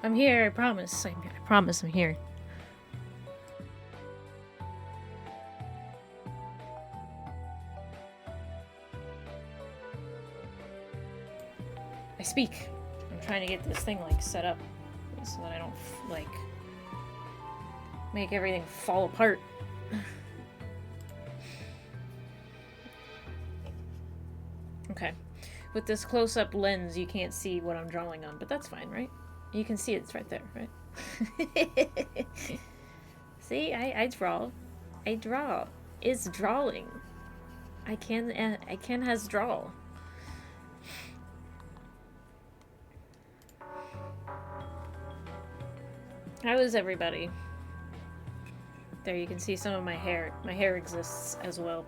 I'm here, I promise. I promise I'm here. I speak. I'm trying to get this thing, like, set up so that I don't, like, make everything fall apart. Okay. With this close-up lens, you can't see what I'm drawing on, but that's fine, right? You can see it's right there, right? See, I draw. I draw. It's drawing. I can has draw. How is everybody? There, you can see some of my hair. My hair exists as well.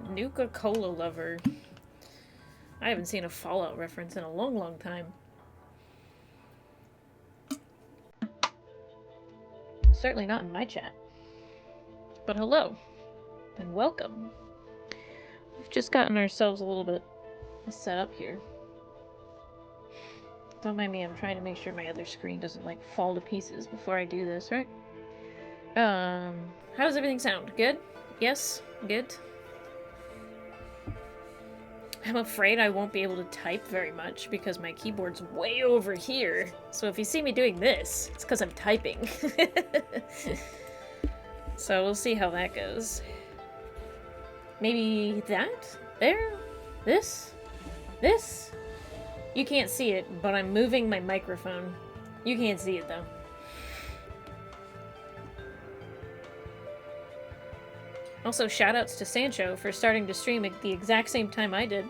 Nuka-Cola lover. I haven't seen a Fallout reference in a long, long time. Certainly not in my chat. But hello. And welcome. We've just gotten ourselves a little bit set up here. Don't mind me, I'm trying to make sure my other screen doesn't, like, fall to pieces before I do this, right? How does everything sound? Good? Yes? Good? I'm afraid I won't be able to type very much because my keyboard's way over here. So if you see me doing this, it's because I'm typing. So we'll see how that goes. Maybe that? There? This? This? You can't see it, but I'm moving my microphone. You can't see it, though. Also, shoutouts to Sancho for starting to stream at the exact same time I did.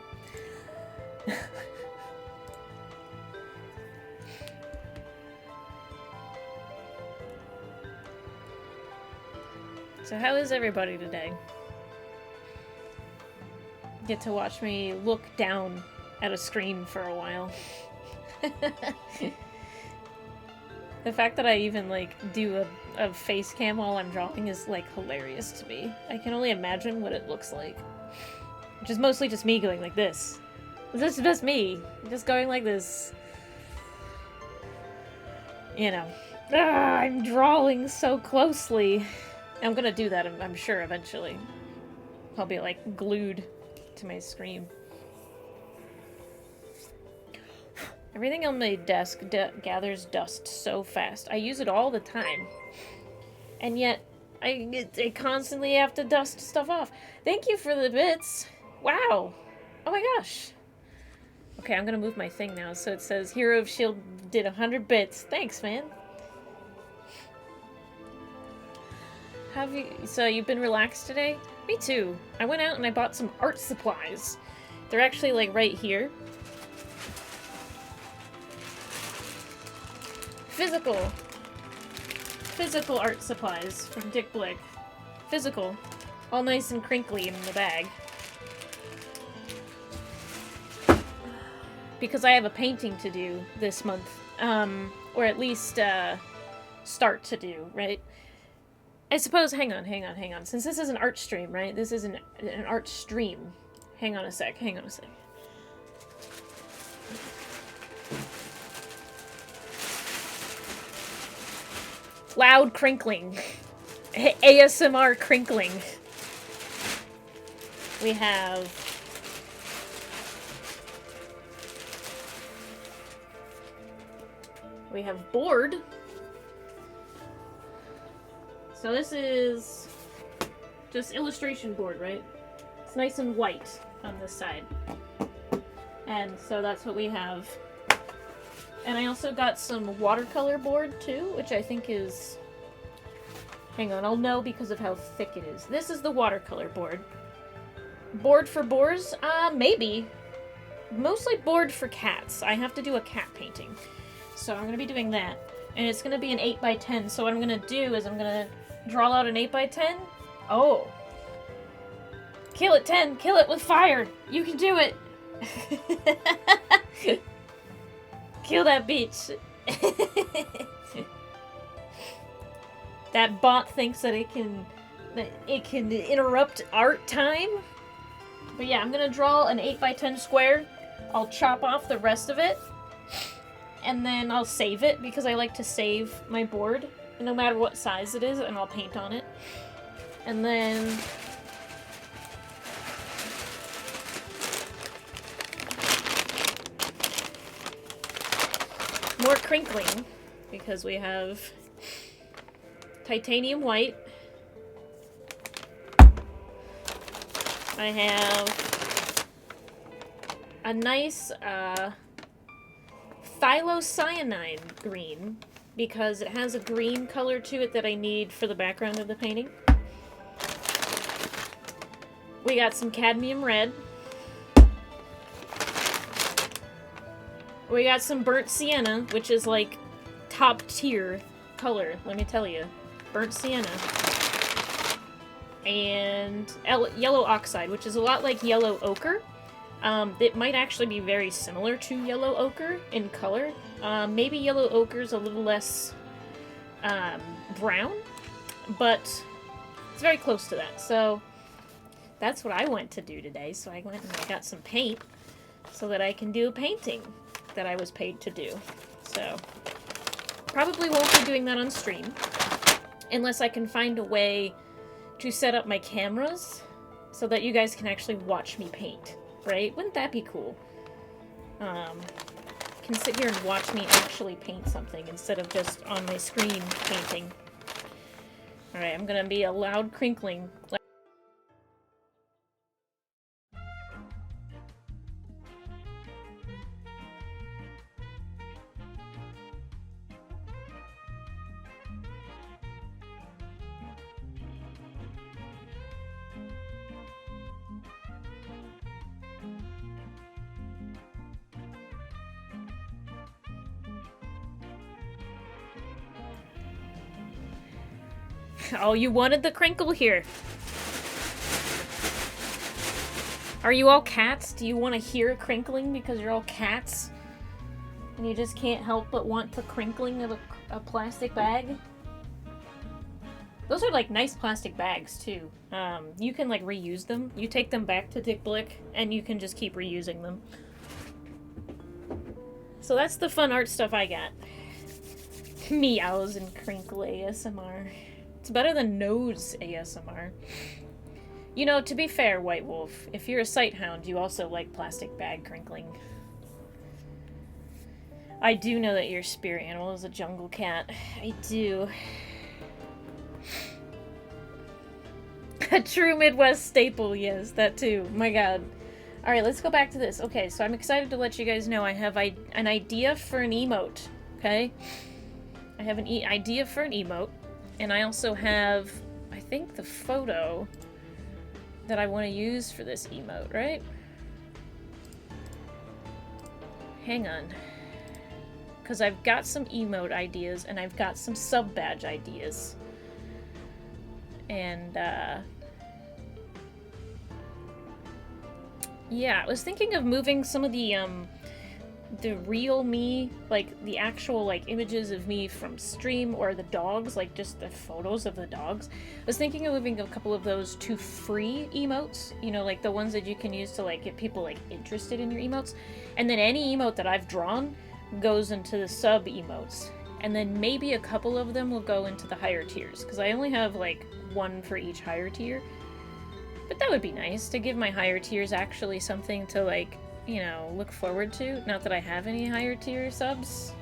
So how is everybody today? Get to watch me look down at a screen for a while. The fact that I even, like, do a face cam while I'm drawing is, like, hilarious to me. I can only imagine what it looks like. Which is mostly just me going like this. This is just me. Just going like this. You know. I'm drawing so closely. I'm gonna do that, I'm sure, eventually. I'll be, like, glued to my screen. Everything on my desk gathers dust so fast. I use it all the time. And yet, I constantly have to dust stuff off. Thank you for the bits. Wow. Oh my gosh. Okay, I'm gonna move my thing now. So it says, Hero of S.H.I.E.L.D. did 100 bits. Thanks, man. So you've been relaxed today? Me too. I went out and I bought some art supplies. They're actually, like, right here. Physical art supplies from Dick Blick. Physical. All nice and crinkly in the bag. Because I have a painting to do this month. Or at least, start to do, right? I suppose, hang on. Since this is an art stream, right? This is an art stream. Hang on a sec. Loud crinkling. ASMR crinkling. We have... board. So this is just illustration board, right? It's nice and white on this side. And so that's what we have. And I also got some watercolor board, too, which I think is... Hang on, I'll know because of how thick it is. This is the watercolor board. Board for boars? Maybe. Mostly board for cats. I have to do a cat painting. So I'm going to be doing that. And it's going to be an 8x10. So what I'm going to do is I'm going to draw out an 8x10. Oh. Kill it, 10. Kill it with fire. You can do it. Kill that bitch. That bot thinks that it can interrupt art time. But yeah, I'm gonna draw an 8x10 square. I'll chop off the rest of it, and then I'll save it because I like to save my board, no matter what size it is, and I'll paint on it. And then more crinkling, because we have titanium white. I have a nice phthalocyanine green, because it has a green color to it that I need for the background of the painting. We got some cadmium red. We got some burnt sienna, which is like top tier color, let me tell you. Burnt sienna. And yellow oxide, which is a lot like yellow ochre. It might actually be very similar to yellow ochre in color. Maybe yellow ochre's a little less brown, but it's very close to that. So that's what I went to do today. So I went and I got some paint so that I can do a painting that I was paid to do. So probably won't be doing that on stream unless I can find a way to set up my cameras so that you guys can actually watch me paint, right? Wouldn't that be cool? Can sit here and watch me actually paint something instead of just on my screen painting. Alright, I'm gonna be a loud crinkling. Oh, you wanted the crinkle here. Are you all cats? Do you want to hear crinkling because you're all cats? And you just can't help but want the crinkling of a plastic bag? Those are like nice plastic bags too. You can like reuse them. You take them back to Dick Blick and you can just keep reusing them. So that's the fun art stuff I got. Meows and crinkle ASMR. It's better than nose ASMR. You know, to be fair, White Wolf, if you're a sight hound, you also like plastic bag crinkling. I do know that your spirit animal is a jungle cat. I do. A true Midwest staple, yes, that too. My god. Alright, let's go back to this. Okay, so I'm excited to let you guys know I have an idea for an emote, okay? I have an idea for an emote. And I also have, I think, the photo that I want to use for this emote, right? Hang on. Because I've got some emote ideas, and I've got some sub-badge ideas. And, yeah, I was thinking of moving some of the real me, like the actual like images of me from stream, or the dogs, like just the photos of the dogs. I was thinking of moving a couple of those to free emotes, you know, like the ones that you can use to like get people like interested in your emotes, and then any emote that I've drawn goes into the sub emotes, and then maybe a couple of them will go into the higher tiers, because I only have like one for each higher tier. But that would be nice to give my higher tiers actually something to like, you know, look forward to. Not that I have any higher tier subs.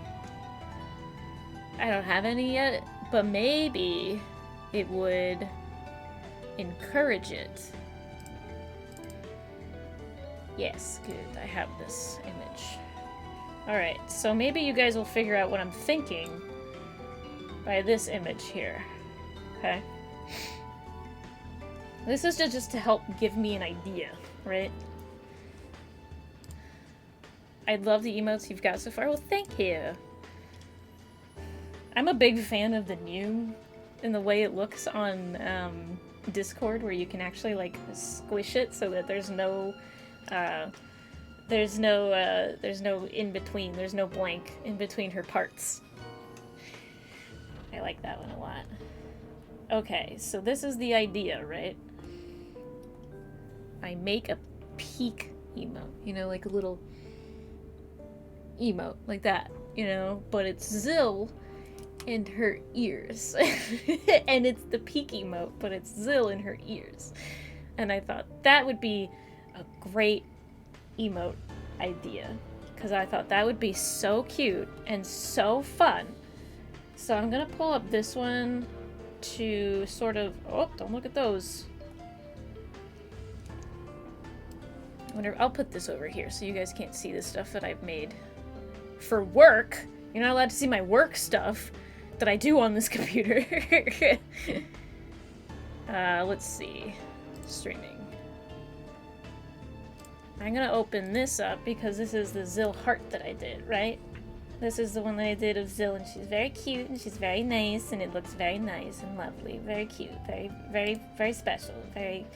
I don't have any yet, but maybe it would encourage it. Yes, good. I have this image. Alright, so maybe you guys will figure out what I'm thinking by this image here. Okay? This is just to help give me an idea, right? I love the emotes you've got so far. Well, thank you. I'm a big fan of the new and the way it looks on Discord, where you can actually like squish it so that there's no in between. There's no blank in between her parts. I like that one a lot. Okay, so this is the idea, right? I make a peak emote, you know, like a little emote, like that, you know? But it's Zill and her ears. And it's the peak emote, but it's Zill in her ears. And I thought that would be a great emote idea, because I thought that would be so cute and so fun. So I'm gonna pull up this one to sort of, oh, don't look at those. I'll put this over here so you guys can't see the stuff that I've made for work. You're not allowed to see my work stuff that I do on this computer. Let's see. Streaming. I'm gonna open this up because this is the Zill heart that I did, right? This is the one that I did of Zill, and she's very cute, and she's very nice, and it looks very nice and lovely. Very cute. Very, very, very special. Very,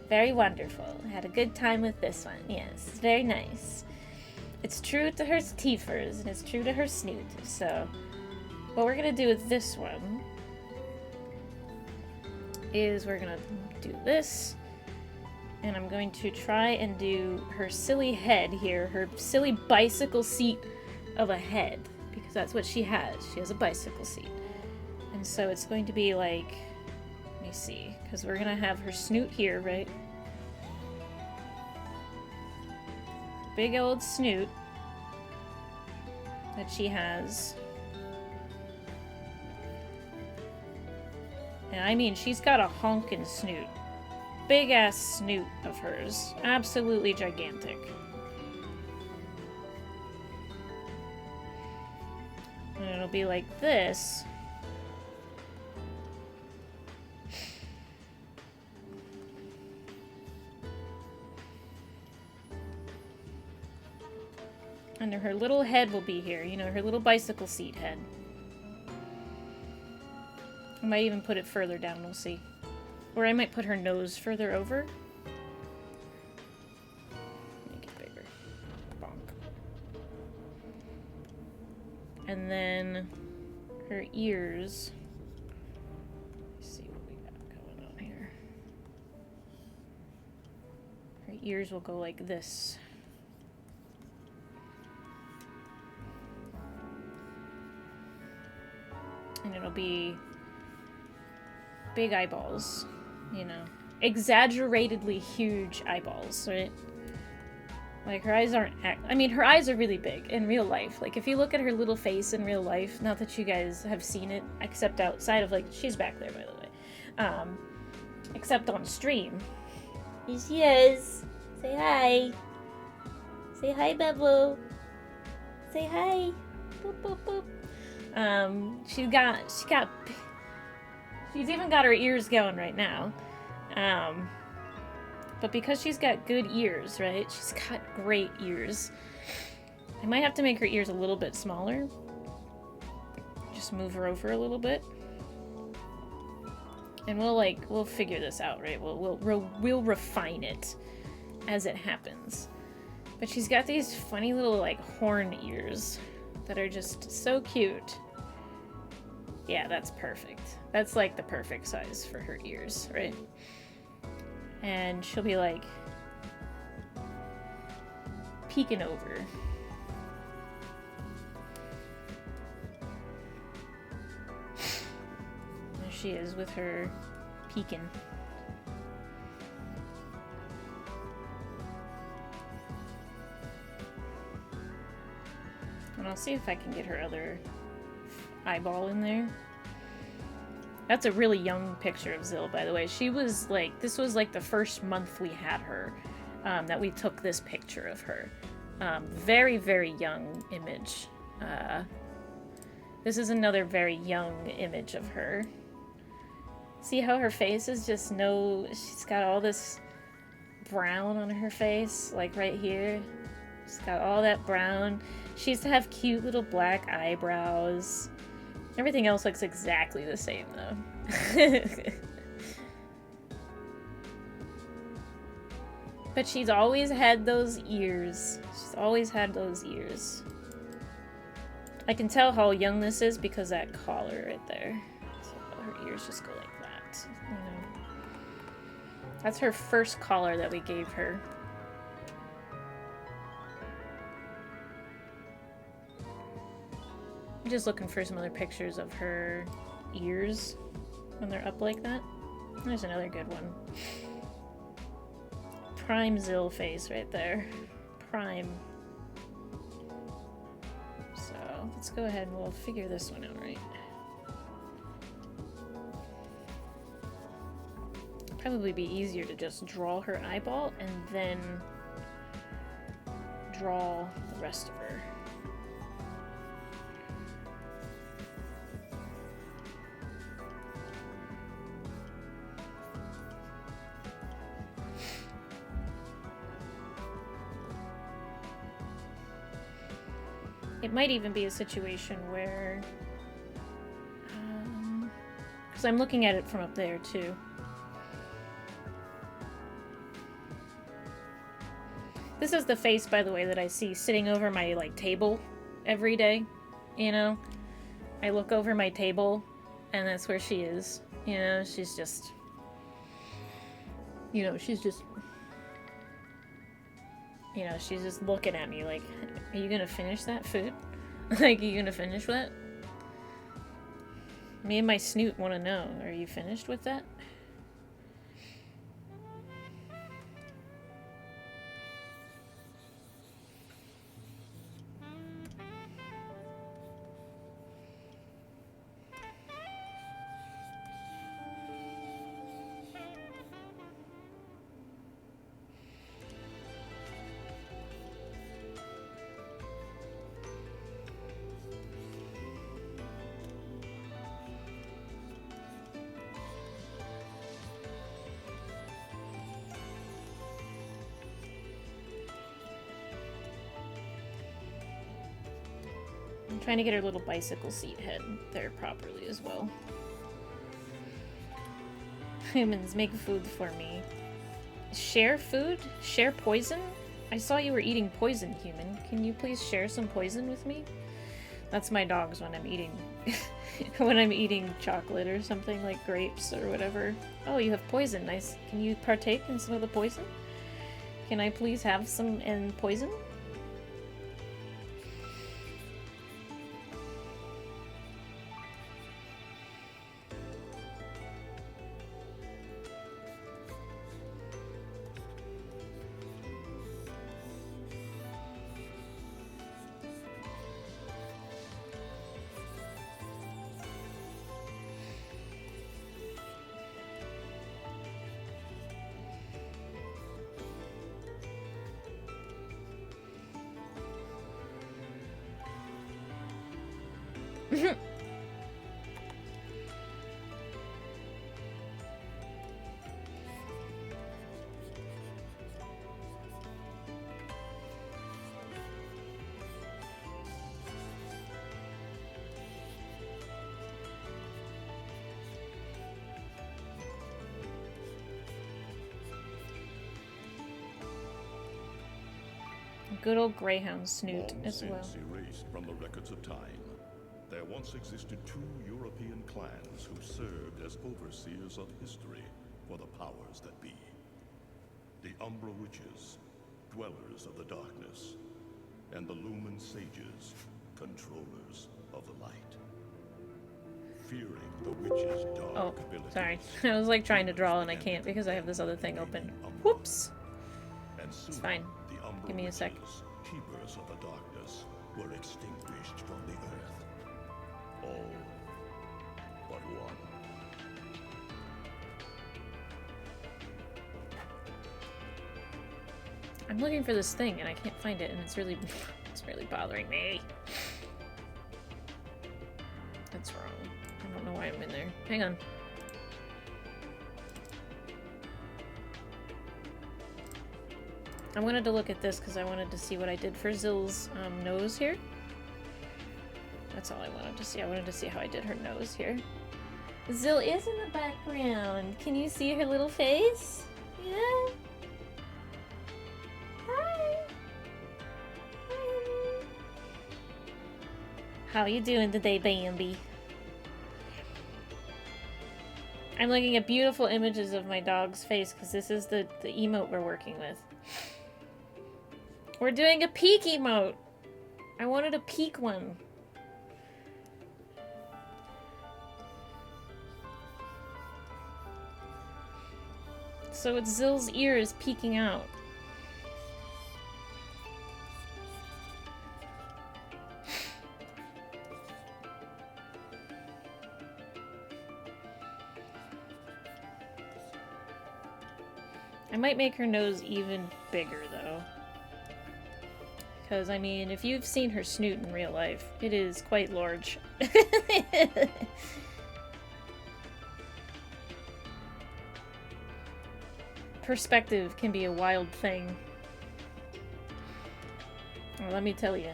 very wonderful. I had a good time with this one. Yes, it's very nice. It's true to her teethers, and it's true to her snoot. So, what we're gonna do with this one is we're gonna do this, and I'm going to try and do her silly head here, her silly bicycle seat of a head, because that's what she has. She has a bicycle seat. And so it's going to be like, let me see, because we're gonna have her snoot here, right? Big old snoot that she has. And I mean, she's got a honkin' snoot. Big ass snoot of hers. Absolutely gigantic. And it'll be like this. And her little head will be here, you know, her little bicycle seat head. I might even put it further down, we'll see. Or I might put her nose further over. Make it bigger. Bonk. And then her ears. Let's see what we got going on here. Her ears will go like this. And it'll be big eyeballs, you know. Exaggeratedly huge eyeballs, right? Like, her eyes aren't... I mean, her eyes are really big in real life. Like, if you look at her little face in real life, not that you guys have seen it, except outside of, like... She's back there, by the way. Except on stream. Here she is. Say hi. Say hi, Bubble. Say hi. Boop, boop, boop. She's even got her ears going right now. But because she's got good ears, right? She's got great ears. I might have to make her ears a little bit smaller. Just move her over a little bit. And we'll figure this out, right? We'll refine it as it happens. But she's got these funny little, like, horn ears that are just so cute. Yeah, that's perfect. That's like the perfect size for her ears, right? And she'll be like peeking over. There she is with her peeking. And I'll see if I can get her other eyeball in there. That's a really young picture of Zill, by the way. She was like, this was like the first month we had her, that we took this picture of her. Very, very young image. This is another very young image of her. See how her face is just she's got all this brown on her face, like right here. She's got all that brown. She used to have cute little black eyebrows. Everything else looks exactly the same, though. But she's always had those ears. She's always had those ears. I can tell how young this is because that collar right there. So her ears just go like that, you know. That's her first collar that we gave her. I'm just looking for some other pictures of her ears when they're up like that. There's another good one. Prime Zill face right there. Prime. So let's go ahead and we'll figure this one out, right? Probably be easier to just draw her eyeball and then draw the rest of her. It might even be a situation where, because I'm looking at it from up there too. This is the face, by the way, that I see sitting over my, like, table every day, you know? I look over my table, and that's where she is. You know, she's just... You know, she's just... You know, she's just looking at me like, are you gonna finish that food? Like, are you gonna finish that? Me and my snoot want to know, are you finished with that? I'm trying to get her little bicycle seat head there properly as well. Humans, make food for me. Share food? Share poison? I saw you were eating poison, human. Can you please share some poison with me? That's my dogs when I'm eating when I'm eating chocolate or something like grapes or whatever. Oh, you have poison. Nice. Can you partake in some of the poison? Can I please have some in poison? Good old greyhound snoot as well. Erased from the records of time, there once existed two European clans who served as overseers of history for the powers that be. The Umbra Witches, dwellers of the darkness, and the Lumen Sages, controllers of the light. Fearing the witches' dark abilities. Sorry. I was like trying to draw and I can't because I have this other thing open. Whoops. It's fine. Give me a sec. Keepers of the darkness were extinguished from the earth. All but one. I'm looking for this thing and I can't find it, and it's really bothering me. That's wrong. I don't know why I'm in there. Hang on. I wanted to look at this because I wanted to see what I did for Zill's nose here. That's all I wanted to see. I wanted to see how I did her nose here. Zill is in the background. Can you see her little face? Yeah? Hi. Hi. How you doing today, Bambi? I'm looking at beautiful images of my dog's face because this is the emote we're working with. We're doing a peek emote. I wanted a peek one. So it's Zill's ear is peeking out. I might make her nose even bigger, though. Because, I mean, if you've seen her snoot in real life, it is quite large. Perspective can be a wild thing. Well, let me tell you.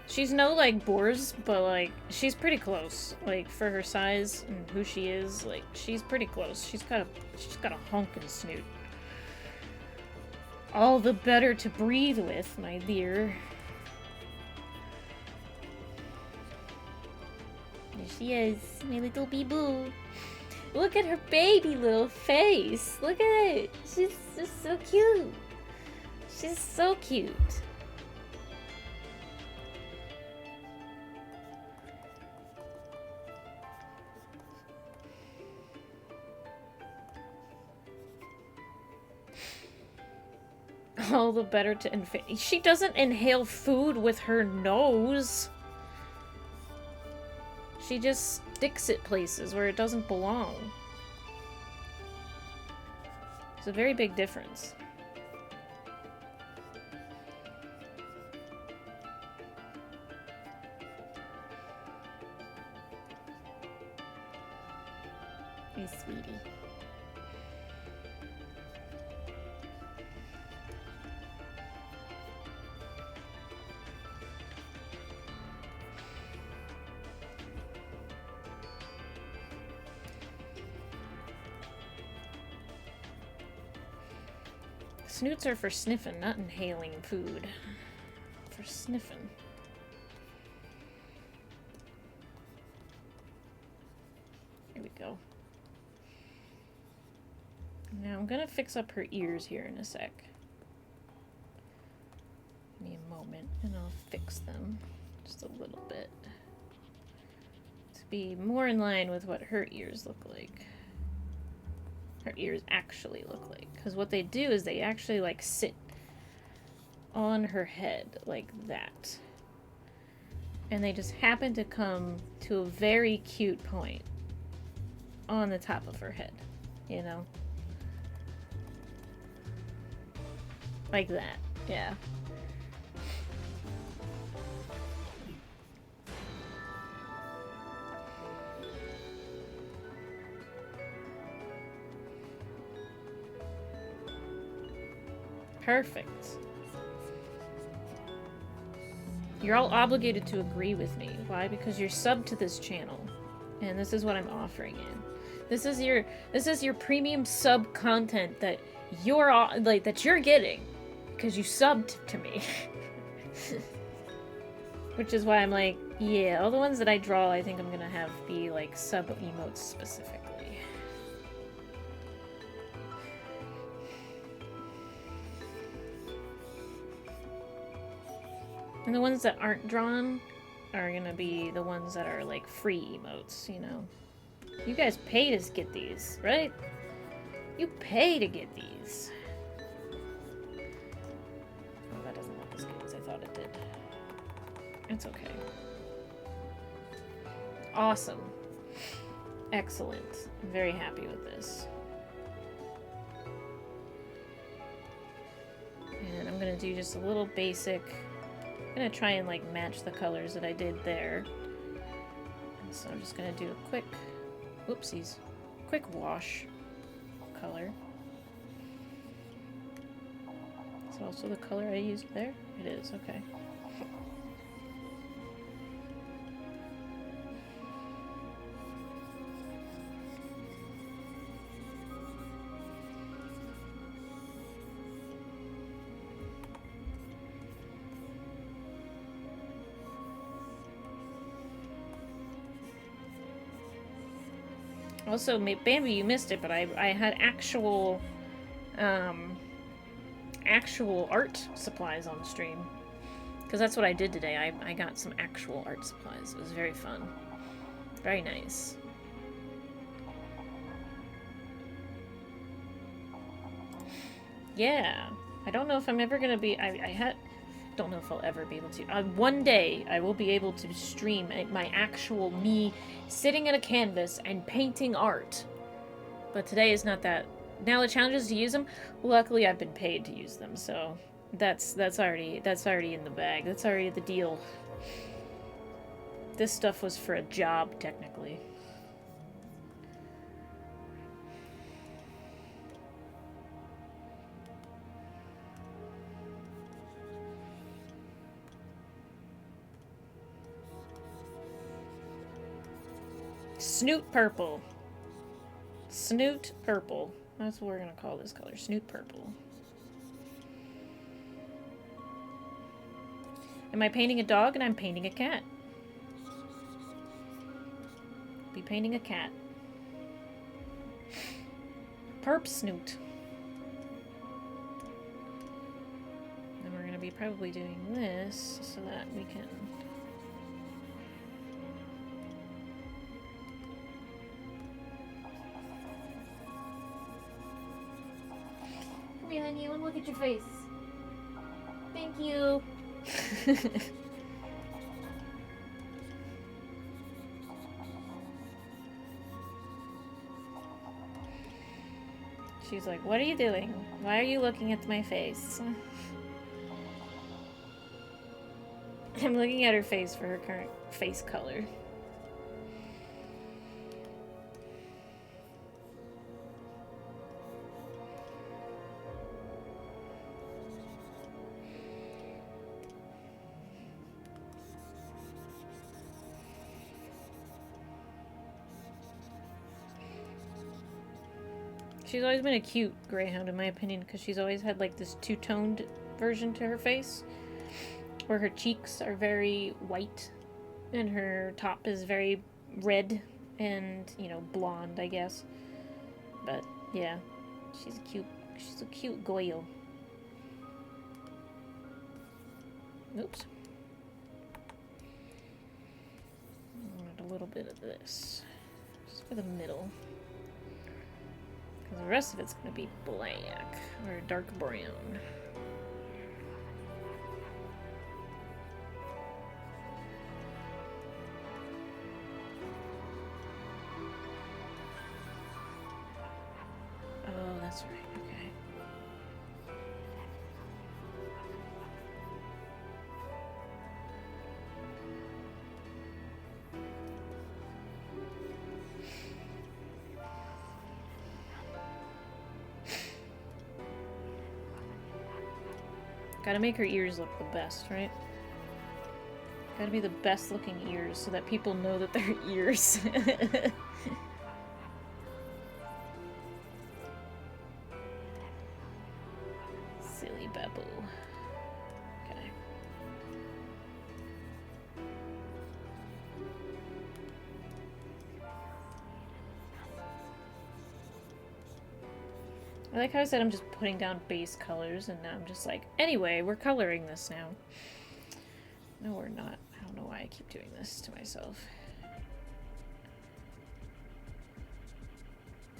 She's no, like, Boars, but, like, she's pretty close. Like, for her size and who she is, like, she's pretty close. She's got a honkin' snoot. All the better to breathe with, my dear. There she is, my little bee-boo. Look at her baby little face. Look at it. She's just so cute. She's so cute. All the better to inhale. She doesn't inhale food with her nose. She just sticks it places where it doesn't belong. It's a very big difference. Hey, sweetie. Snoots are for sniffing, not inhaling food. For sniffing. Here we go. Now I'm gonna fix up her ears here in a sec. Give me a moment and I'll fix them just a little bit. To be more in line with what her ears look like. Her ears actually look like. Because what they do is they actually, like, sit on her head like that. And they just happen to come to a very cute point on the top of her head. You know? Like that. Yeah. Perfect. You're all obligated to agree with me. Why? Because you're subbed to this channel. And this is what I'm offering in. This is your premium sub content that you're like that you're getting because you subbed to me. Which is why I'm like, yeah, all the ones that I draw I think I'm gonna have be like sub emotes specifically. And the ones that aren't drawn are gonna be the ones that are like free emotes, you know. You guys pay to get these, right? You pay to get these. Oh, that doesn't look as good as I thought it did. It's okay. Awesome. Excellent. I'm very happy with this. And I'm gonna do just a little basic. I'm gonna try and like match the colors that I did there. And so I'm just gonna do a quick, whoopsies, quick wash color. Is it also the color I used there? It is, okay. Also, Bambi, you missed it, but I had actual art supplies on stream. Because that's what I did today. I got some actual art supplies. It was very fun. Very nice. Yeah. I don't know if I'm ever gonna be... don't know if I'll ever be able to. One day, I will be able to stream my actual me sitting at a canvas and painting art. But today is not that. Now the challenge is to use them. Luckily, I've been paid to use them, so that's already in the bag. That's already the deal. This stuff was for a job, technically. Snoot purple. Snoot purple. That's what we're gonna call this color. Snoot purple. Am I painting a dog? And I'm painting a cat. Be painting a cat. Perp snoot. And we're gonna be probably doing this so that we can... Come here, honey. I want to look at your face. Thank you. She's like, what are you doing? Why are you looking at my face? I'm looking at her face for her current face color. She's always been a cute greyhound, in my opinion, because she's always had, like, this two-toned version to her face, where her cheeks are very white, and her top is very red and, you know, blonde, I guess. But, yeah, she's a cute goyle. Oops. I wanted a little bit of this, just for the middle. The rest of it's going to be black or dark brown. Oh, that's right. Okay. Gotta make her ears look the best, right? Gotta be the best looking ears so that people know that they're ears. Silly Babu. Okay. I like how I said I'm just putting down base colors, and now I'm just like, anyway, we're coloring this now. No, we're not. I don't know why I keep doing this to myself.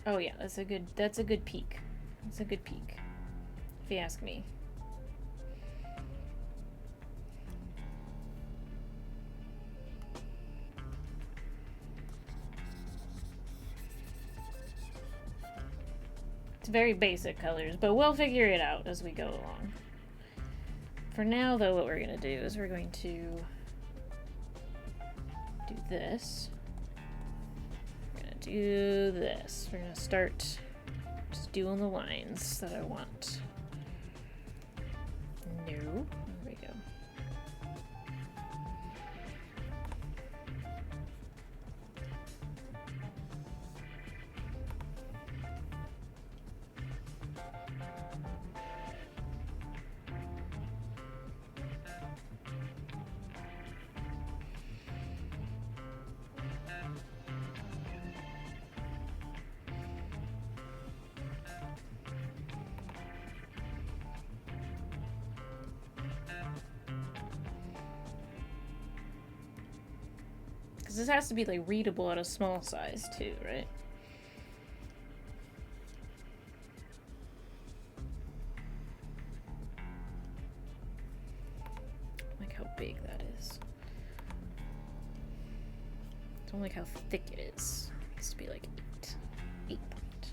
Oh yeah, that's a good peak. That's a good peak, if you ask me. It's very basic colors, but we'll figure it out as we go along. For now, though, what we're going to do is we're going to do this. We're going to do this. We're going to start just doing the lines that I want. No. There we go. Because this has to be, like, readable at a small size, too, right? Like how big that is. Don't like how thick it is. It needs to be like 8 point.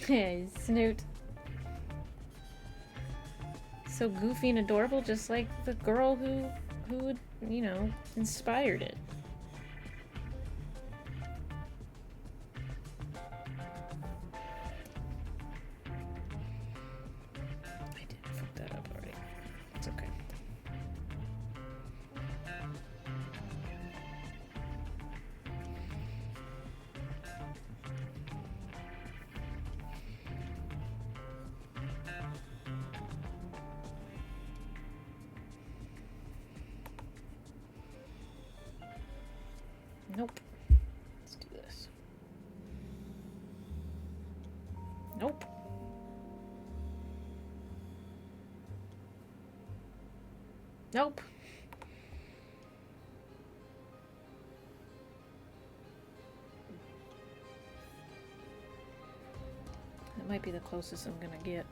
Yeah, Snoot. So goofy and adorable, just like the girl who, you know, inspired it. I did fuck that up already. It's okay. Nope. Let's do this. Nope. Nope. That might be the closest I'm gonna get.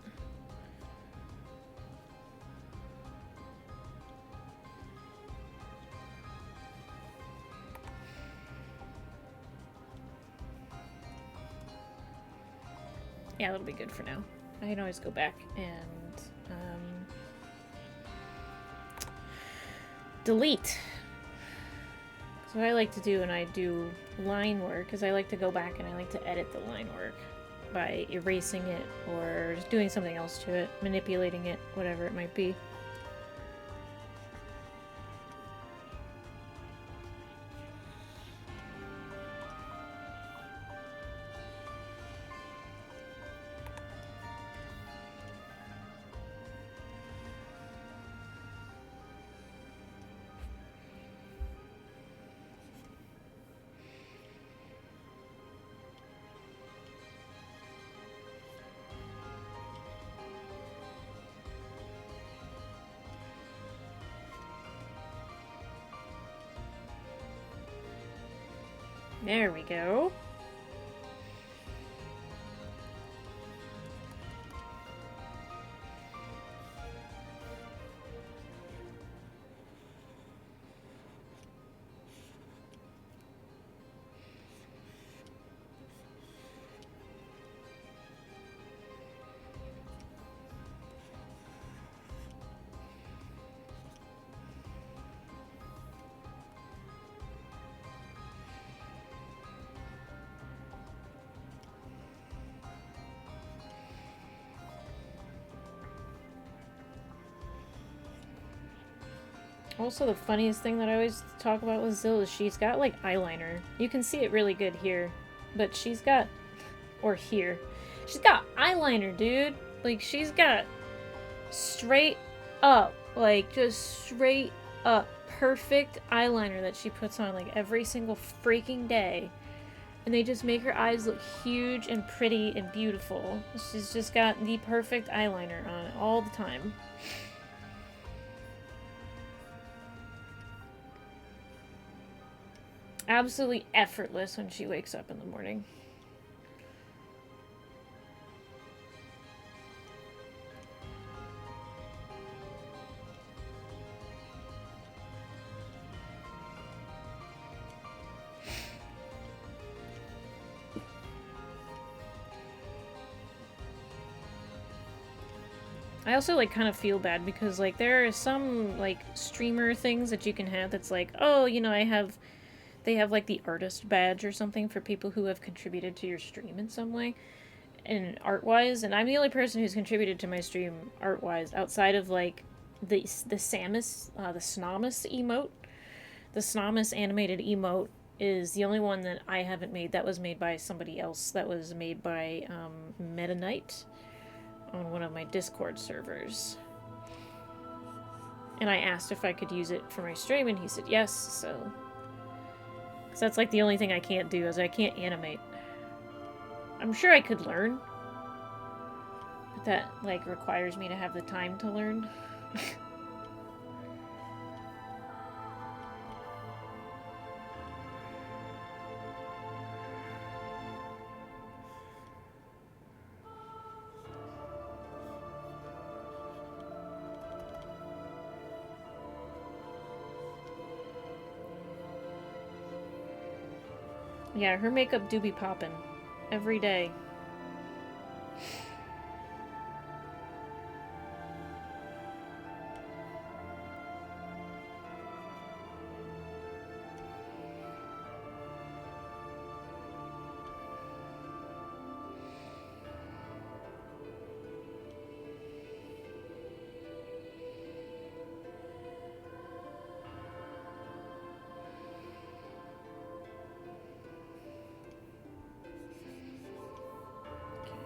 Yeah, that'll be good for now. I can always go back and delete. So what I like to do when I do line work is I like to go back and I like to edit the line work by erasing it or just doing something else to it, manipulating it, whatever it might be. There we go. Also, the funniest thing that I always talk about with Zill is she's got, like, eyeliner. You can see it really good here. But she's got... Or here. She's got eyeliner, dude! Like, she's got straight up, like, just straight up perfect eyeliner that she puts on, like, every single freaking day. And they just make her eyes look huge and pretty and beautiful. She's just got the perfect eyeliner on all the time. Absolutely effortless when she wakes up in the morning. I also, like, kind of feel bad because, like, there are some, like, streamer things that you can have that's like, oh, you know, they have, like, the artist badge or something for people who have contributed to your stream in some way, and art-wise, and I'm the only person who's contributed to my stream art-wise outside of, like, the Samus, the Snomus emote. The Snomus animated emote is the only one that I haven't made. That was made by somebody else. That was made by, Meta Knight on one of my Discord servers. And I asked if I could use it for my stream, and he said yes, so... Because that's like the only thing I can't do, is I can't animate. I'm sure I could learn. But that, like, requires me to have the time to learn. Yeah, her makeup do be poppin'. Every day.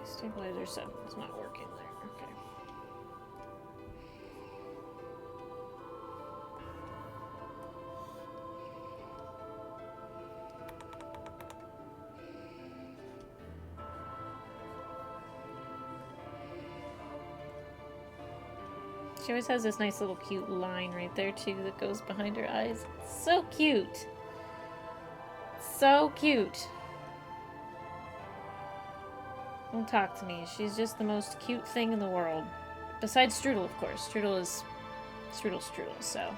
Stabilizer 7 is not working there. Okay. She always has this nice little cute line right there too that goes behind her eyes. So cute. So cute. Don't talk to me. She's just the most cute thing in the world. Besides Strudel, of course. Strudel is... Strudel, so...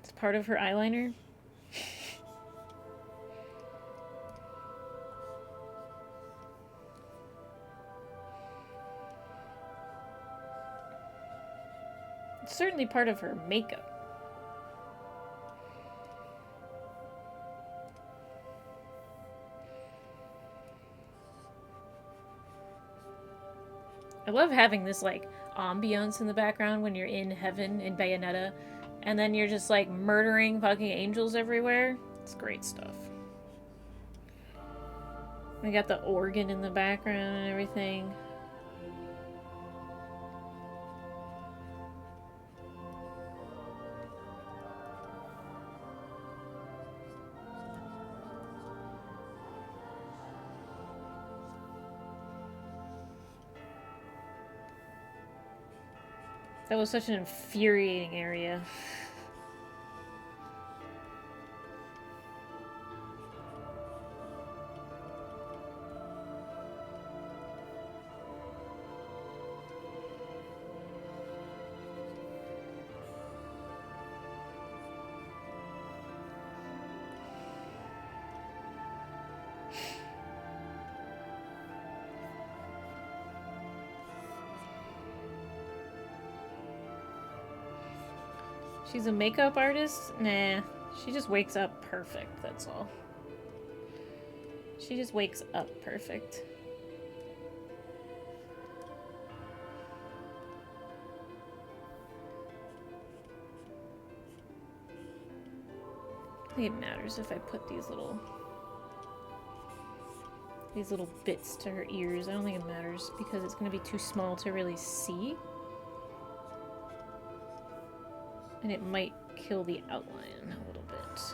It's part of her eyeliner. It's certainly part of her makeup. I love having this, like, ambiance in the background when you're in heaven in Bayonetta, and then you're just, like, murdering fucking angels everywhere. It's great stuff. We got the organ in the background and everything. That was such an infuriating area. She's a makeup artist? Nah. She just wakes up perfect, that's all. She just wakes up perfect. I think it matters if I put these little bits to her ears. I don't think it matters because it's going to be too small to really see. And it might kill the outline a little bit.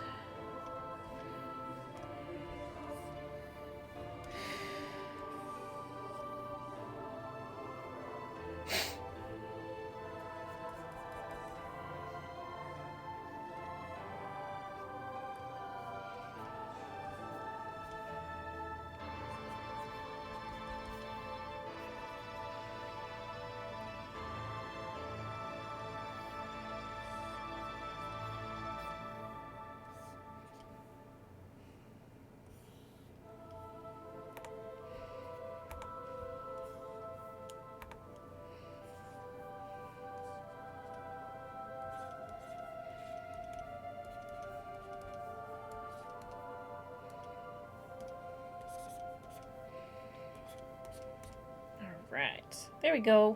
Right. There we go.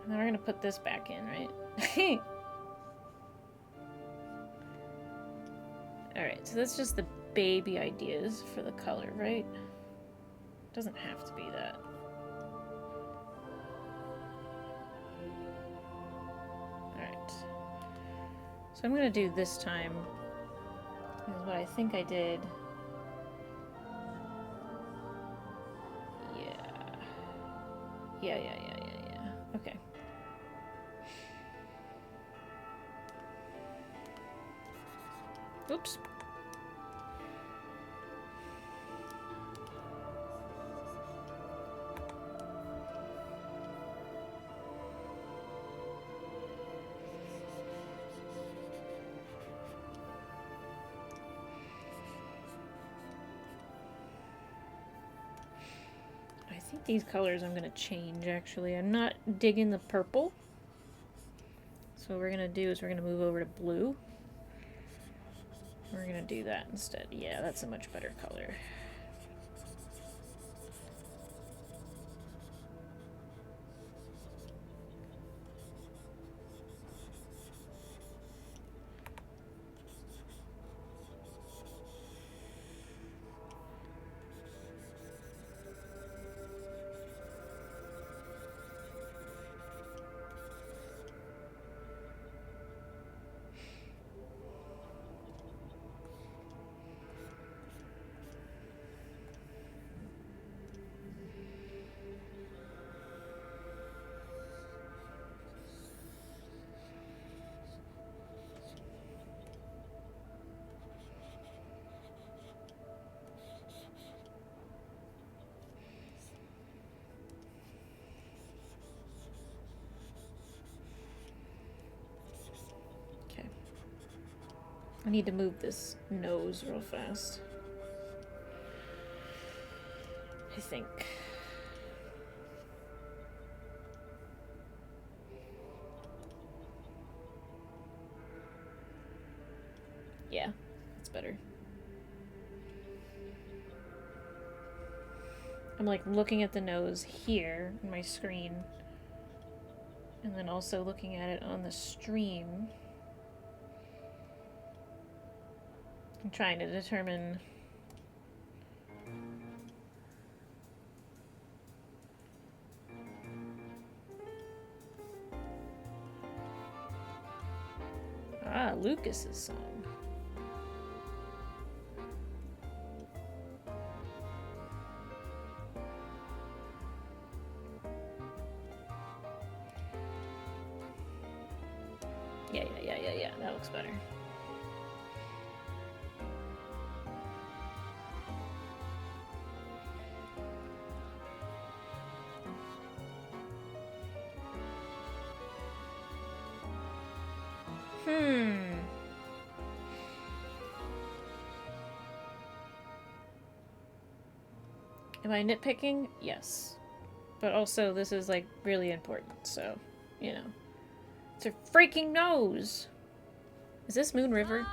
And then we're gonna put this back in, right? Alright, so that's just the baby ideas for the color, right? Doesn't have to be that. Alright. So I'm gonna do this time is what I think I did. Yeah. Okay. Oops. I think these colors I'm gonna change actually. I'm not digging the purple. So what we're gonna do is we're gonna move over to blue. We're gonna do that instead. Yeah, that's a much better color. I need to move this nose real fast. I think. Yeah, that's better. I'm like looking at the nose here on my screen, and then also looking at it on the stream. I'm trying to determine Lucas's song. Yeah, that looks better. Am I nitpicking? Yes. But also, this is, like, really important, so, you know. It's her freaking nose! Is this Moon River?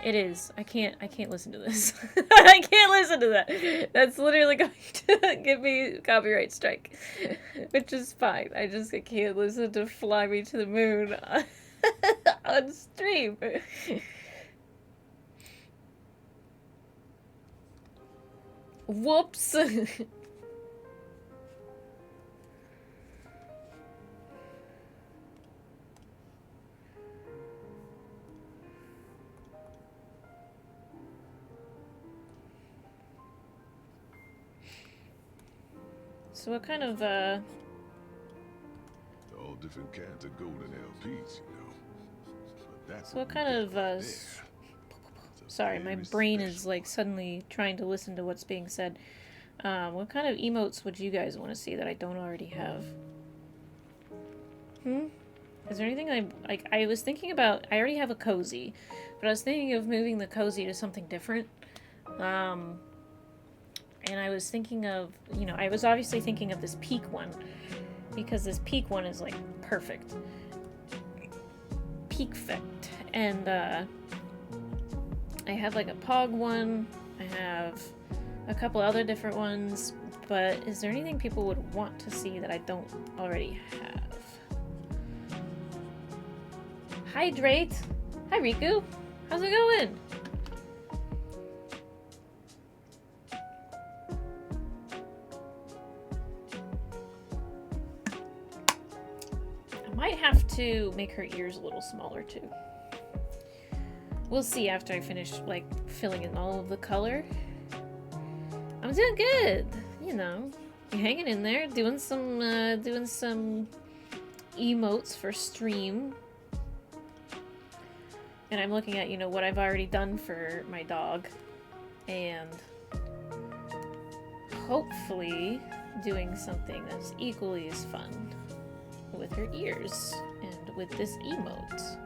It is. I can't listen to this. I can't listen to that. That's literally going to give me a copyright strike. Which is fine. I can't listen to Fly Me to the Moon on stream. Whoops! So what kind of, all different kinds of golden LPs, you know. But that's so what kind of, sorry, my brain is, like, suddenly trying to listen to what's being said. What kind of emotes would you guys want to see that I don't already have? Is there anything I was thinking about, I already have a cozy, but I was thinking of moving the cozy to something different. And I was thinking of, you know, I was obviously thinking of this peak one, because this peak one is, like, perfect. Peak-fect. And, I have, like, a Pog one, I have a couple other different ones, but is there anything people would want to see that I don't already have? Hydrate! Hi, Riku! How's it going? to make her ears a little smaller too. We'll see after I finish, like, filling in all of the color. I'm doing good, you know. Hanging in there, doing some emotes for stream. And I'm looking at, you know, what I've already done for my dog. And hopefully doing something that's equally as fun with her ears and with this emote.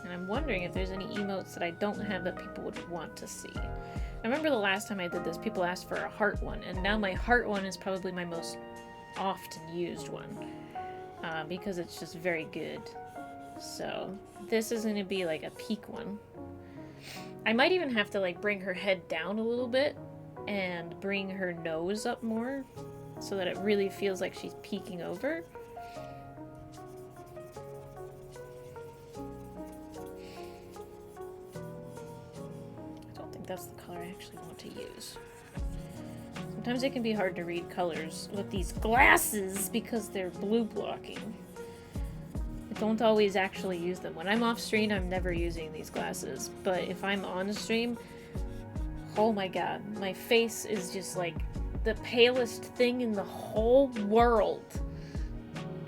And I'm wondering if there's any emotes that I don't have that people would want to see. I remember the last time I did this, people asked for a heart one, and now my heart one is probably my most often used one, because it's just very good. So this is going to be like a peak one. I might even have to like bring her head down a little bit and bring her nose up more so that it really feels like she's peeking over. I don't think that's the color I actually want to use. Sometimes it can be hard to read colors with these glasses because they're blue blocking. I don't always actually use them. When I'm off stream, I'm never using these glasses. But if I'm on stream, oh my god, my face is just like the palest thing in the whole world.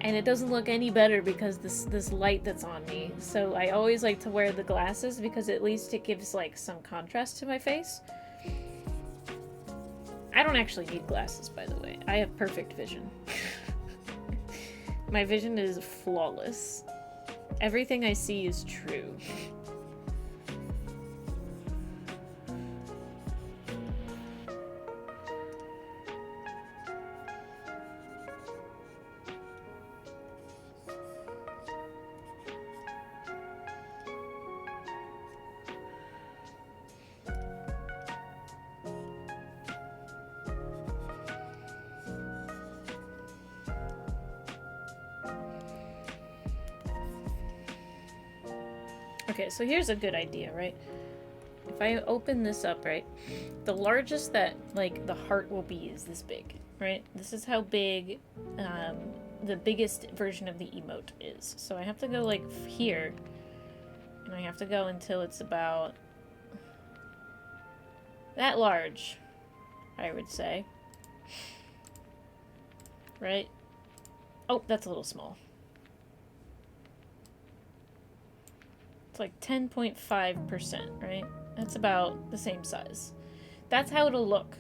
And it doesn't look any better because this light that's on me. So I always like to wear the glasses because at least it gives like some contrast to my face. I don't actually need glasses, by the way. I have perfect vision. My vision is flawless. Everything I see is true. Okay, so here's a good idea, right? If I open this up, right, the largest that, like, the heart will be is this big, right? This is how big the biggest version of the emote is. So I have to go, like, here, and I have to go until it's about that large, I would say. Right? Oh, that's a little small. It's like 10.5%, right? That's about the same size. That's how it'll look.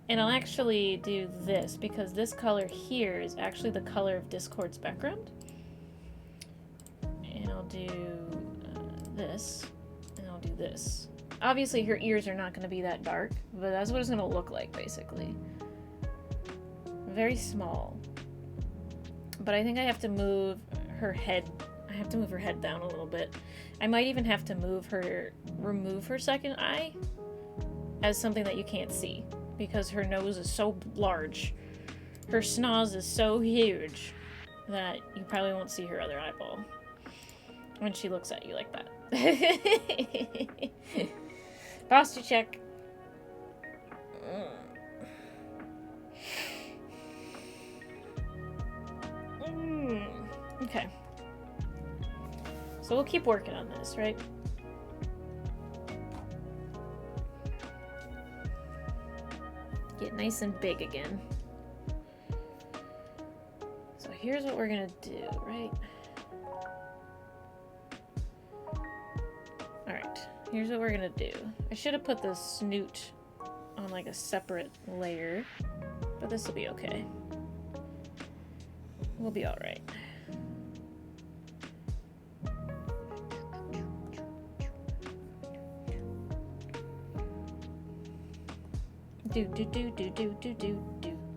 And I'll actually do this because this color here is actually the color of Discord's background. And I'll do this, and I'll do this. Obviously her ears are not going to be that dark, but that's what it's going to look like basically. Very small. But I think I have to move her head. I have to move her head down a little bit. I might even have to remove her second eye as something that you can't see because her nose is so large. Her schnoz is so huge that you probably won't see her other eyeball when she looks at you like that. Posture check. Okay. So we'll keep working on this, right? Get nice and big again. So here's what we're gonna do, right? Alright, here's what we're gonna do. I should have put the snoot on like a separate layer, but this will be okay. We'll be alright. Do do do do do do do do do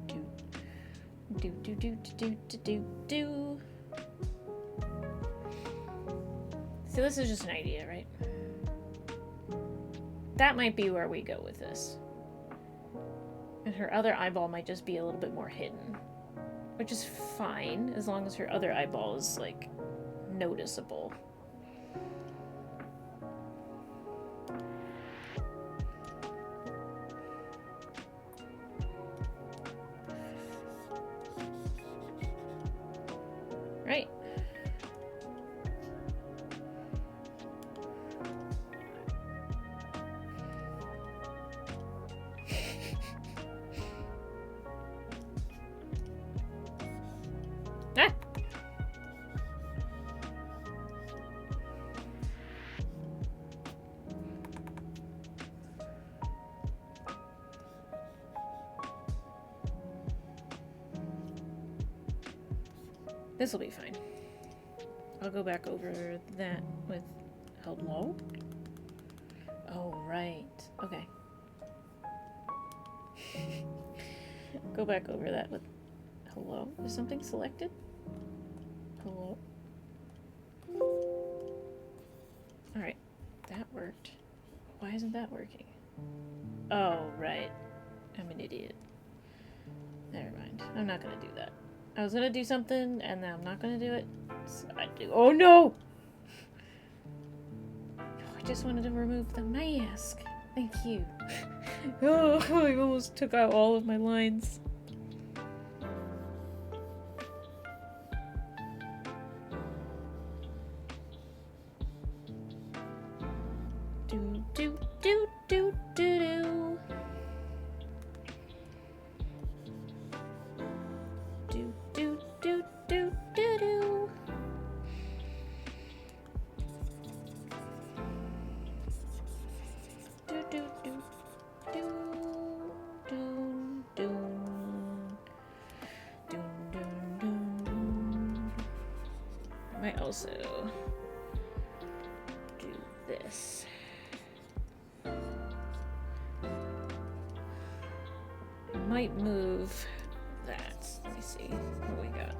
do do do do do do do. So this is just an idea, right? That might be where we go with this. And her other eyeball might just be a little bit more hidden. Which is fine, as long as her other eyeball is, like, noticeable. Ah! This'll be fine. I'll go back over that with hello? Oh, right. Okay. Go back over that with hello. Is something selected? Hello. Alright. That worked. Why isn't that working? Oh, right. I'm an idiot. Never mind. I'm not gonna do that. I was gonna do something, and now I'm not gonna do it. So I do. Oh no! I just wanted to remove the mask. Thank you. Oh, I almost took out all of my lines. Do do do do do do. Do do do do do do. Do do do do do do. Dun, dun, dun, dun. I might also do this. I might move that. Let me see what we got.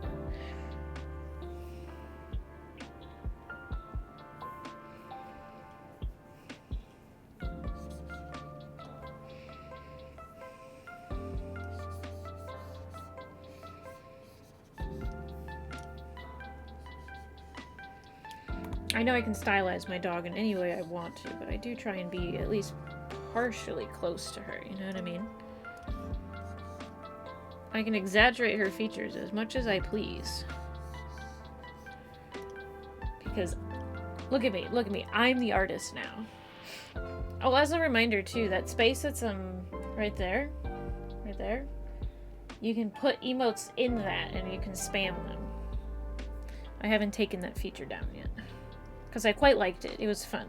I know I can stylize my dog in any way I want to, but I do try and be at least partially close to her, you know what I mean? I can exaggerate her features as much as I please. Because, look at me, I'm the artist now. Oh, as a reminder too, that space that's right there, you can put emotes in that and you can spam them. I haven't taken that feature down yet. Because I quite liked it. It was fun.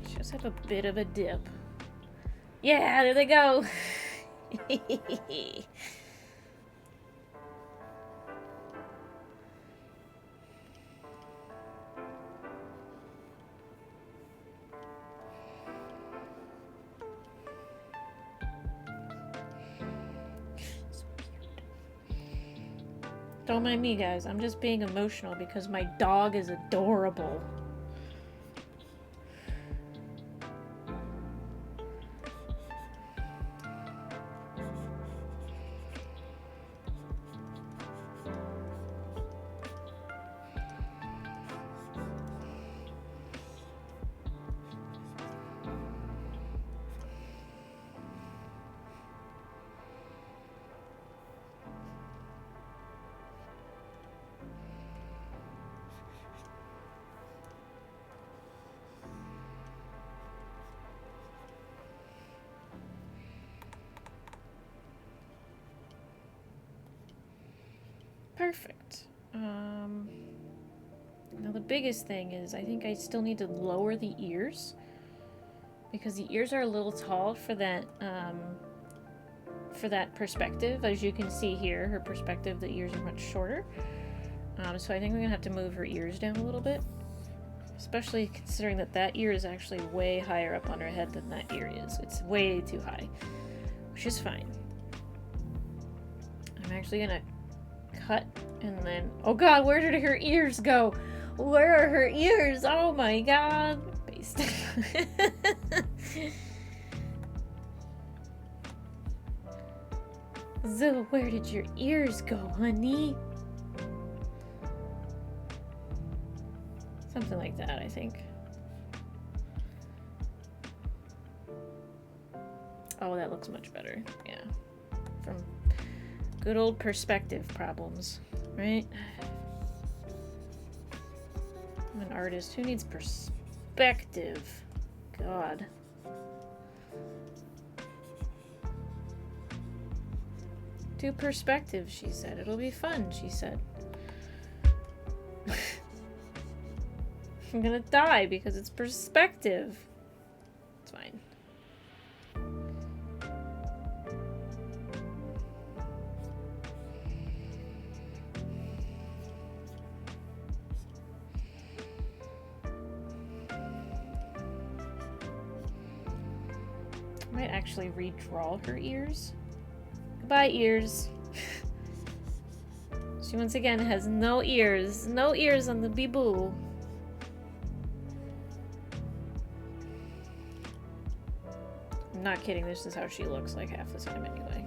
She does have a bit of a dip. Yeah, there they go. Don't mind me, guys. I'm just being emotional because my dog is adorable. Perfect. Now the biggest thing is I think I still need to lower the ears because the ears are a little tall for that perspective. As you can see here, her perspective, the ears are much shorter. So I think I'm gonna have to move her ears down a little bit, especially considering that ear is actually way higher up on her head than that ear is. It's way too high, which is fine. I'm actually gonna cut and then, oh god, where did her ears go? Where are her ears? Oh my god. Paste. So where did your ears go, honey? Something like that, I think. Oh, that looks much better. Yeah. From good old perspective problems, right? I'm an artist. Who needs perspective? God. Do perspective, she said. It'll be fun, she said. I'm gonna die because it's perspective. It's fine. I might actually redraw her ears. Goodbye, ears. She once again has no ears. No ears on the bee-boo. I'm not kidding, this is how she looks like half the time anyway.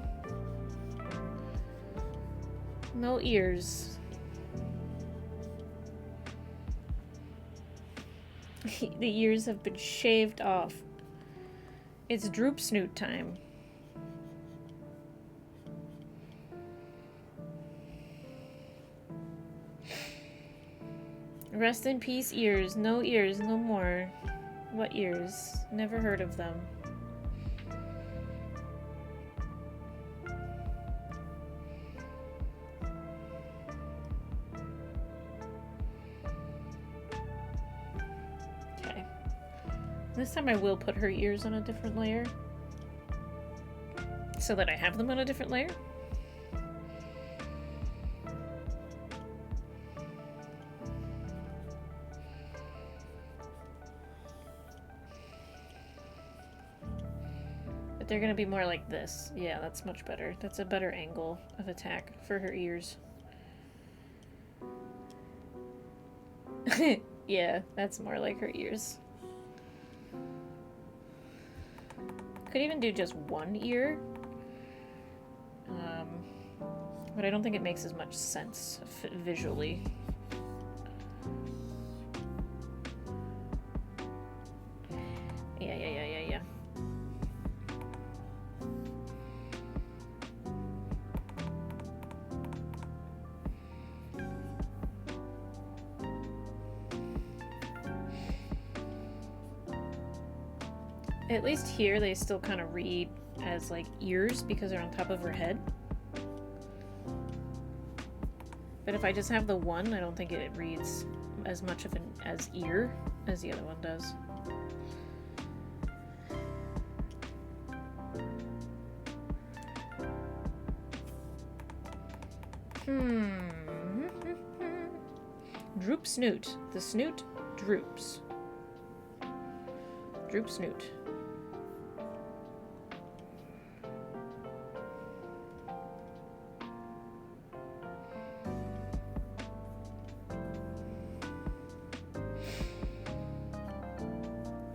No ears. The ears have been shaved off. It's droop snoot time. Rest in peace, ears. No ears, no more. What ears? Never heard of them. Okay. This time I will put her ears on a different layer. So that I have them on a different layer. They're gonna be more like this. Yeah, that's much better. That's a better angle of attack for her ears. Yeah, that's more like her ears. Could even do just one ear. But I don't think it makes as much sense visually. Yeah. At least here they still kind of read as like ears because they're on top of her head. But if I just have the one, I don't think it reads as much of an as ear as the other one does. Droop snoot. The snoot droops. Droop snoot.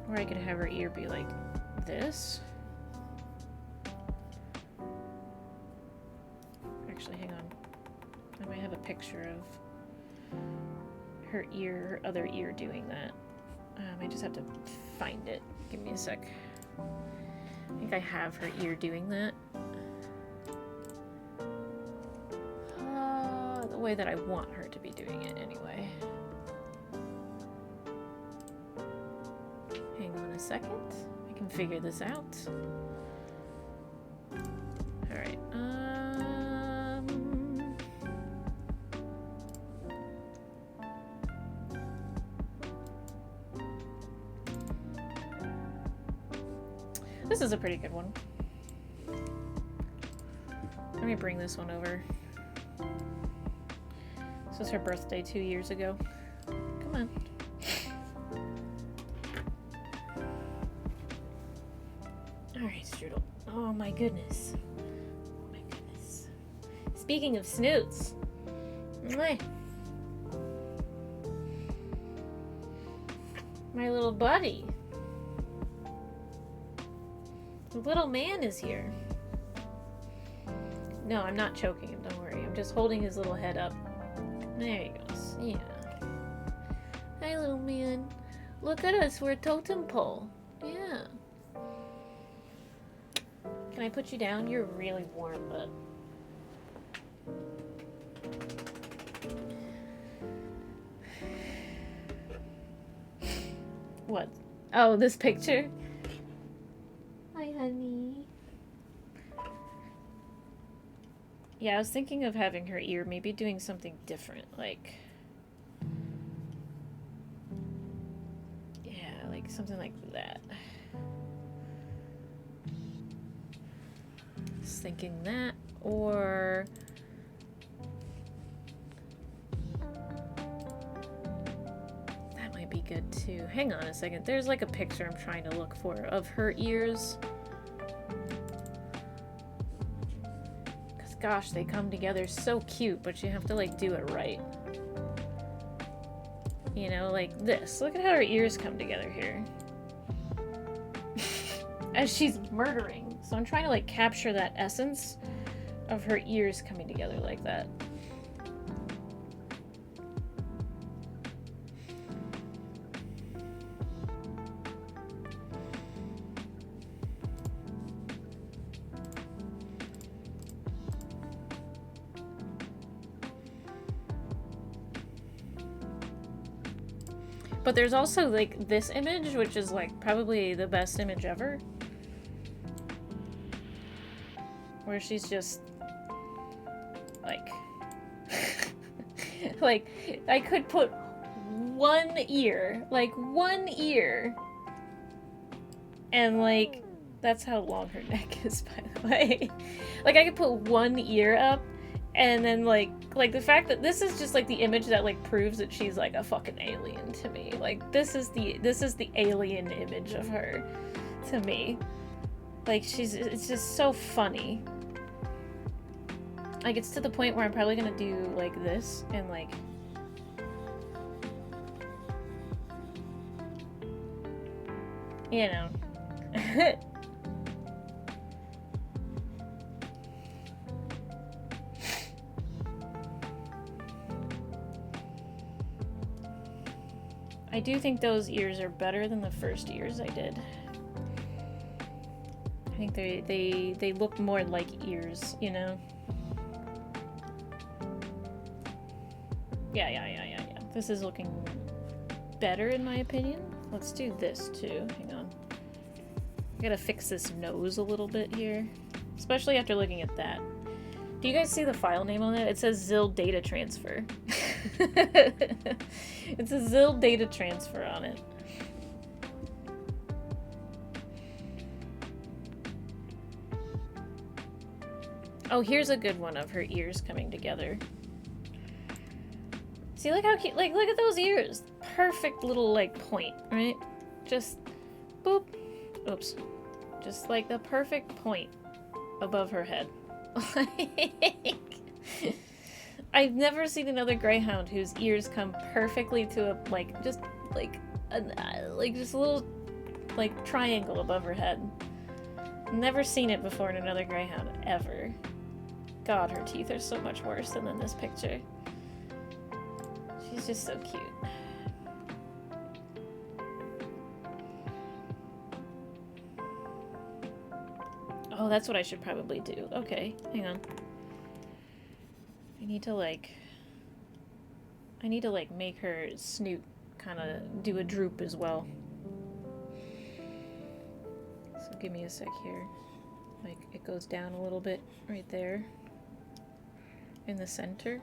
Or I could have her ear be like this. Actually, hang on. I might have a picture of her ear, her other ear doing that. I just have to find it. Give me a sec. I think I have her ear doing that. The way that I want her to be doing it anyway. Hang on a second. I can figure this out. Alright. This is a pretty good one. Let me bring this one over. This was her birthday 2 years ago. Come on. Alright, Strudel. Oh my goodness. Oh my goodness. Speaking of snoots. Mwah. My little buddy. The little man is here. No, I'm not choking him, don't worry. I'm just holding his little head up. There he goes. Yeah. Hi, little man. Look at us, we're a totem pole. Yeah. Can I put you down? You're really warm, but... What? Oh, this picture? Hi, honey. Yeah, I was thinking of having her ear, maybe doing something different, like... Yeah, like something like that. Just thinking that, or... That might be good too. Hang on a second, there's like a picture I'm trying to look for of her ears. Gosh, they come together so cute, but you have to like do it right. You know, like this. Look at how her ears come together here. As she's murdering. So I'm trying to like capture that essence of her ears coming together like that. But there's also, like, this image, which is, like, probably the best image ever. Where she's just, like... like, I could put one ear. Like, one ear. And, like, that's how long her neck is, by the way. Like, I could put one ear up, and then, like, the fact that this is just, like, the image that, like, proves that she's, like, a fucking alien to me. Like, this is the alien image of her to me. Like, it's just so funny. Like, it's to the point where I'm probably gonna do, like, this, and, like... You know. I do think those ears are better than the first ears I did. I think they look more like ears, you know? Yeah. This is looking better in my opinion. Let's do this too. Hang on. I gotta fix this nose a little bit here. Especially after looking at that. Do you guys see the file name on it? It says ZIL data transfer. It's a ZIL data transfer on it. Oh, here's a good one of her ears coming together. See, look how cute, like, look at those ears. Perfect little, like, point, right? Just, boop. Oops. Just, like, the perfect point above her head. I've never seen another greyhound whose ears come perfectly to a, like, just, like, just a little, like, triangle above her head. Never seen it before in another greyhound, ever. God, her teeth are so much worse than in this picture. She's just so cute. Oh, that's what I should probably do. Okay, hang on. I need to, like, make her snoot kind of do a droop as well. So give me a sec here. Like, it goes down a little bit right there. In the center.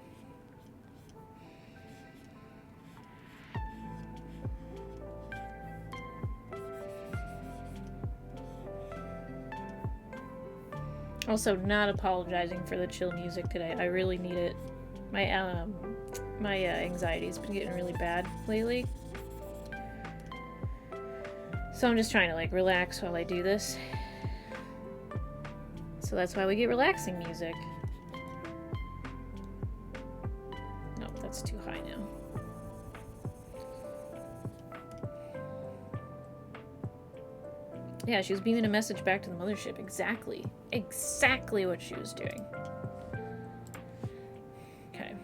Also, not apologizing for the chill music today. I really need it. My anxiety's been getting really bad lately. So I'm just trying to, like, relax while I do this. So that's why we get relaxing music. No, that's too high now. Yeah, she was beaming a message back to the mothership. Exactly. Exactly what she was doing. Okay.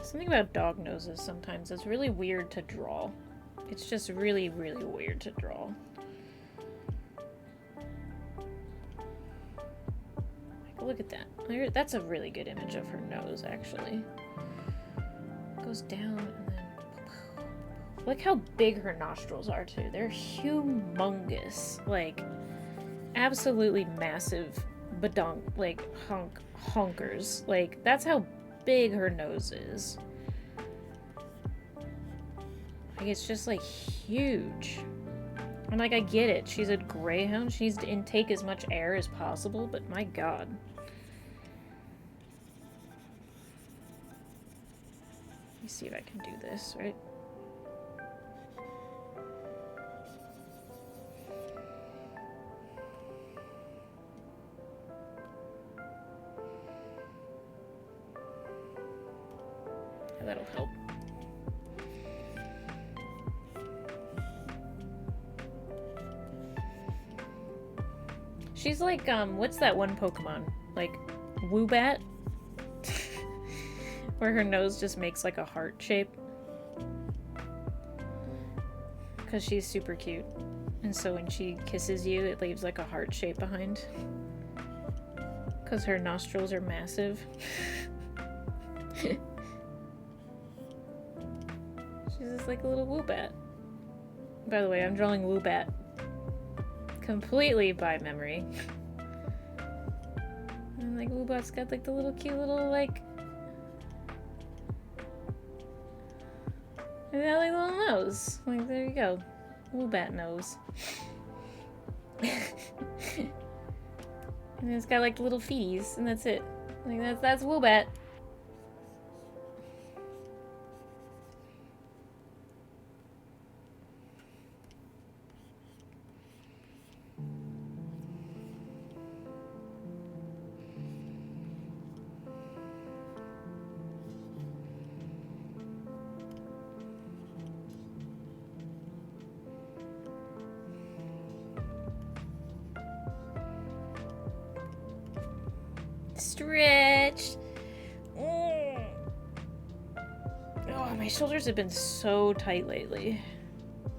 Something about dog noses sometimes. It's really weird to draw. It's just really, really weird to draw. Like, look at that. That's a really good image of her nose, actually. It goes down and then... Look how big her nostrils are, too. They're humongous. Like, absolutely massive badonk, like, honkers. Like, that's how big her nose is. Like, it's just, like, huge. And, like, I get it. She's a greyhound. She needs to intake as much air as possible, but my god. Let me see if I can do this, right? That'll help. She's like, what's that one Pokemon? Like, Woobat? Where her nose just makes like a heart shape. Because she's super cute. And so when she kisses you, it leaves like a heart shape behind. Because her nostrils are massive. She's just like a little Woobat. By the way, I'm drawing Woobat completely by memory. And like Woobat's got like the little cute little like... And that like little nose. Like there you go. Woobat nose. And it's got like little feeties and that's it. Like that's Woobat. Stretch. Oh, my shoulders have been so tight lately.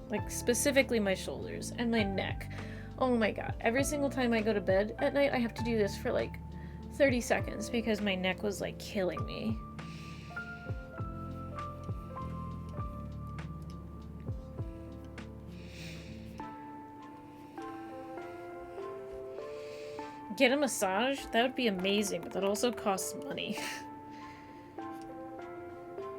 Like, specifically my shoulders and my neck. Oh my god. Every single time I go to bed at night, I have to do this for like 30 seconds because my neck was like killing me. Get a massage? That would be amazing, but that also costs money.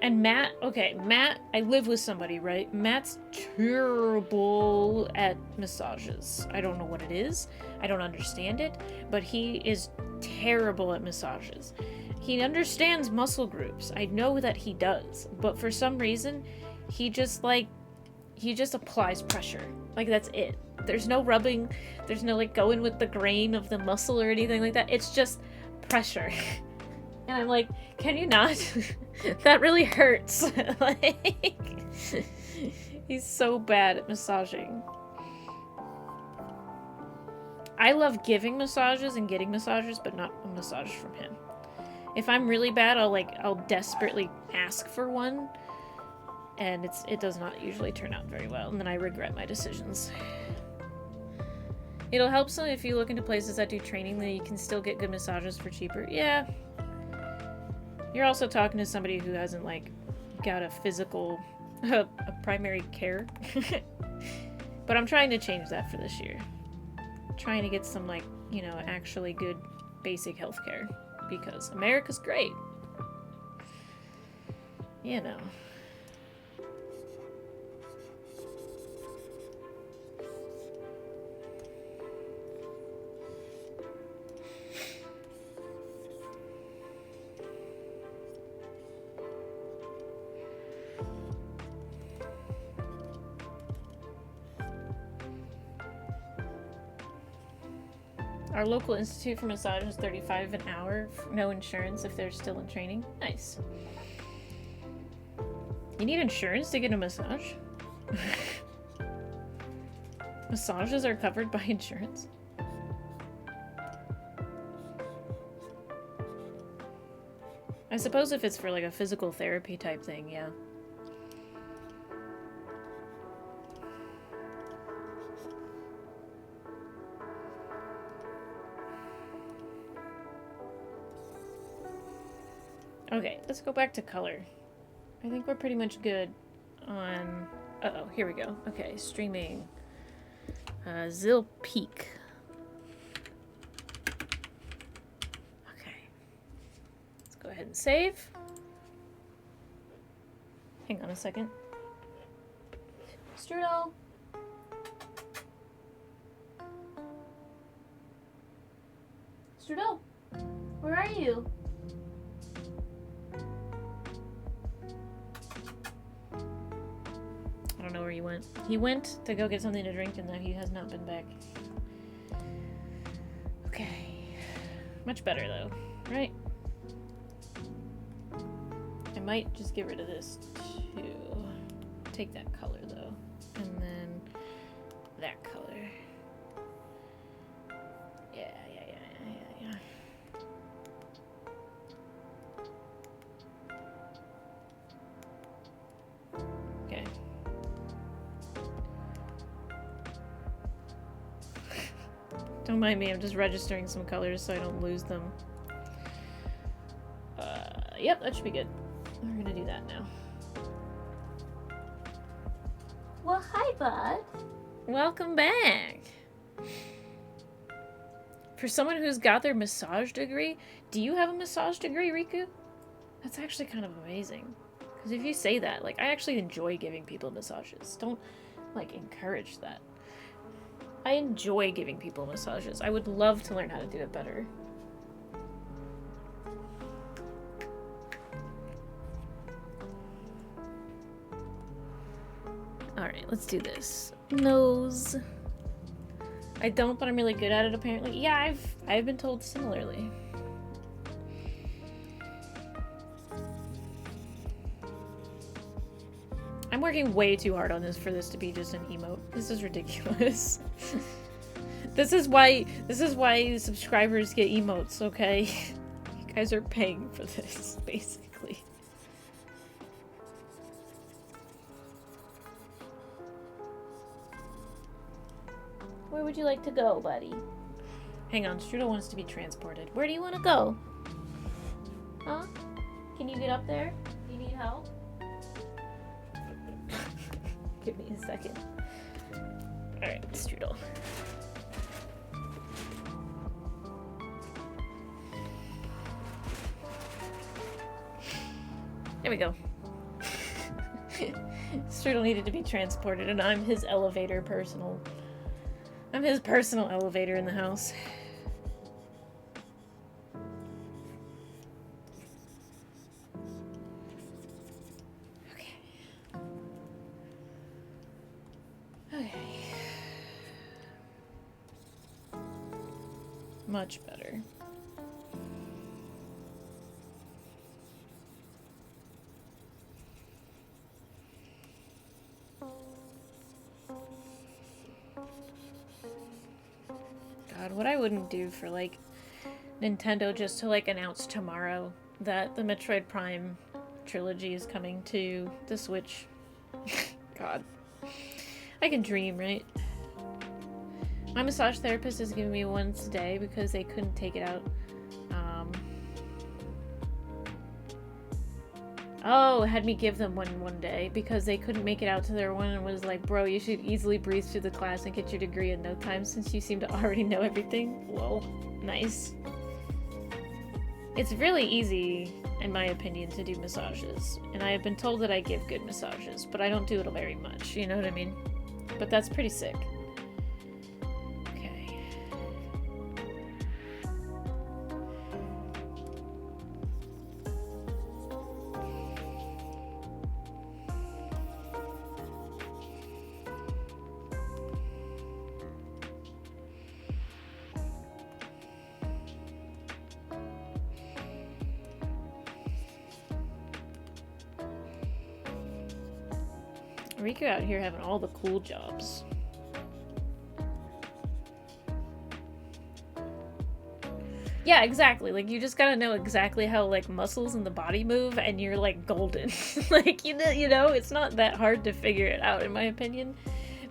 And Matt, okay, Matt, I live with somebody, right? Matt's terrible at massages. I don't know what it is. I don't understand it, but he is terrible at massages. He understands muscle groups. I know that he does, but for some reason, he just applies pressure. Like, that's it. There's no rubbing. There's no, like, going with the grain of the muscle or anything like that. It's just pressure. And I'm like, can you not? That really hurts. Like, he's so bad at massaging. I love giving massages and getting massages, but not a massage from him. If I'm really bad, I'll desperately ask for one. And it does not usually turn out very well, and then I regret my decisions. It'll help some if you look into places that do training, then you can still get good massages for cheaper. Yeah. You're also talking to somebody who hasn't, like, got a physical, a primary care. But I'm trying to change that for this year. Trying to get some, like, you know, actually good basic health care. Because America's great. You know. Our local institute for massage is $35 an hour, no insurance if they're still in training. Nice. You need insurance to get a massage? Massages are covered by insurance? suppose if it's for like a physical therapy type thing, yeah. Okay, let's go back to color. I think we're pretty much good on... Uh-oh, here we go. Okay, streaming. Zil Peak. Okay. Let's go ahead and save. Hang on a second. Strudel! Strudel! Where are you? I don't know where he went. He went to go get something to drink and now he has not been back. Okay. Much better though, right? I might just get rid of this too. Take that color though. And then that color. Yeah. Okay. Don't mind me, I'm just registering some colors so I don't lose them. Yep, that should be good. We're gonna do that now. Well, hi, bud. Welcome back. For someone who's got their massage degree, do you have a massage degree, Riku? That's actually kind of amazing. Because if you say that, like, I actually enjoy giving people massages. Don't, like, encourage that. I enjoy giving people massages. I would love to learn how to do it better. Alright, let's do this. Nose. I don't, but I'm really good at it apparently. Yeah, I've been told similarly. I'm working way too hard on this for this to be just an emote. This is ridiculous. This is why subscribers get emotes, okay? You guys are paying for this, basically. Where would you like to go, buddy? Hang on, Strudel wants to be transported. Where do you want to go? Huh? Can you get up there? Do you need help? Give me a second. Alright, Strudel. There we go. Strudel needed to be transported, and I'm his elevator personal. I'm his personal elevator in the house. Okay. Much better. God, what I wouldn't do for, like, Nintendo just to, like, announce tomorrow that the Metroid Prime trilogy is coming to the Switch. God. I can dream, right? My massage therapist is giving me one today because they couldn't take it out. Oh, had me give them one day because they couldn't make it out to their one and was like, bro, you should easily breeze through the class and get your degree in no time since you seem to already know everything. Whoa, nice. It's really easy, in my opinion, to do massages. And I have been told that I give good massages, but I don't do it very much, you know what I mean? But that's pretty sick. Okay. Riku out here having all the cool jobs. Yeah, exactly. Like, you just gotta know exactly how, like, muscles in the body move, and you're, like, golden. Like, you know, it's not that hard to figure it out, in my opinion.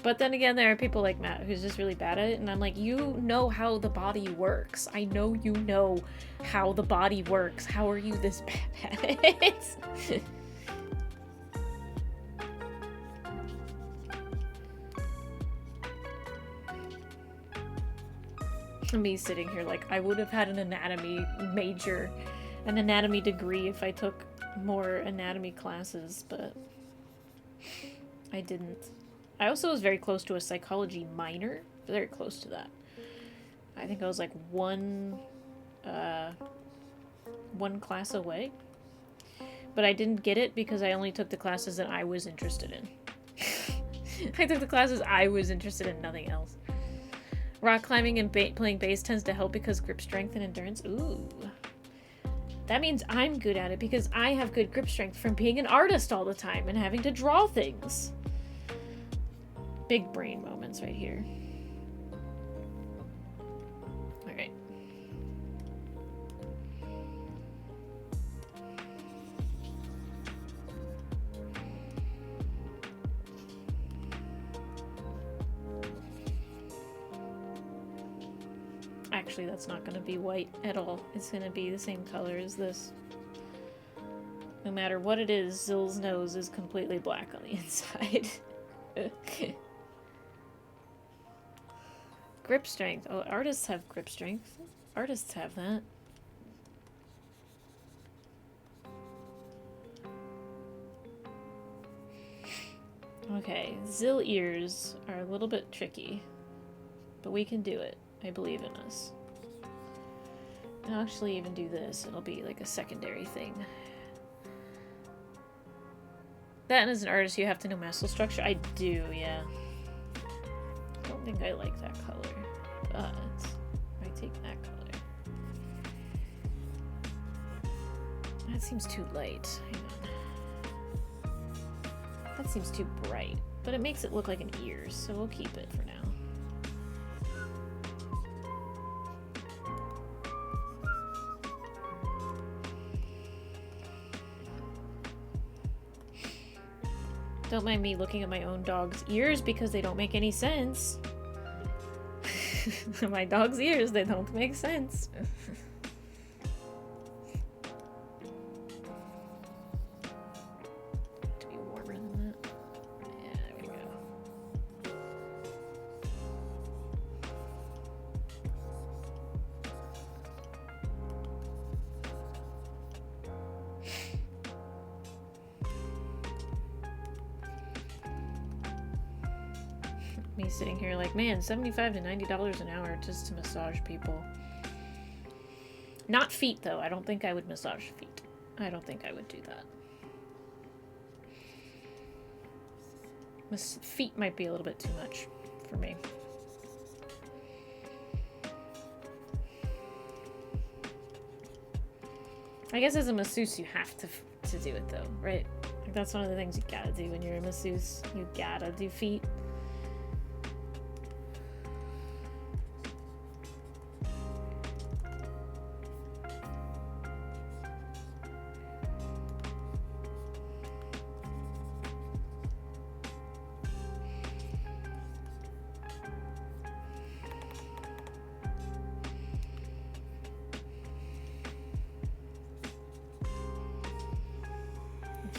But then again, there are people like Matt who's just really bad at it, and I'm like, you know how the body works. I know you know how the body works. How are you this bad at it? Me sitting here like, I would have had an anatomy major, an anatomy degree if I took more anatomy classes, but I didn't. I also was very close to a psychology minor, very close to that. I think I was like one class away, but I didn't get it because I only took the classes that I was interested in. I took the classes I was interested in, nothing else. Rock climbing and playing bass tends to help because grip strength and endurance. Ooh. That means I'm good at it because I have good grip strength from being an artist all the time and having to draw things. Big brain moments right here. Alright. Actually, that's not going to be white at all. It's going to be the same color as this. No matter what it is, Zill's nose is completely black on the inside. Grip strength. Oh, artists have grip strength. Artists have that. Okay, Zill ears are a little bit tricky, but we can do it. I believe in us. I'll actually even do this. It'll be like a secondary thing. That, and as an artist, you have to know muscle structure. I do, yeah. I don't think I like that color, but I take that color. That seems too light. Hang on. That seems too bright, but it makes it look like an ears, so we'll keep it for now. Don't mind me looking at my own dog's ears because they don't make any sense. My dog's ears, they don't make sense. To be warmer than that. Yeah, there we go. Me sitting here like, man, $75 to $90 an hour just to massage people. Not feet, though. I don't think I would massage feet. I don't think I would do that. Feet might be a little bit too much for me. I guess as a masseuse, you have to do it, though, right? Like, that's one of the things you gotta do when you're a masseuse. You gotta do feet.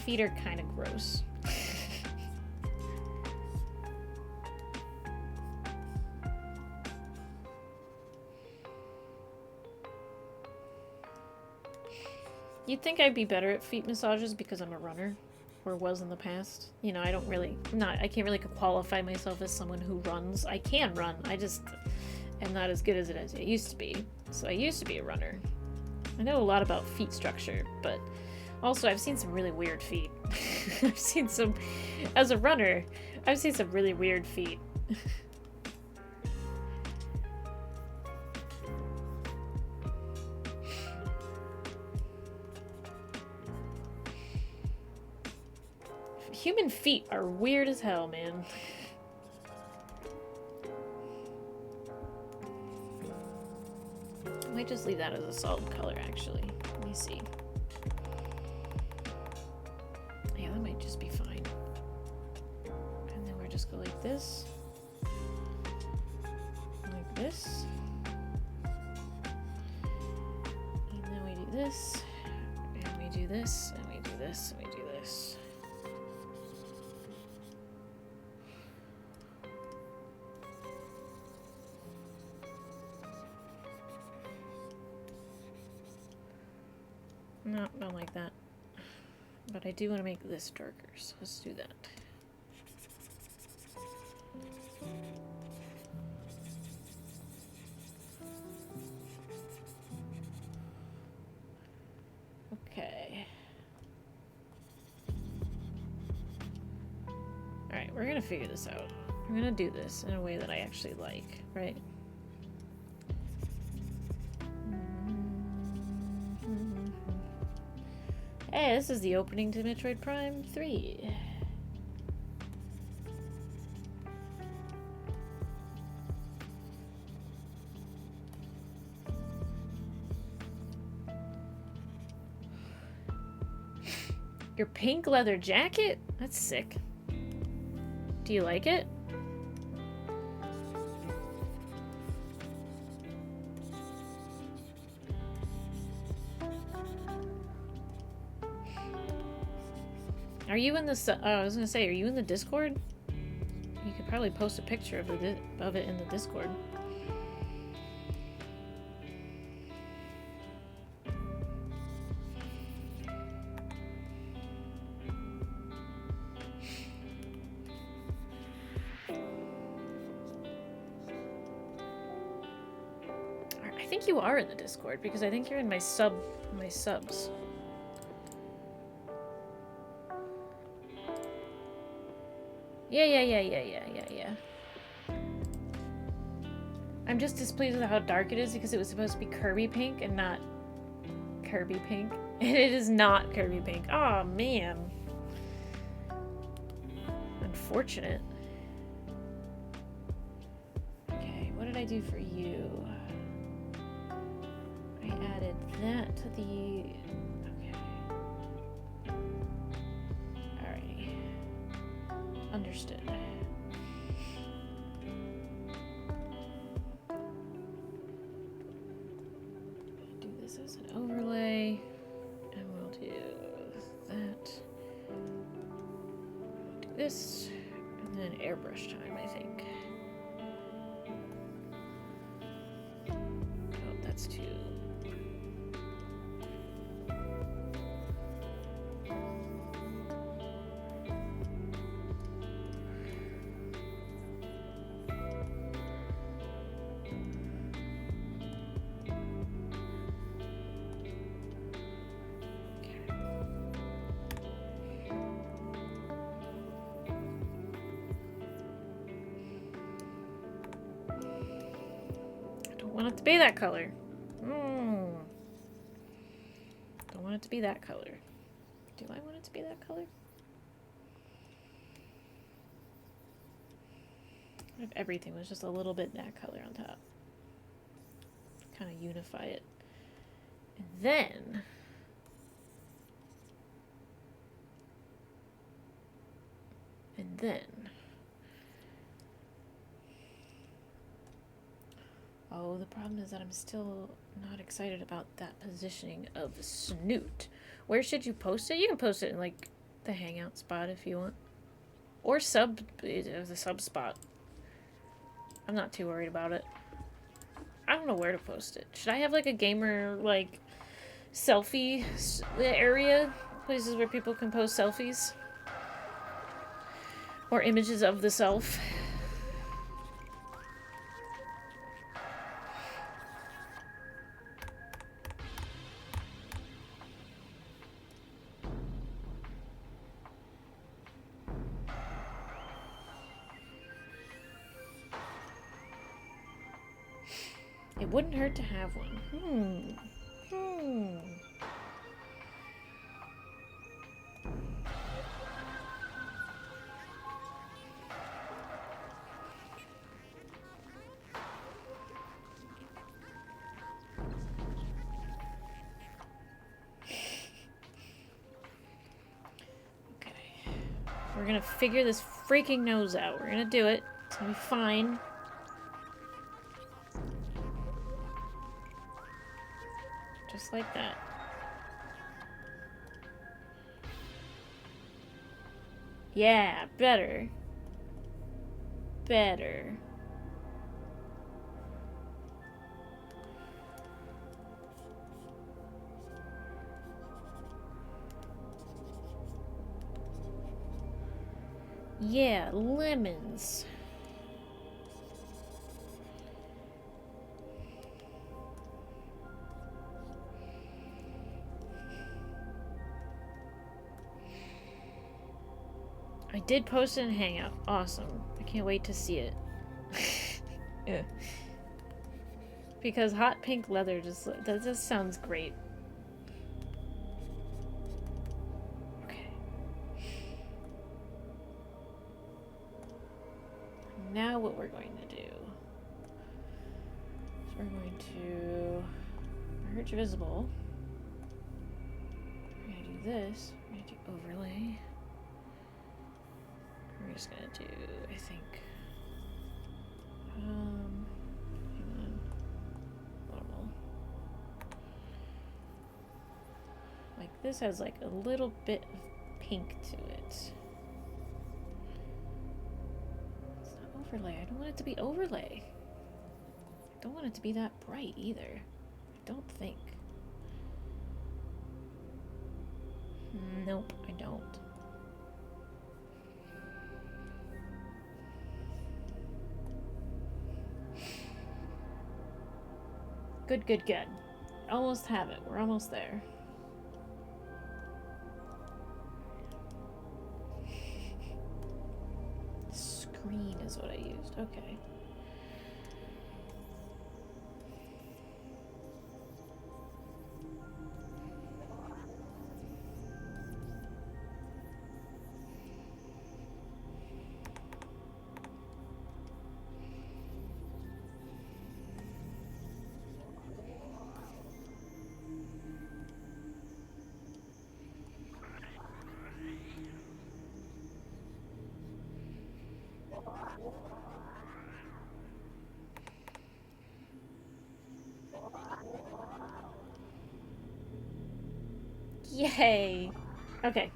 Feet are kind of gross. You'd think I'd be better at feet massages because I'm a runner, or was in the past. You know, I can't really qualify myself as someone who runs. I can run, I just am not as good as it used to be. So I used to be a runner. I know a lot about feet structure, but also, I've seen some really weird feet. As a runner, I've seen some really weird feet. Human feet are weird as hell, man. might just leave that as a solid color, actually. Let me see. Yeah, that might just be fine. And then we'll just go like this. Like this. And then we do this. And we do this. And we do this. And we do this. No, don't like that. But I do want to make this darker, so let's do that. Okay. Alright, we're gonna figure this out. I'm gonna do this in a way that I actually like, right? Hey, this is the opening to Metroid Prime 3. Your pink leather jacket? That's sick. Do you like it? Are you in the? I was gonna say, are you in the Discord? You could probably post a picture of it in the Discord. I think you are in the Discord because I think you're in my subs. Yeah. I'm just displeased with how dark it is because it was supposed to be Kirby pink and not Kirby pink. And it is not Kirby pink. Oh man. Unfortunate. Okay, what did I do for you? I added that to the... Okay. Alrighty. Understood. Do this as an overlay, and we'll do that. Do this, and then airbrush time, I think. Oh, that's too... want it to be that color. Don't want it to be that color. Do I want it to be that color? If everything was just a little bit that color on top. Kind of unify it. And then... Oh, the problem is that I'm still not excited about that positioning of the snoot. Where should you post it? You can post it in, like, the hangout spot if you want. Or the sub spot. I'm not too worried about it. I don't know where to post it. Should I have, like, a gamer, like, selfie area? Places where people can post selfies? Or images of the self? It wouldn't hurt to have one. We're gonna figure this freaking nose out. We're gonna do it. It's gonna be fine. Just like that. Yeah, better. Better. Yeah, lemons. I did post it in Hangout. Awesome. I can't wait to see it. Yeah. Because hot pink leather that just sounds great. Okay. Now what we're going to do is we're going to merge visible. We're going to do this. We're going to do overlay. We're just going to do, I think, hang on. Normal. Like this has like a little bit of pink to it. It's not overlay. I don't want it to be overlay. I don't want it to be that bright either. I don't think. Nope, I don't. Good, good, good. Almost have it. We're almost there. Screen is what I used. Okay. Yay! Okay.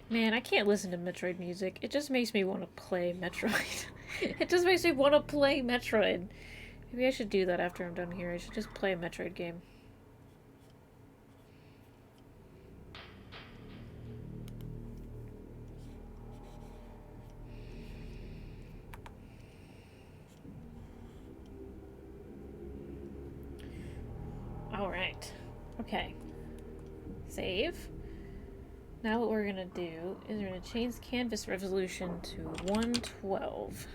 Man, I can't listen to Metroid music. It just makes me want to play Metroid. It just makes me want to play Metroid. Maybe I should do that after I'm done here. I should just play a Metroid game. Alright. Okay. Save. Now what we're gonna do is we're gonna change canvas resolution to 112.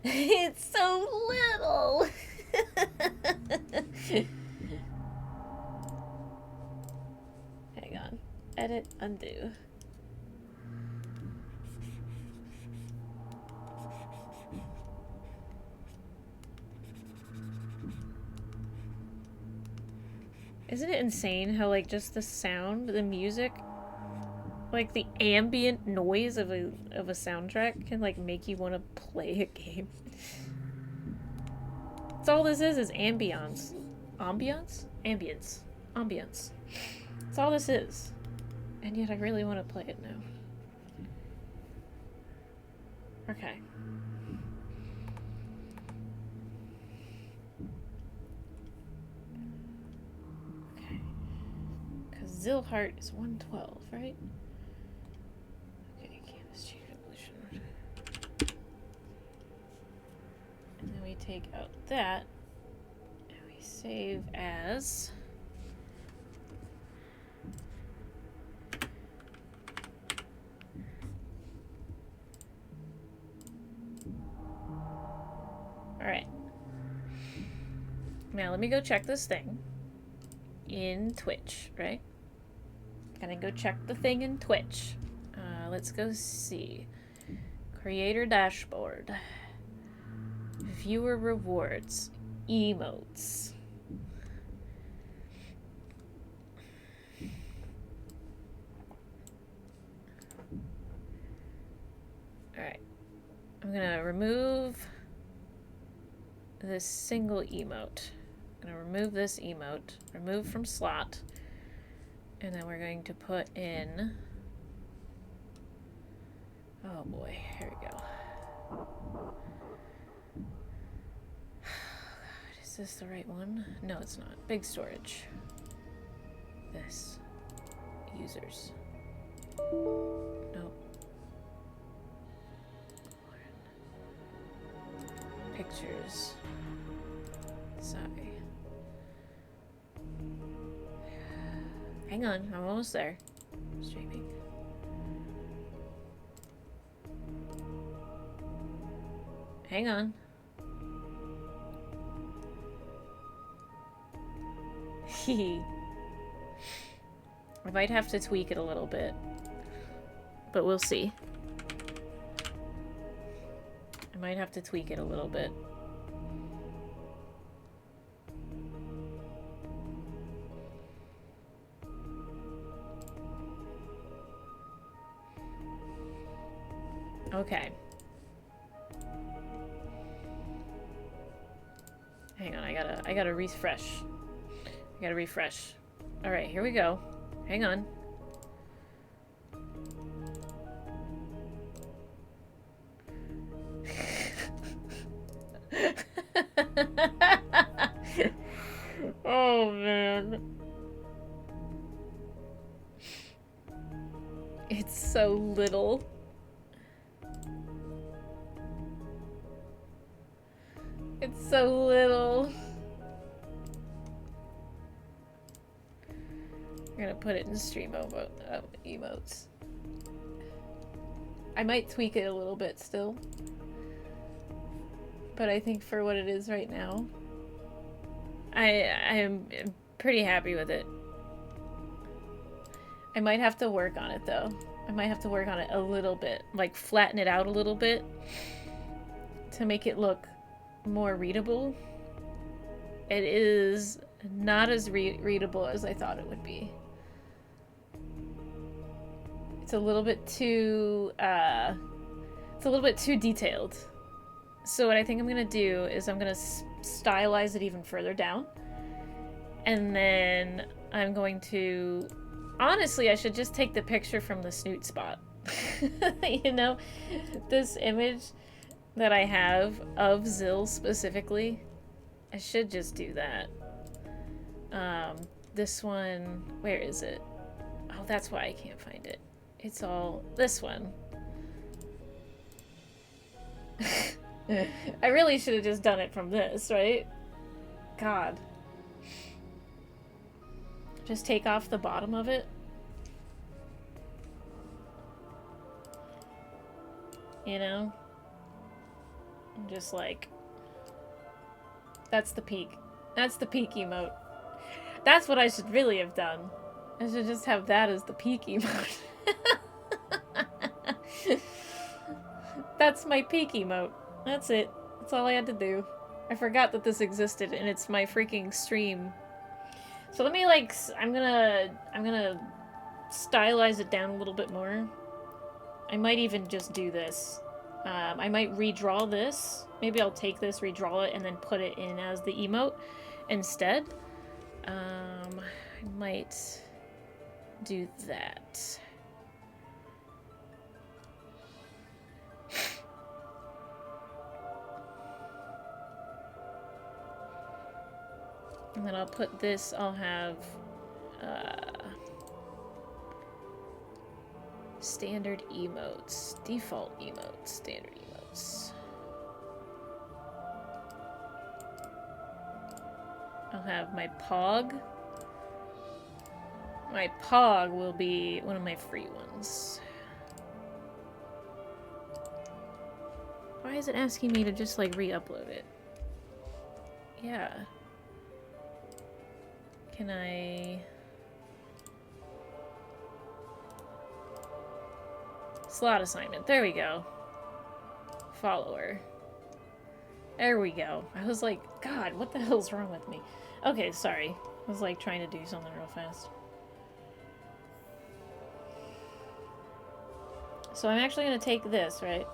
It's so little! Hang on. Edit, undo. Isn't it insane how, like, just the sound, the music, like, the ambient noise of a soundtrack can, like, make you want to play a game? That's all this is ambiance. Ambiance? Ambience. Ambience. That's all this is. And yet I really want to play it now. Okay. Zilhart is 112, right? Okay, canvas change resolution. And then we take out that, and we save as Now let me go check this thing in Twitch, right? Gonna go check the thing in Twitch. Let's go see. Creator dashboard. Viewer rewards. Emotes. Alright. I'm gonna remove this single emote. I'm gonna remove this emote. Remove from slot. And then we're going to put in... Oh boy, here we go. Is this the right one? No, it's not. Big storage. This. Users. Nope. Pictures. Sorry. Hang on, I'm almost there. Streaming. Hang on. I might have to tweak it a little bit, but we'll see. I might have to tweak it a little bit. Okay. Hang on, I gotta refresh. I gotta refresh. Alright, here we go. Hang on. Oh, man. It's so little. It's so little. I'm gonna put it in stream emotes. I might tweak it a little bit still. But I think for what it is right now, I am pretty happy with it. I might have to work on it though. I might have to work on it a little bit. Like flatten it out a little bit to make it look more readable. It is not as readable as I thought it would be. It's a little bit too detailed. So what I think I'm gonna do is I'm gonna stylize it even further down, and then I'm going to, honestly, I should just take the picture from the snoot spot. You know, this image that I have of Zill specifically, I should just do that. This one, where is it? Oh, that's why I can't find it. It's all this one. I really should have just done it from this, right? God. Just take off the bottom of it. You know? I'm just like... That's the peak. That's the peak emote. That's what I should really have done. I should just have that as the peak emote. That's my peak emote. That's it. That's all I had to do. I forgot that this existed and it's my freaking stream. So let me like, I'm gonna stylize it down a little bit more. I might even just do this. I might redraw this. Maybe I'll take this, redraw it, and then put it in as the emote instead. I might do that. And then I'll put this, I'll have standard emotes, default emotes, standard emotes. I'll have my pog. My pog will be one of my free ones. Why is it asking me to just like re-upload it? Yeah. Can I... Slot assignment. There we go. Follower. There we go. I was like, God, what the hell's wrong with me? Okay, sorry. I was like trying to do something real fast. So I'm actually going to take this, right?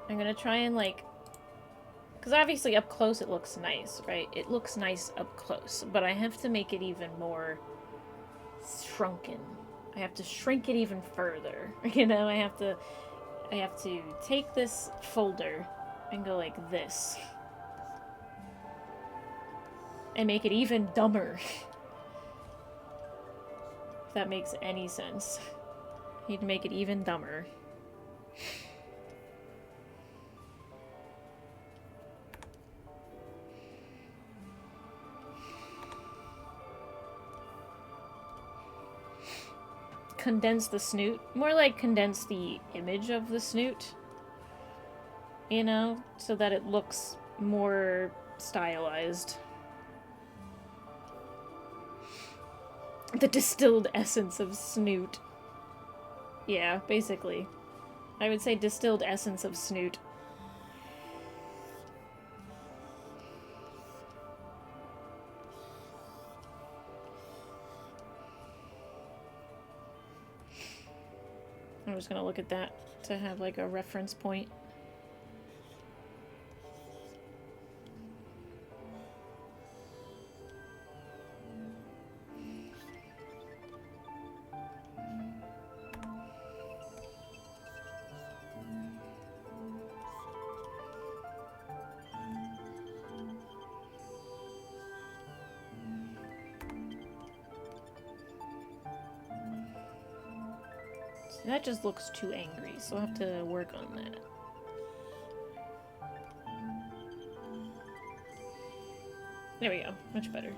I'm going to try and like... Because obviously up close it looks nice, right? It looks nice up close. But I have to make it even more shrunken. I have to shrink it even further. You know, I have to take this folder and go like this. And make it even dumber. If that makes any sense. I need to make it even dumber. Condense the snoot. More like condense the image of the snoot. You know? So that it looks more stylized. The distilled essence of snoot. Yeah, basically. I would say distilled essence of snoot. I'm just gonna look at that to have like a reference point. That just looks too angry, so I'll have to work on that. There we go. Much better.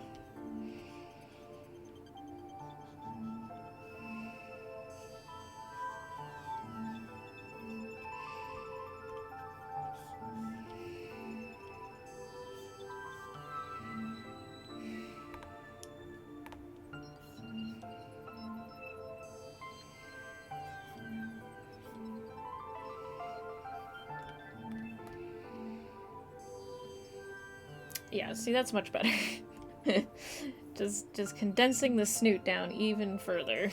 Yeah, see, that's much better. just condensing the snoot down even further.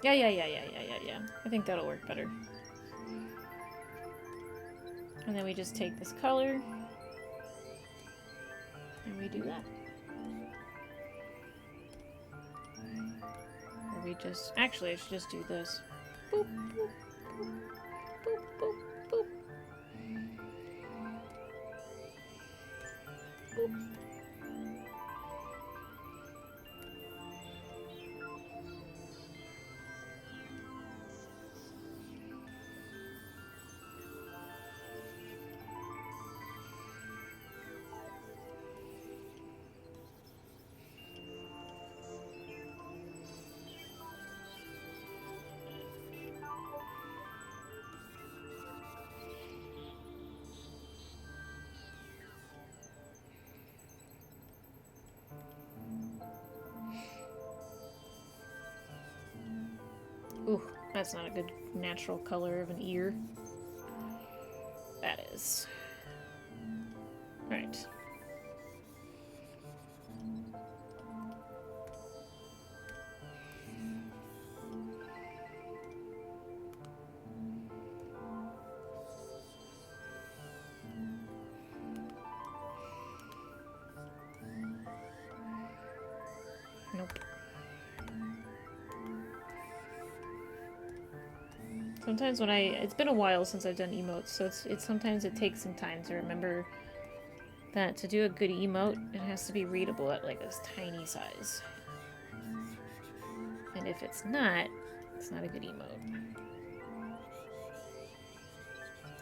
Yeah. I think that'll work better. And then we just take this color and we do that. Or we just... Actually, I should just do this. Boop, boop, boop, boop, boop, boop. Boop. Ooh, that's not a good natural color of an ear. That is. Alright. Nope. Sometimes when it's been a while since I've done emotes, so it's sometimes it takes some time to remember that to do a good emote, it has to be readable at like this tiny size. And if it's not a good emote.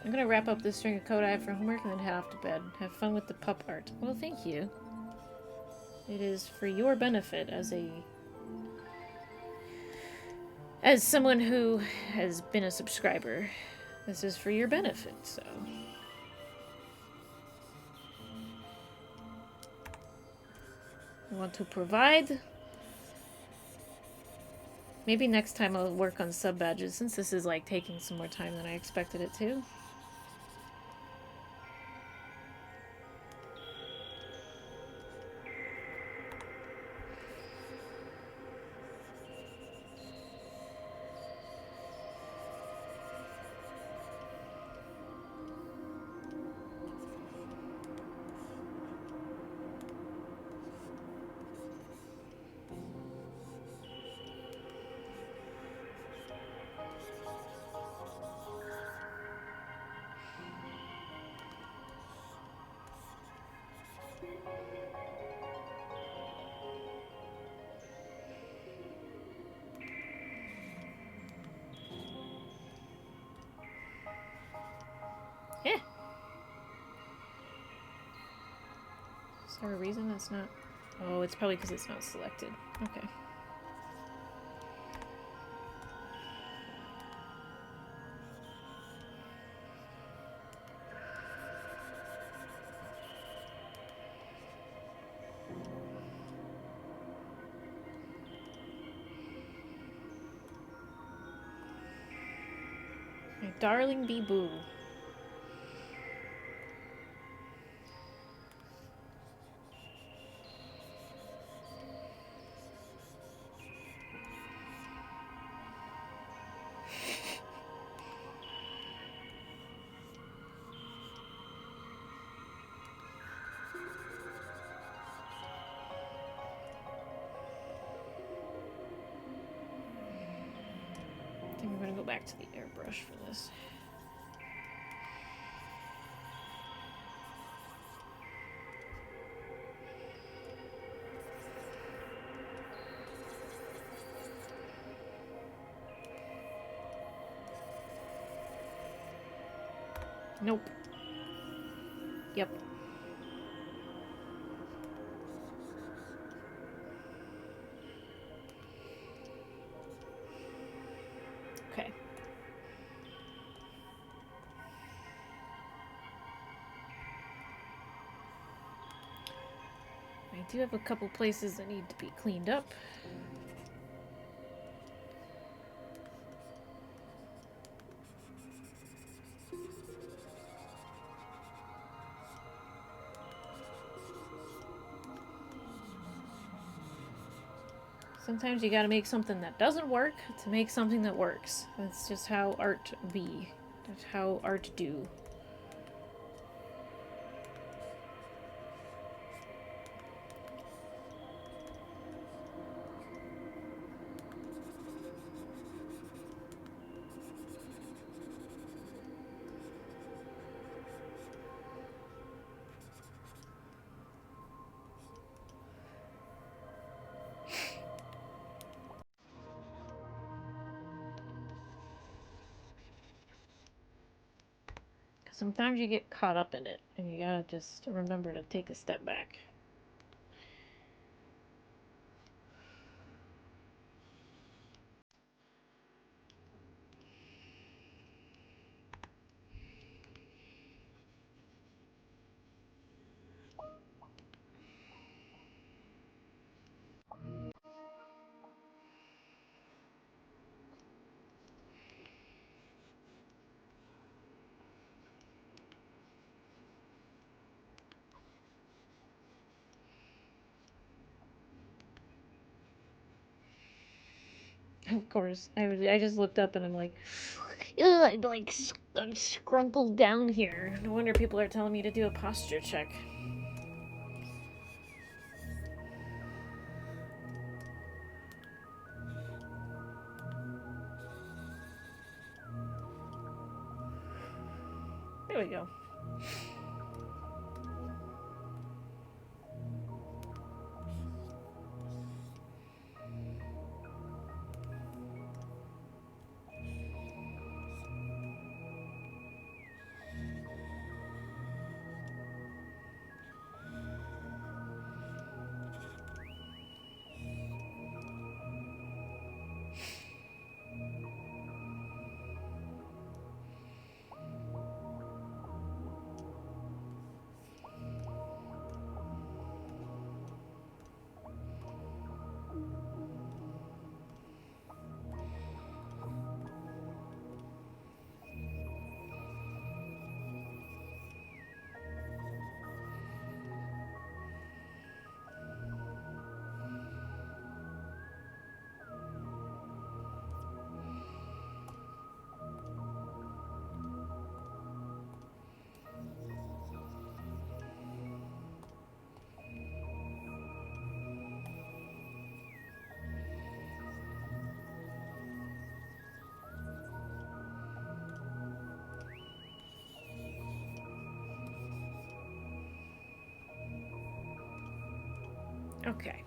I'm gonna wrap up this string of code I have for homework and then head off to bed. Have fun with the pup art. Well, thank you. It is for your benefit as a As someone who has been a subscriber, this is for your benefit, so. I want to provide. Maybe next time I'll work on sub badges, since this is like taking some more time than I expected it to. Yeah. Is there a reason it's not? Oh, it's probably because it's not selected. Okay. My darling bee boo. I think I'm gonna go back to the airbrush for this. Nope. Yep. Okay. I do have a couple places that need to be cleaned up. Sometimes you gotta make something that doesn't work to make something that works. That's just how art be. That's how art do. Sometimes you get caught up in it, and you gotta just remember to take a step back. Of course, I just looked up and I'm like, ugh, I'm scrumpled down here. No wonder people are telling me to do a posture check. There we go. Okay.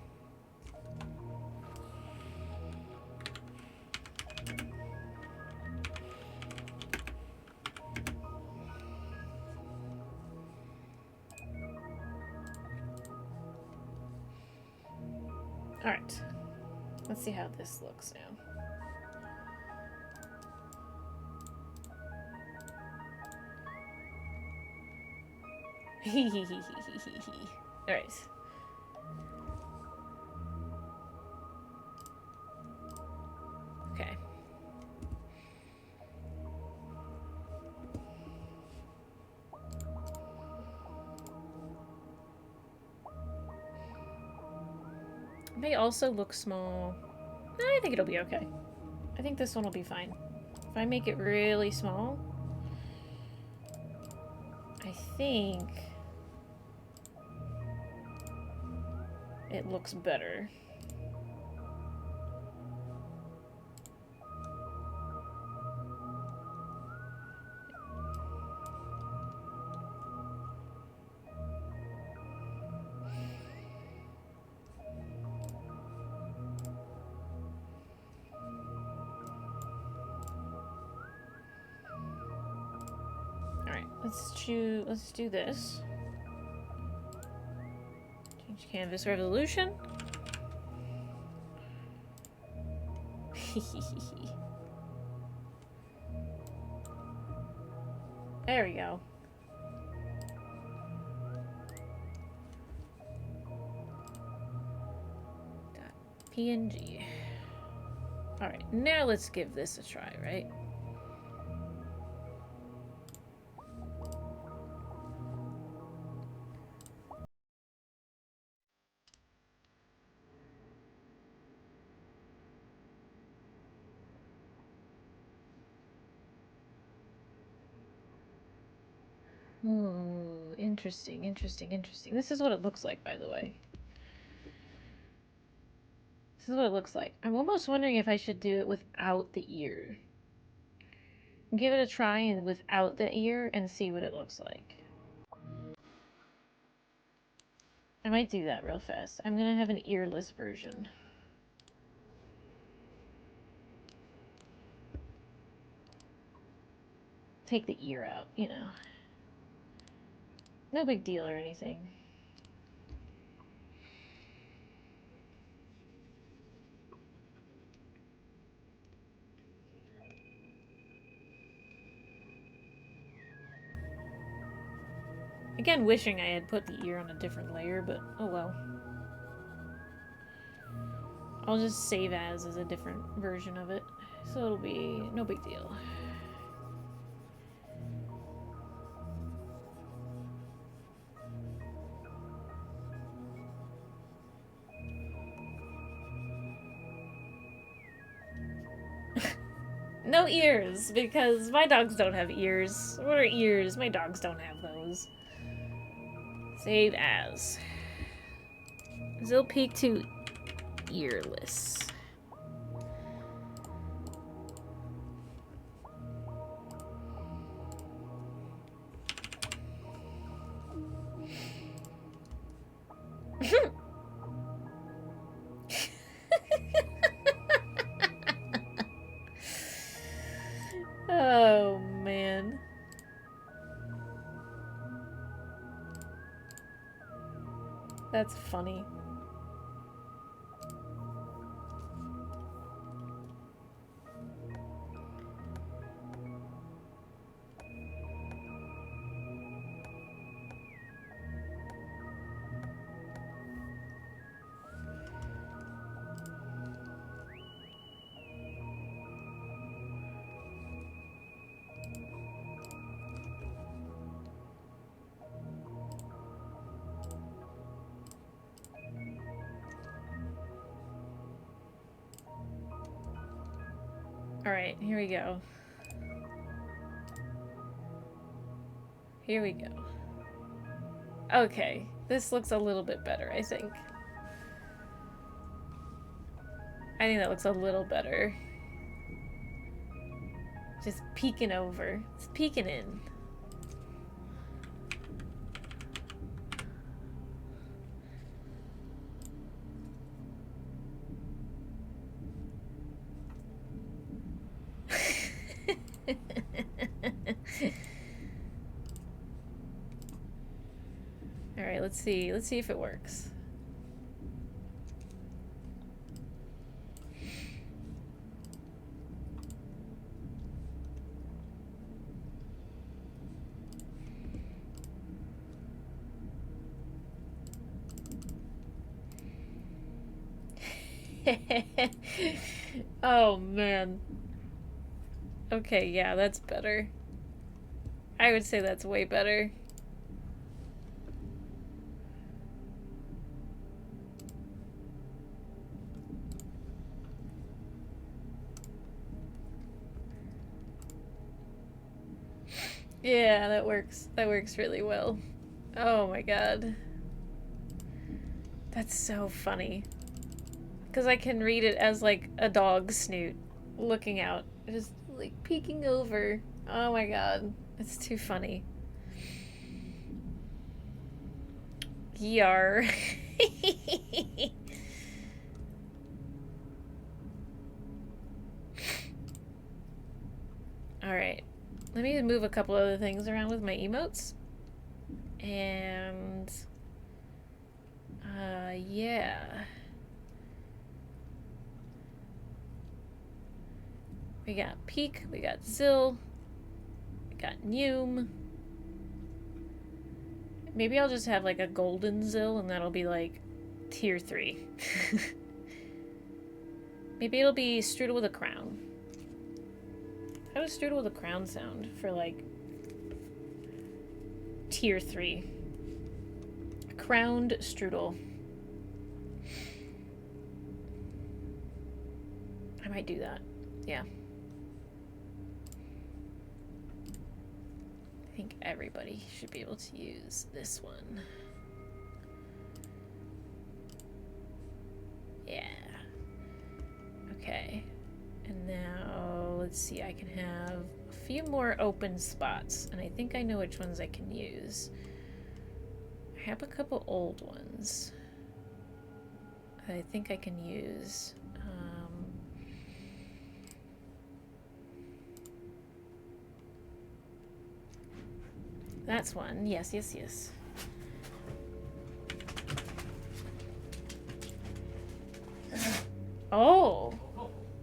Alright. Let's see how this looks now. Alright. Okay. It may also look small. I think it'll be okay. I think this one will be fine. If I make it really small, I think it looks better. Alright, let's do this. Change canvas resolution. There we go. .png. Alright, now let's give this a try, right? Ooh, interesting, interesting, interesting. This is what it looks like, by the way. This is what it looks like. I'm almost wondering if I should do it without the ear. Give it a try and without the ear and see what it looks like. I might do that real fast. I'm gonna have an earless version. Take the ear out, you know. No big deal or anything. Again, wishing I had put the ear on a different layer, but oh well. I'll just save as a different version of it, so it'll be no big deal. No ears, because my dogs don't have ears. What are ears? My dogs don't have those. Save as. Zilpeak to earless. Oh, man. That's funny. Alright, here we go. Here we go. Okay, this looks a little bit better, I think. I think that looks a little better. Just peeking over. It's peeking in. let's see. Let's see if it works. Oh man. Okay, yeah, that's better. I would say that's way better. Yeah, that works. That works really well. Oh my god. That's so funny. Because I can read it as like a dog's snoot looking out. Just like peeking over. Oh my god. It's too funny. Yar. Alright. Let me move a couple other things around with my emotes. And... yeah. We got Peak, we got Zill, we got Neume. Maybe I'll just have like a golden Zill and that'll be like tier 3. Maybe it'll be Strudel with a crown. How does Strudel with a crown sound for like tier 3? Crowned Strudel. I might do that. Yeah. I think everybody should be able to use this one. Yeah. Okay. And now, let's see, I can have a few more open spots, and I think I know which ones I can use. I have a couple old ones I think I can use. That's one. Yes, yes, yes. Oh!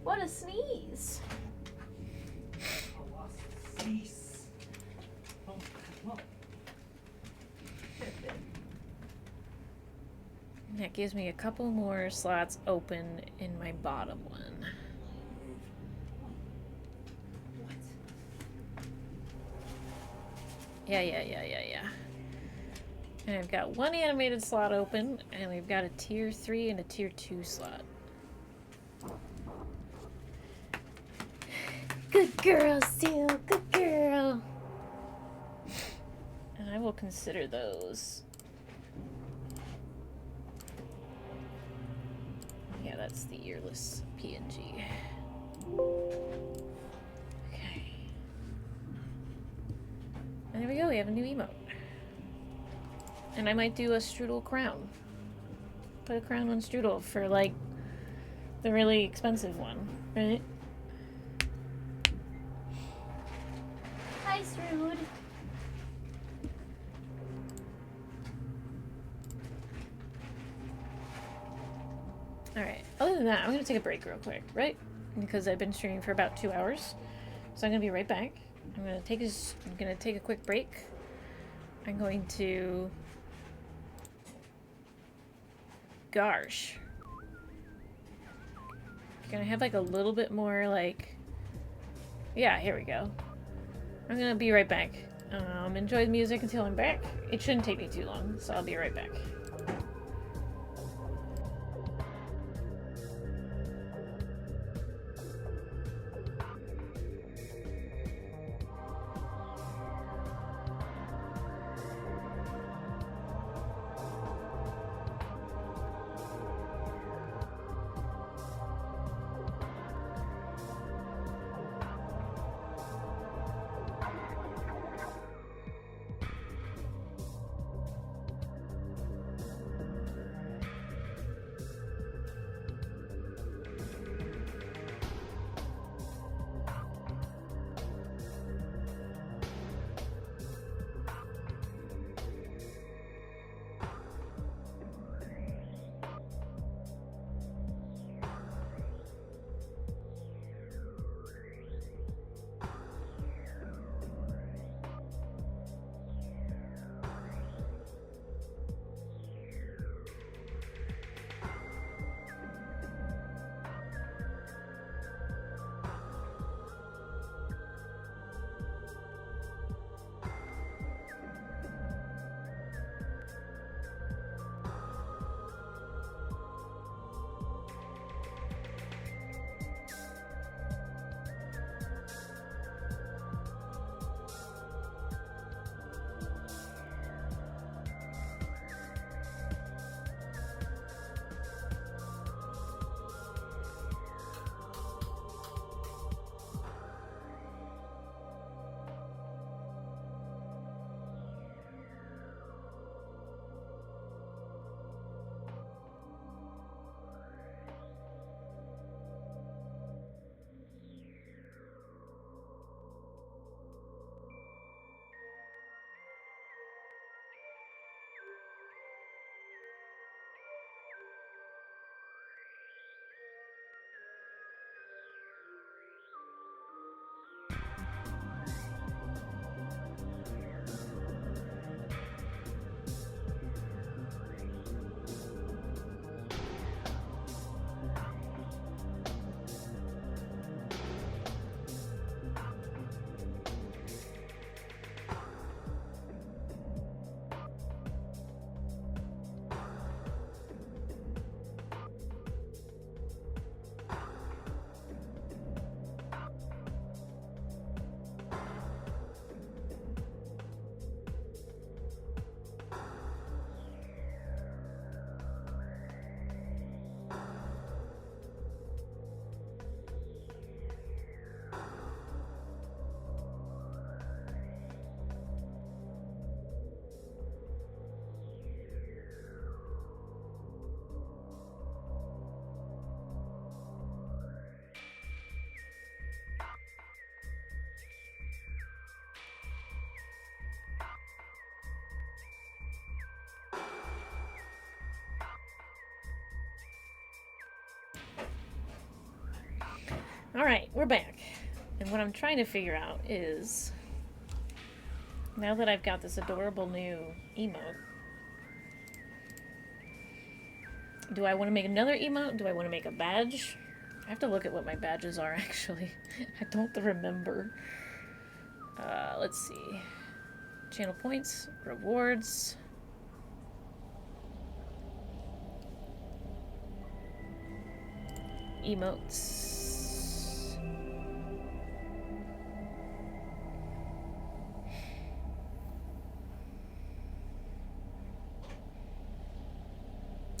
What a sneeze! That gives me a couple more slots open in my bottom one. Yeah. And I've got one animated slot open, and we've got a tier 3 and a tier 2 slot. Good girl, Seal. Good girl. And I will consider those. Yeah, that's the earless PNG. Okay. And there we go, we have a new emote. And I might do a Strudel crown. Put a crown on Strudel for, like, the really expensive one, right? Hi, Strud. Alright, other than that, I'm gonna take a break real quick, right? Because I've been streaming for about 2 hours. So I'm gonna be right back. I'm gonna take a quick break. I'm going to... Gosh. Gonna have like a little bit more like... Yeah, here we go. I'm gonna be right back. Enjoy the music until I'm back. It shouldn't take me too long, so I'll be right back. Alright, we're back. And what I'm trying to figure out is, now that I've got this adorable new emote, do I want to make another emote? Do I want to make a badge? I have to look at what my badges are, actually. I don't remember. Let's see. Channel points, rewards. Emotes.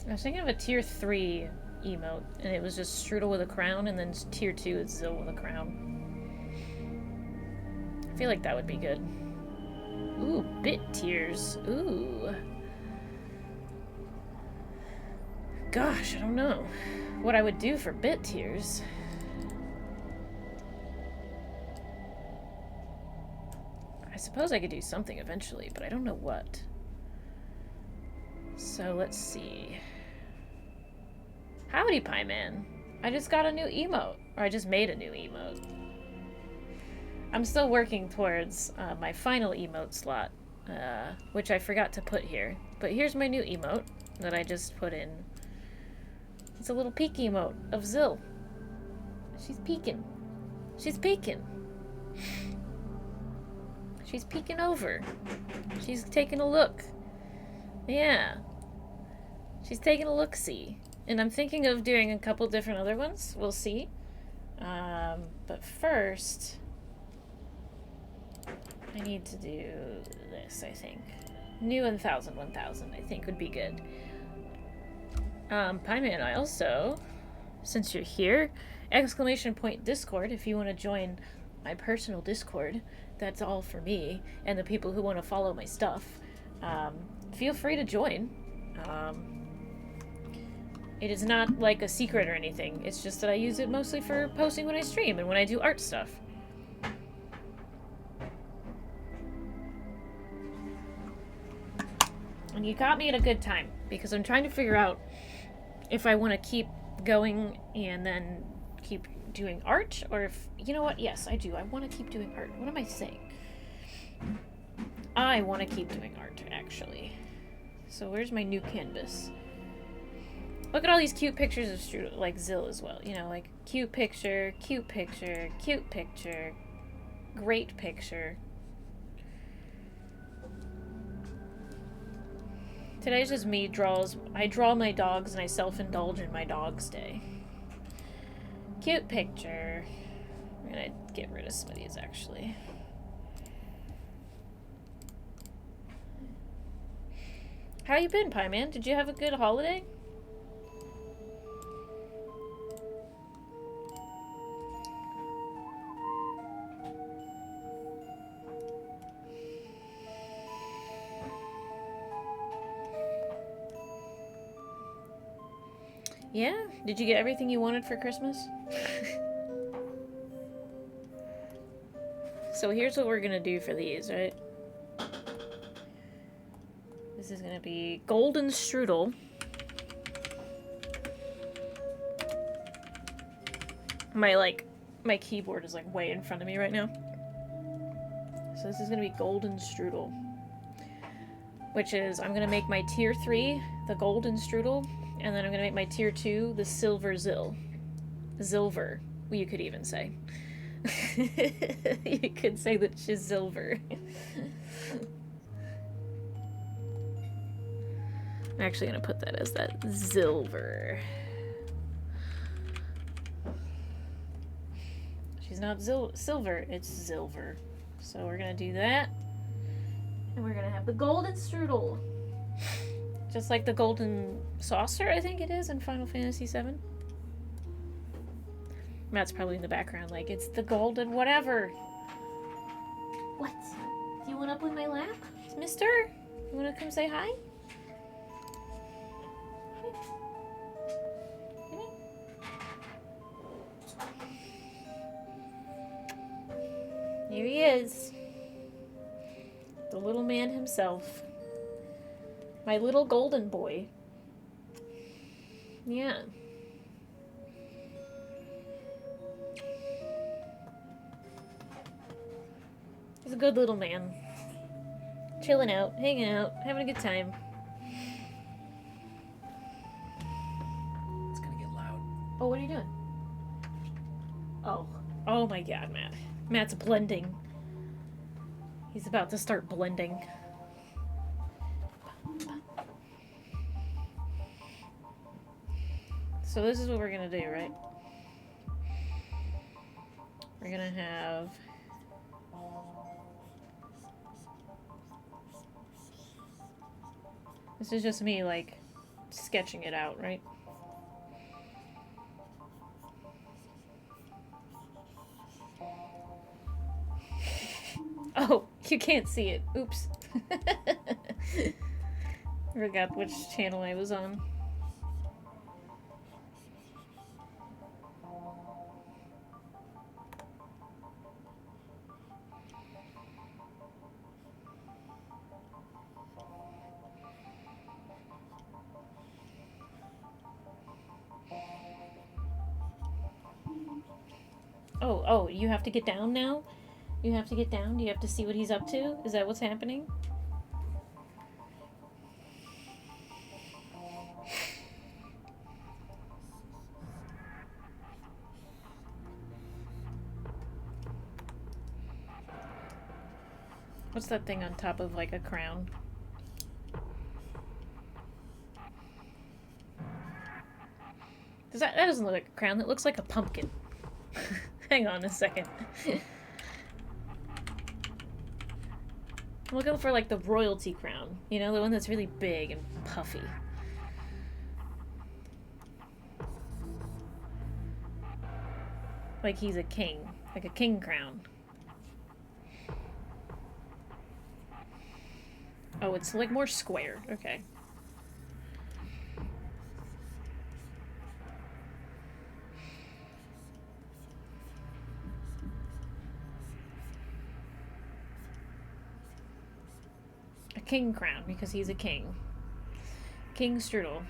I was thinking of a tier 3 emote, and it was just Strudel with a crown, and then tier 2 is Zill with a crown. I feel like that would be good. Ooh, bit tiers. Ooh. Gosh, I don't know what I would do for bit tiers. I suppose I could do something eventually, but I don't know what. So let's see. Howdy, Pie Man. I just got a new emote. Or I just made a new emote. I'm still working towards my final emote slot, which I forgot to put here. But here's my new emote that I just put in. It's a little peek emote of Zill. She's peeking. She's peeking. She's peeking over. She's taking a look. Yeah. She's taking a look-see. And I'm thinking of doing a couple different other ones. We'll see. But first, I need to do this, I think. New 1000, 1000, I think would be good. Pie Man, I also, since you're here, !Discord if you want to join my personal Discord. That's all for me and the people who want to follow my stuff. Feel free to join. It is not like a secret or anything. It's just that I use it mostly for posting when I stream and when I do art stuff. And you got me at a good time, because I'm trying to figure out if I want to keep going and then keep doing art, or if... You know what? Yes, I do. I want to keep doing art. What am I saying? I want to keep doing art, actually. So where's my new canvas? Look at all these cute pictures of Strudel, like Zill as well. You know, like cute picture, cute picture, cute picture, great picture. Today's just me draws. I draw my dogs and I self-indulge in my dog's day. Cute picture. I'm gonna get rid of some of these, actually. How you been, Pie Man? Did you have a good holiday? Yeah? Did you get everything you wanted for Christmas? So here's what we're gonna do for these, right? This is gonna be golden strudel. My keyboard is like way in front of me right now. So this is gonna be golden strudel. Which is, I'm gonna make my tier 3, the golden strudel, and then I'm gonna make my tier 2, the silver zill. Zilver, you could even say. You could say that she's silver. I'm actually gonna put that as that Zilver. She's not silver, it's Zilver. So we're gonna do that. And we're gonna have the golden strudel. Just like the golden saucer, I think it is, in Final Fantasy VII. Matt's probably in the background like, it's the golden whatever. What? Do you want up in my lap? Mister? You wanna come say hi? Here he is. The little man himself. My little golden boy. Yeah. He's a good little man. Chilling out, hanging out, having a good time. It's gonna get loud. Oh, what are you doing? Oh. Oh my god, Matt. Matt's blending. He's about to start blending. So this is what we're gonna do, right? We're gonna have... This is just me, like, sketching it out, right? Oh, you can't see it. Oops. Forgot which channel I was on. Oh, you have to get down now? You have to get down? Do you have to see what he's up to? Is that what's happening? What's that thing on top of, like, a crown? That doesn't look like a crown. That looks like a pumpkin. Hang on a second. I'm looking for, like, the royalty crown. You know, the one that's really big and puffy. Like he's a king. Like a king crown. Oh, it's, like, more square. Okay. A king crown, because he's a king. King Strudel.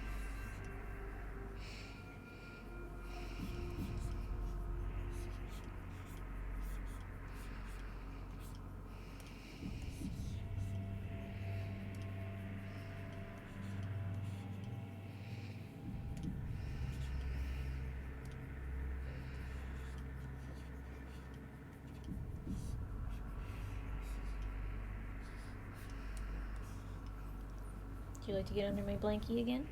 Would you like to get under my blankie again?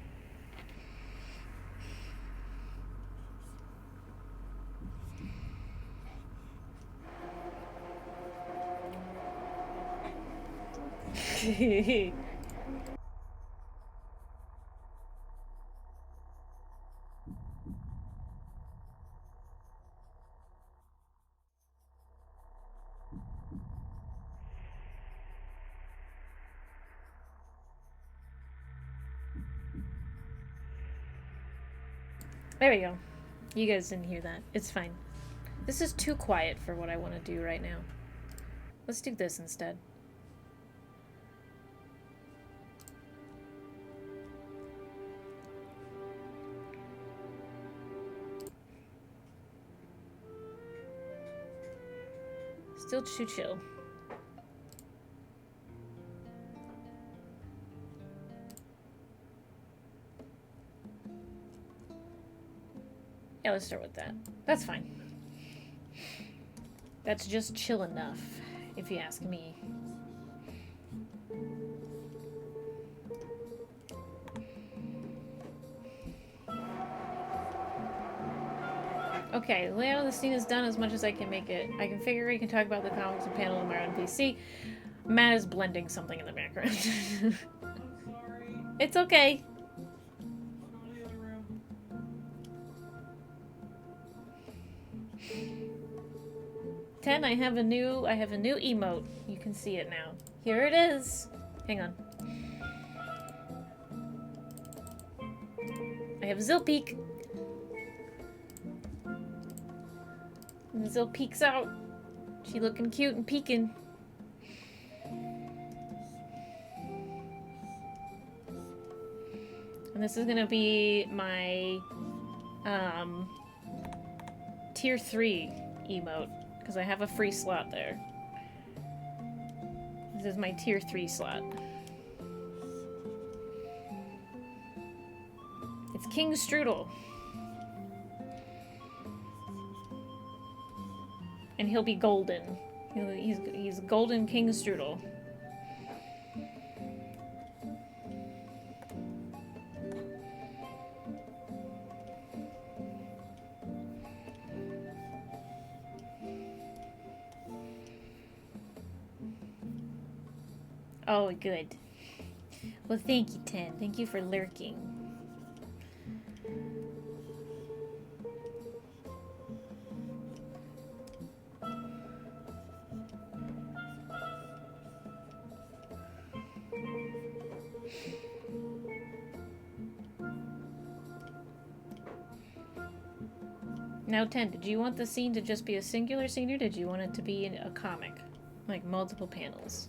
There we go. You guys didn't hear that. It's fine. This is too quiet for what I want to do right now. Let's do this instead. Still too chill. Yeah, let's start with that. That's fine. That's just chill enough, if you ask me. Okay, layout of the scene is done as much as I can make it. I can figure we can talk about the comics and panel tomorrow on PC. Matt is blending something in the background. I'm sorry. It's okay. Go to the other room. 10, I have a new emote. You can see it now. Here it is. Hang on. I have Zilpeek. And Zil peeks out. She looking cute and peeking. And this is gonna be my tier 3 emote, because I have a free slot there. This is my tier 3 slot. It's King Strudel. And he'll be golden. He's golden King Strudel. Oh, good. Well, thank you, Ten. Thank you for lurking. Now, Ten, did you want the scene to just be a singular scene, or did you want it to be in a comic? Like, multiple panels?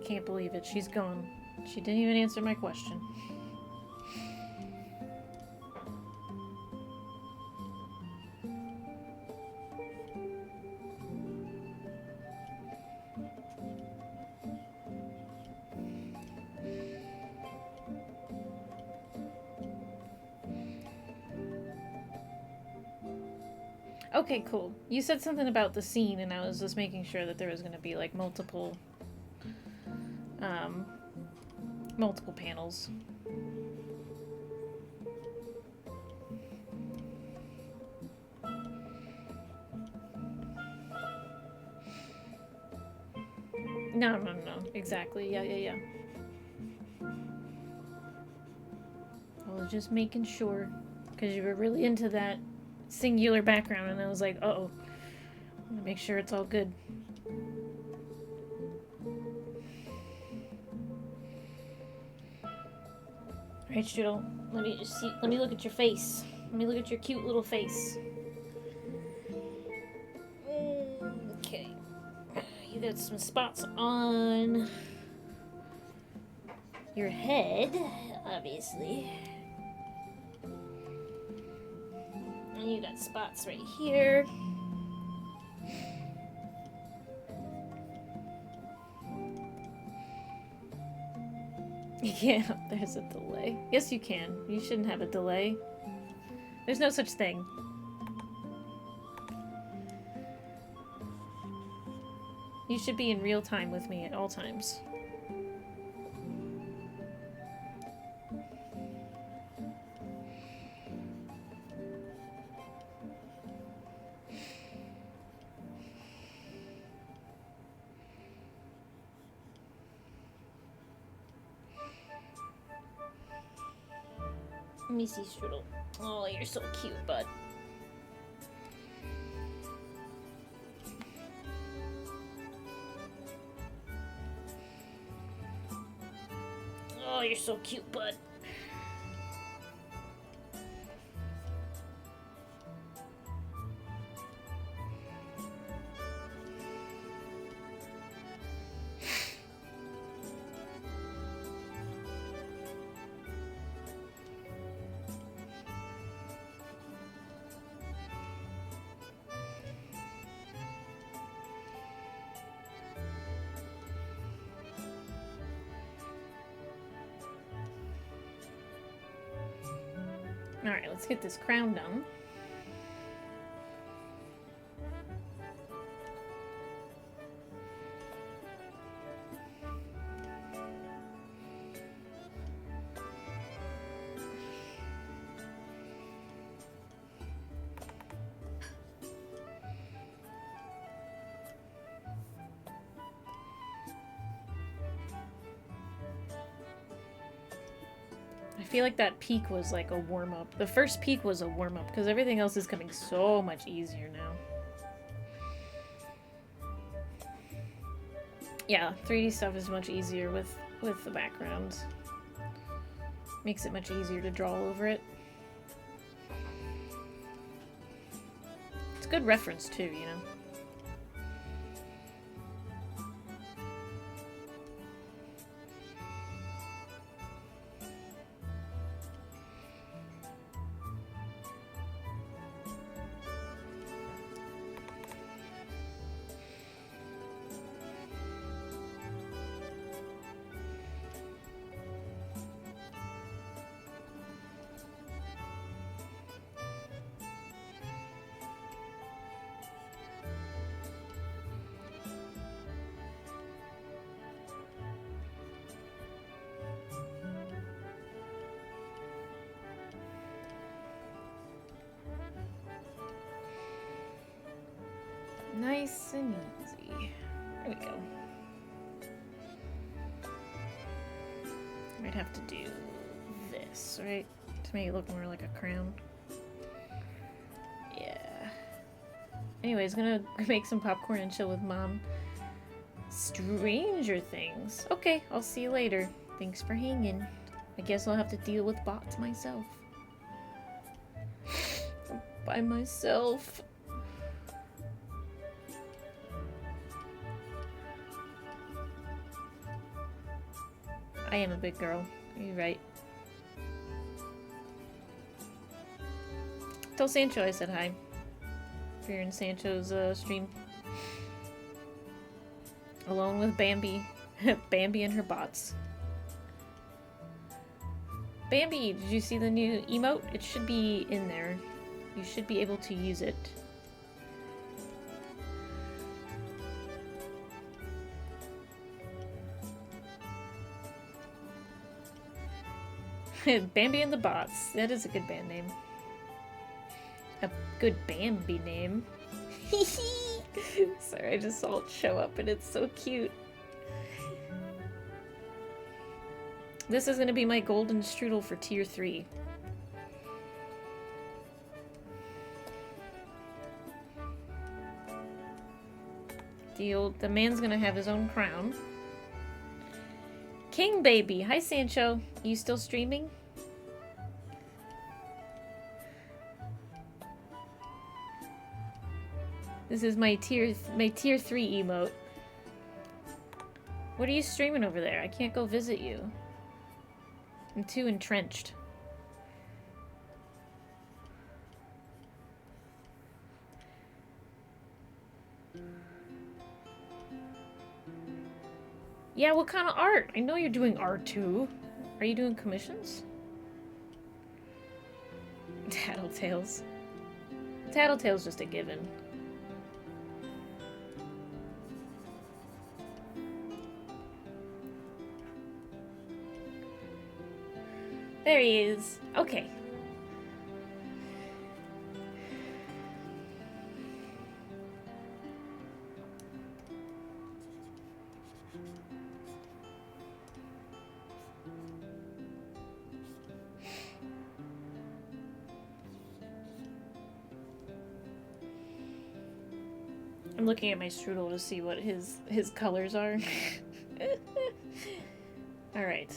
Can't believe it. She's gone. She didn't even answer my question. Okay, cool. You said something about the scene, and I was just making sure that there was going to be, like, multiple panels. No. Exactly. Yeah. I was just making sure, because you were really into that singular background, and I was like, uh-oh. I'm gonna make sure it's all good. Alright, Strudel, let me look at your face. Let me look at your cute little face. Okay. You got some spots on your head, obviously. And you got spots right here. Yeah, there's a delay. Yes, you can. You shouldn't have a delay. There's no such thing. You should be in real time with me at all times. Let me see, Strudel. Oh, you're so cute, bud. Oh, you're so cute, bud. Alright, let's get this crown done. I feel like that peak was like a warm-up. The first peak was a warm-up, because everything else is coming so much easier now. Yeah, 3D stuff is much easier with the backgrounds. Makes it much easier to draw over it. It's a good reference too, you know? Nice and easy. There we go. Might have to do this, right? To make it look more like a crown. Yeah. Anyways, gonna make some popcorn and chill with Mom. Stranger Things. Okay, I'll see you later. Thanks for hanging. I guess I'll have to deal with bots myself. By myself. I am a big girl. You're right. Tell Sancho I said hi. If you're in Sancho's stream. Alone with Bambi. Bambi and her bots. Bambi, did you see the new emote? It should be in there. You should be able to use it. Bambi and the Bots. That is a good band name. A good Bambi name. Sorry, I just saw it show up and it's so cute. This is gonna be my golden strudel for tier 3. The man's gonna have his own crown. King baby. Hi Sancho. You still streaming? This is my tier 3 emote. What are you streaming over there? I can't go visit you. I'm too entrenched. Yeah, what kind of art? I know you're doing art too. Are you doing commissions? Tattletales. Tattletale's just a given. There he is. Okay. I'm looking at my strudel to see what his colors are. Alright.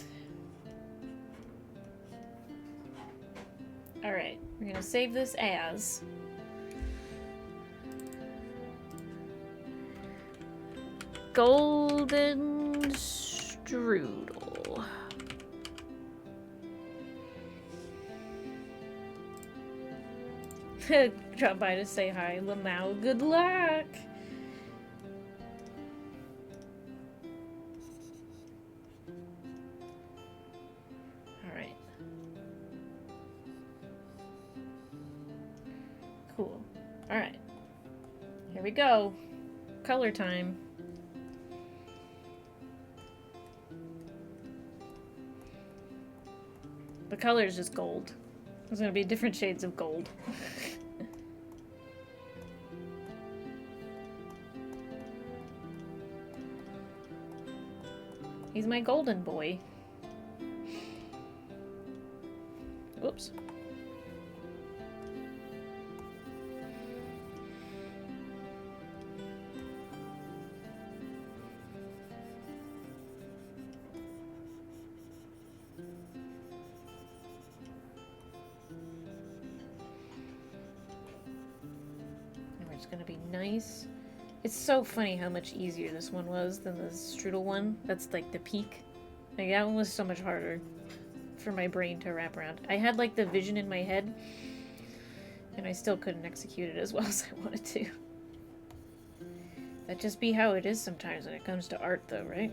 Alright, we're gonna save this as golden strudel. Drop by to say hi, Lamau. Good luck! Alright. Cool. Alright. Here we go. Color time. The color is just gold. There's gonna be different shades of gold. He's my golden boy. Whoops. It's gonna be nice. It's so funny how much easier this one was than the strudel one. That's like the peak. Like that one was so much harder for my brain to wrap around. I had like the vision in my head, and I still couldn't execute it as well as I wanted to. That just be how it is sometimes when it comes to art, though, right?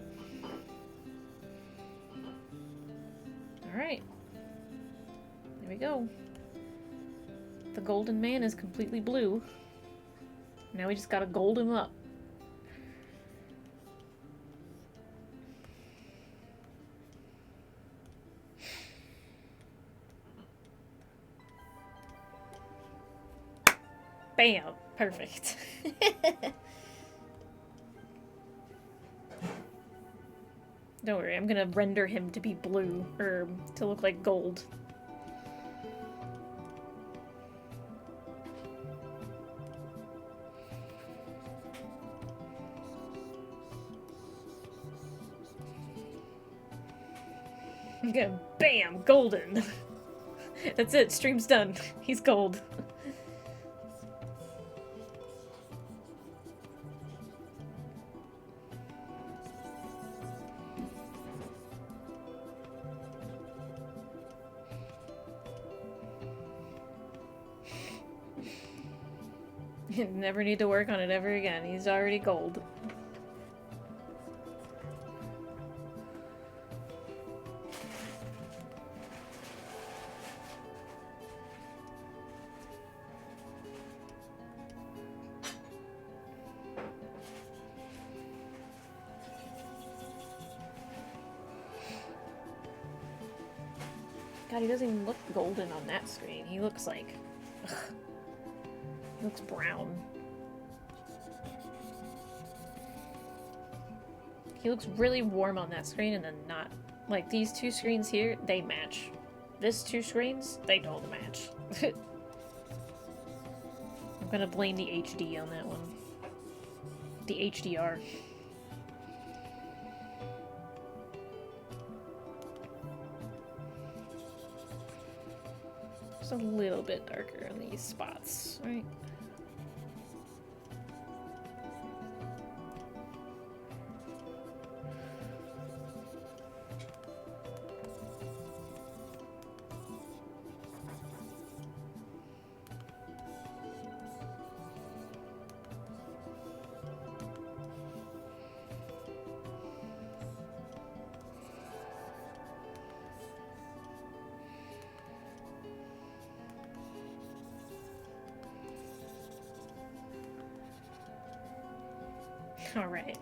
Alright. There we go. The golden man is completely blue. Now we just gotta gold him up. Bam! Perfect. Don't worry, I'm gonna render him to be blue, or to look like gold. Bam! Golden! That's it, stream's done. He's gold. Never need to work on it ever again. He's already gold. God, he doesn't even look golden on that screen. He looks like... Ugh. He looks brown. He looks really warm on that screen and then not. Like, these two screens here, they match. This two screens, they don't match. I'm gonna blame the HD on that one. The HDR. Just a little bit darker on these spots, right? All right.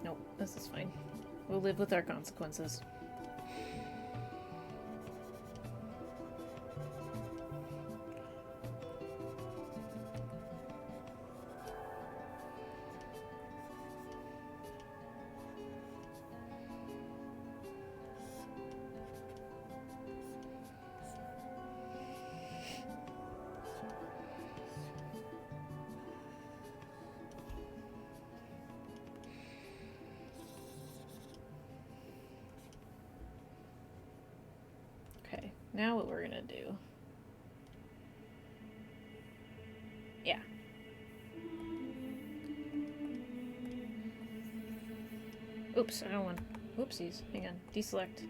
Nope, this is fine. We'll live with our consequences. Okay, now what we're gonna do. Yeah. Oops, I don't want Whoopsies. Hang on. Deselect.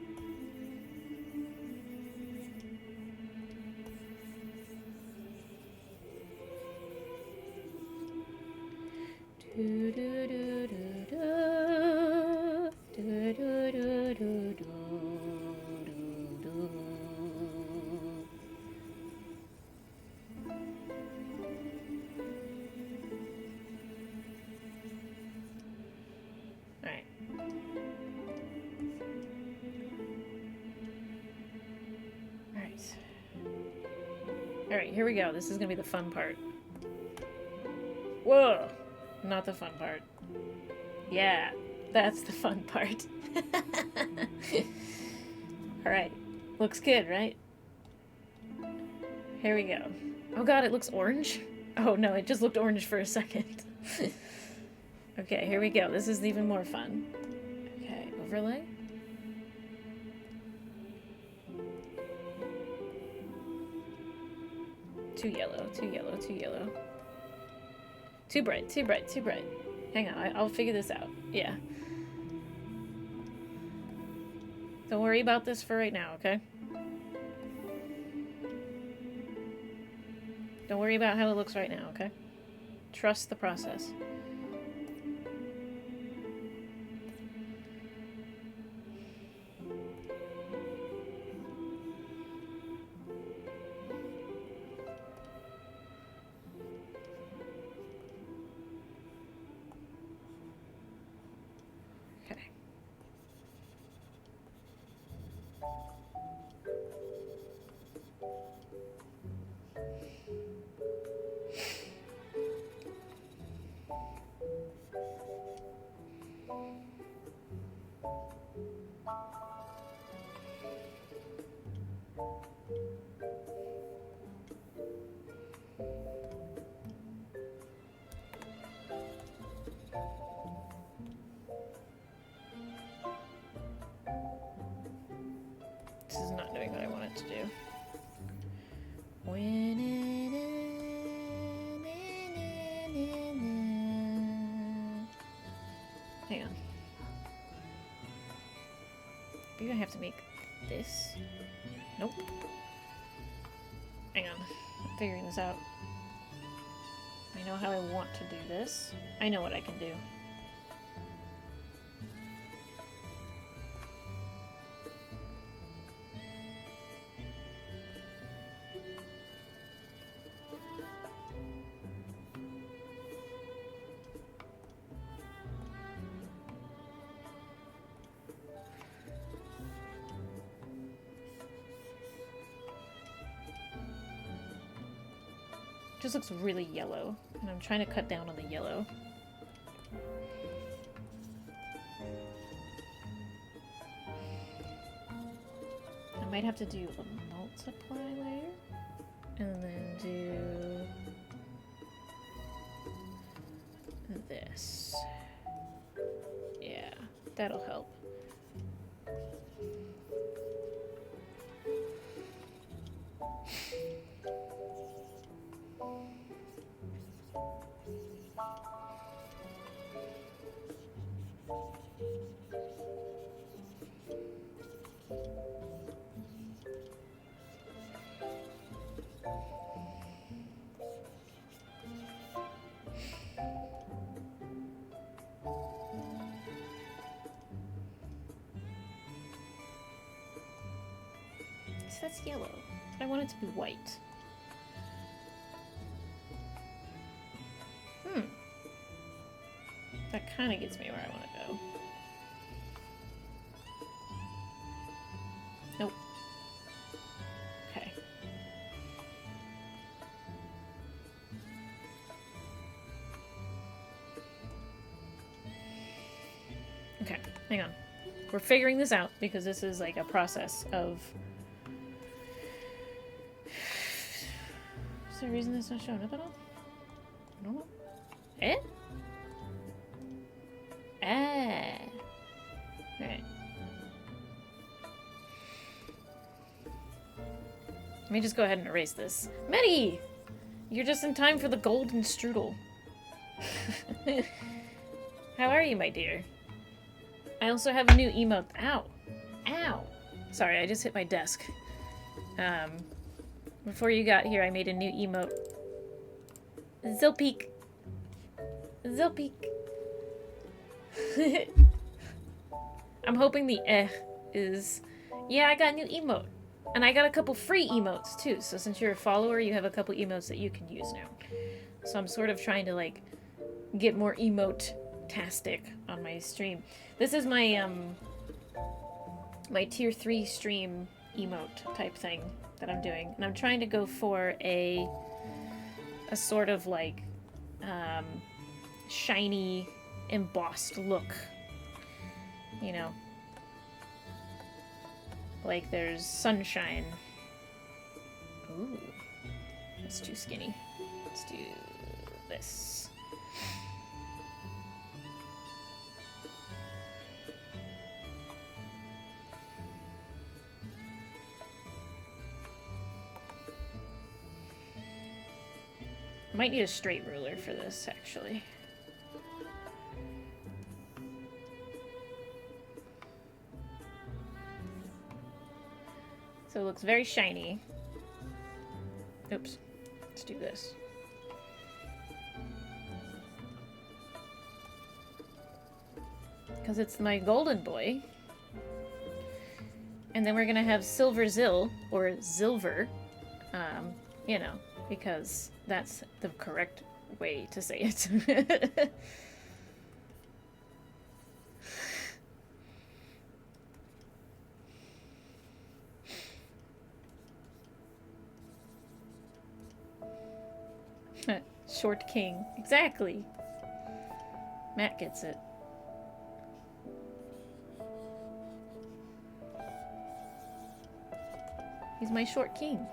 Do do do do do. Do do do do do. Do. Alright. Alright. Alright, here we go. This is gonna be the fun part. Whoa! Not the fun part. Yeah, that's the fun part. Alright. Looks good, right? Here we go. Oh god, it looks orange? Oh no, it just looked orange for a second. Okay, here we go. This is even more fun. Okay, overlay. Too yellow, too yellow, too yellow. Too bright, too bright, too bright. Hang on, I'll figure this out. Yeah. Don't worry about this for right now, okay? Don't worry about how it looks right now, okay? Trust the process. Okay. This is not doing what I want it to do. Hang on. Maybe I have to make this. Nope. Hang on. I'm figuring this out. I know how I want to do this. I know what I can do. Just looks really yellow, and I'm trying to cut down on the yellow. I might have to do a multiply layer, and then do this. Yeah, that'll help. So that's yellow. I want it to be white. That kind of gets me where I want to go. Nope. Okay. Okay, hang on. We're figuring this out because this is like a process of... Is there a reason it's not showing up at all? I don't know. Eh? Ah. Alright. Let me just go ahead and erase this. Meddy! You're just in time for the golden strudel. How are you, my dear? I also have a new emote. Ow. Ow. Sorry, I just hit my desk. Before you got here, I made a new emote. Zilpeek. Zilpeek. I'm hoping the is... Yeah, I got a new emote. And I got a couple free emotes, too. So since you're a follower, you have a couple emotes that you can use now. So I'm sort of trying to, like, get more emote-tastic on my stream. This is my, my tier 3 stream emote type thing that I'm doing. And I'm trying to go for a sort of, like, shiny, embossed look. You know? Like there's sunshine. Ooh. That's too skinny. Let's do this. Might need a straight ruler for this, actually. So it looks very shiny. Oops. Let's do this. Because it's my golden boy. And then we're gonna have Silver Zill, or Zilver. You know, because that's the correct way to say it. Short king. Exactly. Matt gets it. He's my short king.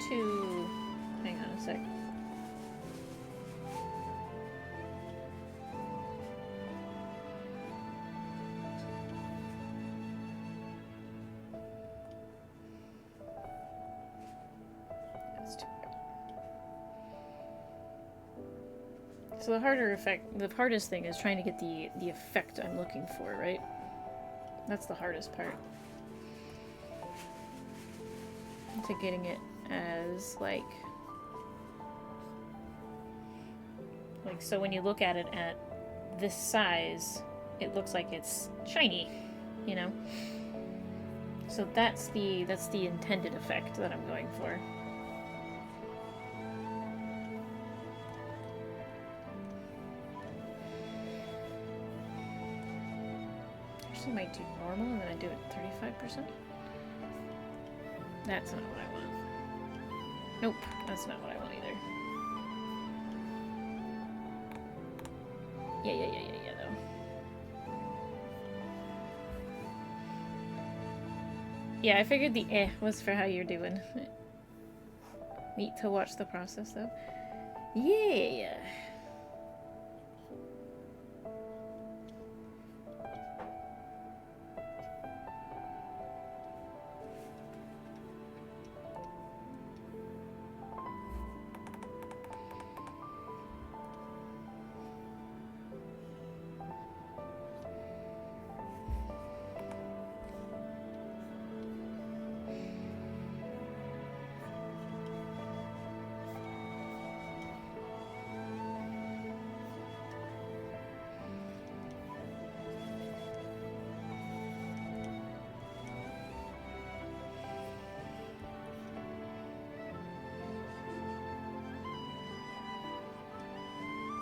To... Hang on a sec. That's too bad. So the hardest thing is trying to get the effect I'm looking for, right? That's the hardest part. To getting it as like so when you look at it at this size, it looks like it's shiny, you know? So that's the intended effect that I'm going for. Actually might do normal and then I do it 35%. That's not what I want. Nope, that's not what I want either. Yeah, though. Yeah, I figured the was for how you're doing. Neat to watch the process, though. Yeah!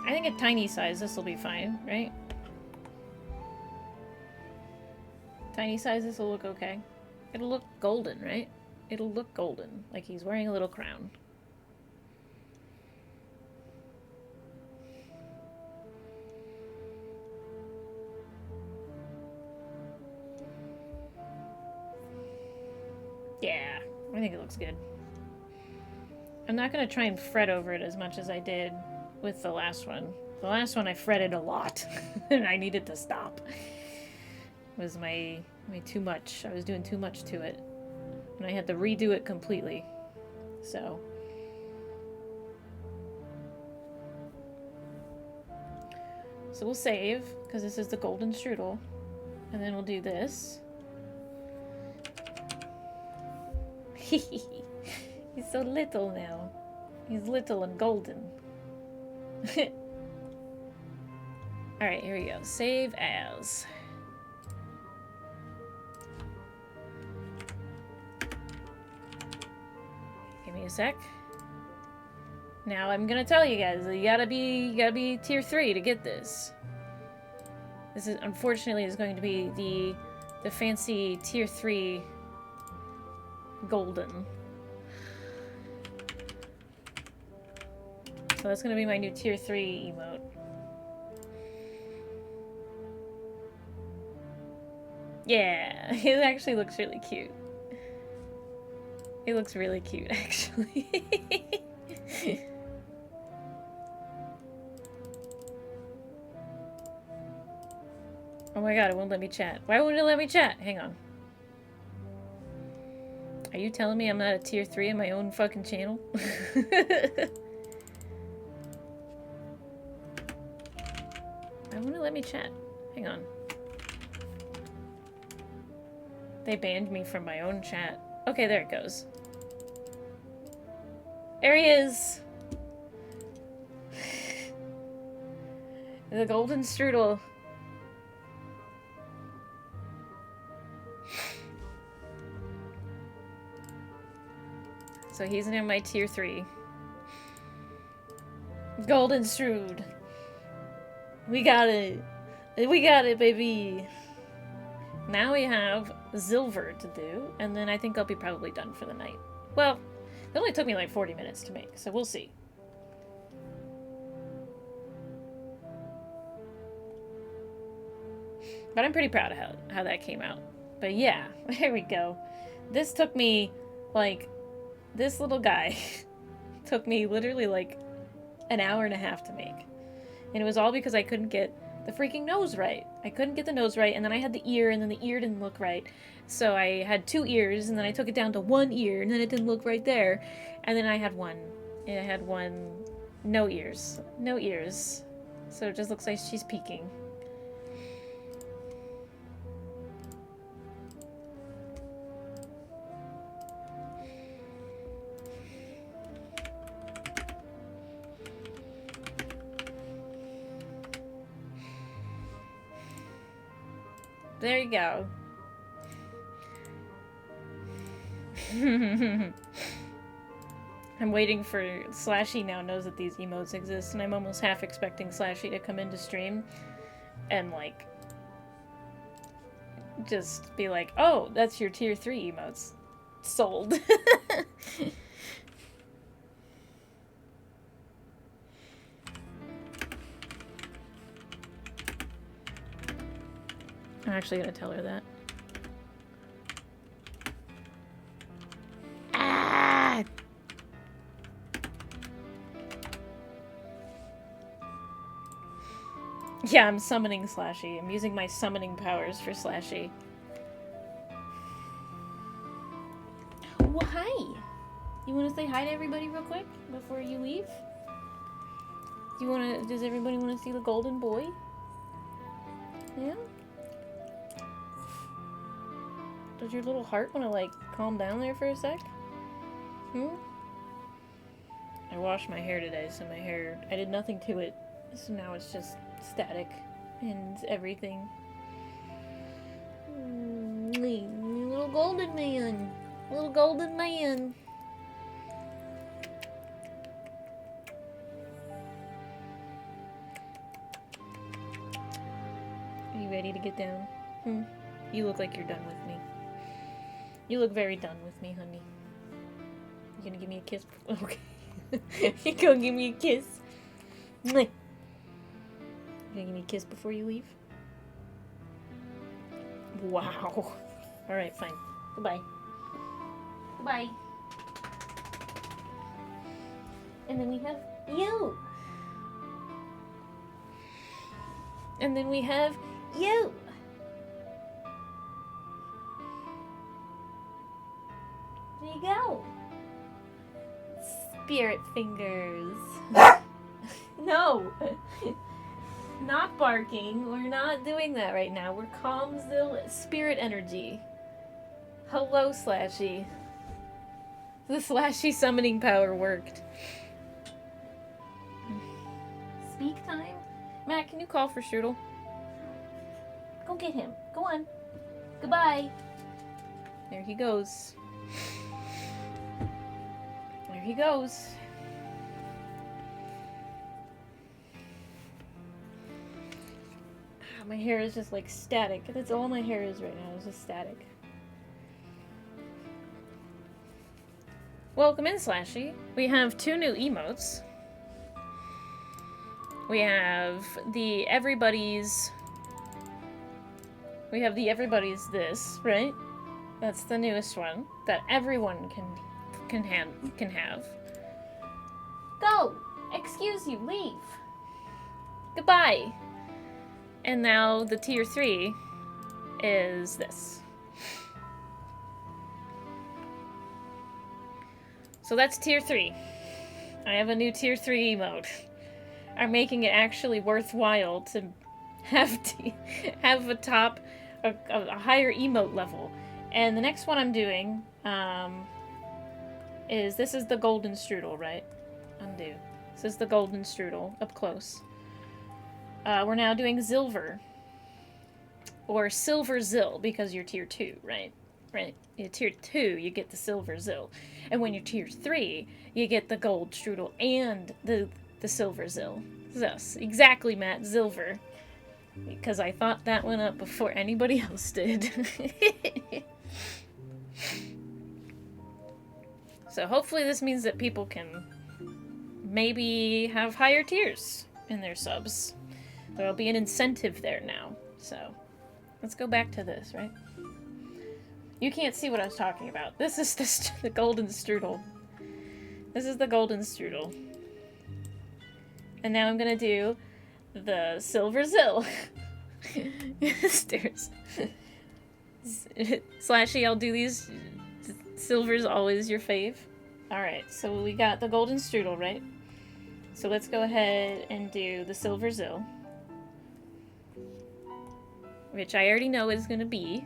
I think at tiny size this will be fine, right? Tiny size this will look okay. It'll look golden, right? It'll look golden, like he's wearing a little crown. I think it looks good. I'm not going to try and fret over it as much as I did with the last one. The last one I fretted a lot, and I needed to stop. It was my too much. I was doing too much to it, and I had to redo it completely. So we'll save, because this is the golden strudel, and then we'll do this. He's so little now. He's little and golden. Alright, here we go. Save as. Give me a sec. Now I'm gonna tell you guys, you gotta be tier 3 to get this. This is unfortunately is going to be the fancy tier 3 golden. So that's gonna be my new tier 3 emote. Yeah, it actually looks really cute. It looks really cute, actually. Oh my god, it won't let me chat. Why won't it let me chat? Hang on. Are you telling me I'm not a tier 3 in my own fucking channel? Why won't it let me chat? Hang on. They banned me from my own chat. Okay, there it goes. There he is! The golden strudel. So he's in my tier 3. Golden strud. We got it. We got it, baby. Now we have silver to do, and then I think I'll be probably done for the night. Well, it only took me like 40 minutes to make, so we'll see. But I'm pretty proud of how that came out. But yeah, there we go. This took me, like, this little guy took me literally like an hour and a half to make. And it was all because I couldn't get the freaking nose right. I couldn't get the nose right, and then I had the ear, and then the ear didn't look right. So I had 2 ears, and then I took it down to 1 ear, and then it didn't look right there. And then I had one. And I had one. No ears. No ears. So it just looks like she's peeking. There you go. I'm waiting for Slashy now knows that these emotes exist, and I'm almost half expecting Slashy to come into stream and, like, just be like, oh, that's your tier 3 emotes. Sold. I'm actually gonna tell her that. Ah! Yeah, I'm summoning Slashy. I'm using my summoning powers for Slashy. Well, hi! You wanna say hi to everybody real quick before you leave? Does everybody wanna see the golden boy? Yeah? Does your little heart want to, like, calm down there for a sec? I washed my hair today, so my hair, I did nothing to it, so now it's just static and everything. Little golden man. Little golden man. Are you ready to get down? You look like you're done with me. You look very done with me, honey. You gonna give me a kiss? Okay. You gonna give me a kiss? You gonna give me a kiss before you leave? Wow. Alright, fine. Goodbye. Goodbye. And then we have you. And then we have you. There you go. Spirit fingers. No. Not barking. We're not doing that right now. We're Calmzilla spirit energy. Hello, Slashy. The Slashy summoning power worked. Speak time? Matt, can you call for Strudel? Go get him. Go on. Goodbye. There he goes. There he goes. My hair is just like static. That's all my hair is right now. It's just static. Welcome in, Slashy. We have 2 new emotes. We have the everybody's... We have the everybody's this, right? That's the newest one that everyone can have. Go! Excuse you, leave! Goodbye! And now the tier 3 is this. So that's tier 3. I have a new tier 3 emote. I'm making it actually worthwhile to have a higher emote level. And the next one I'm doing is this is the golden strudel, right? Undo. This is the golden strudel up close. We're now doing Zilver. Or Silver Zill, because you're tier 2, right? Right? You're tier 2, you get the Silver Zill. And when you're tier 3, you get the gold strudel and the Silver Zill. Yes, exactly, Matt. Zilver. Because I thought that one up before anybody else did. So hopefully this means that people can maybe have higher tiers in their subs. There'll be an incentive there now. So let's go back to this, right? You can't see what I was talking about. This is the golden strudel. This is the golden strudel. And now I'm gonna do the Silver Zill. Stairs. Slashy, I'll do these. Silver's always your fave. Alright, so we got the golden strudel, right? So let's go ahead and do the Silver Zill. Which I already know is gonna be.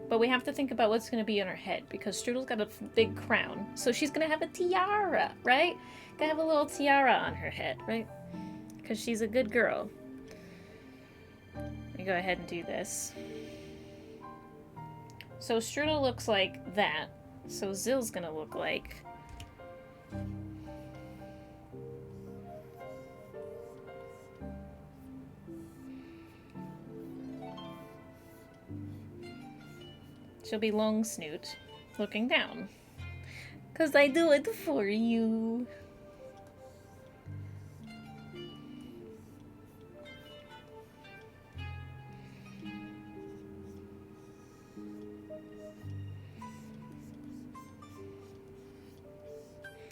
But we have to think about what's gonna be on her head, because Strudel's got a big crown. So she's gonna have a tiara, right? Gonna have a little tiara on her head, right? Because she's a good girl. Let me go ahead and do this. So Strudel looks like that. So Zill's gonna look like... She'll be long snoot, looking down. 'Cause I do it for you.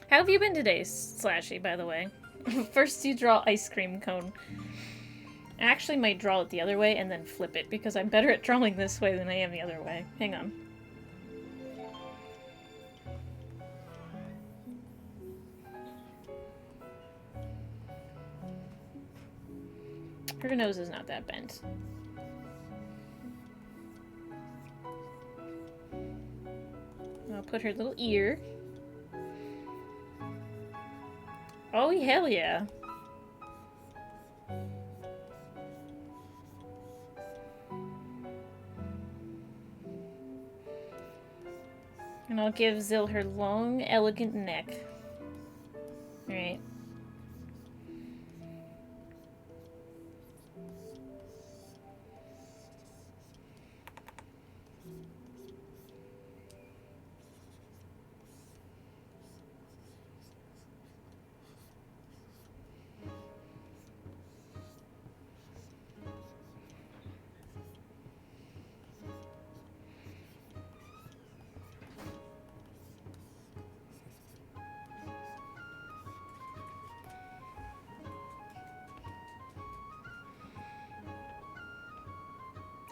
How have you been today, Slashy, by the way? First you draw ice cream cone. I actually might draw it the other way and then flip it, because I'm better at drawing this way than I am the other way. Hang on. Her nose is not that bent. I'll put her little ear. Oh, hell yeah. And I'll give Zill her long, elegant neck. Alright.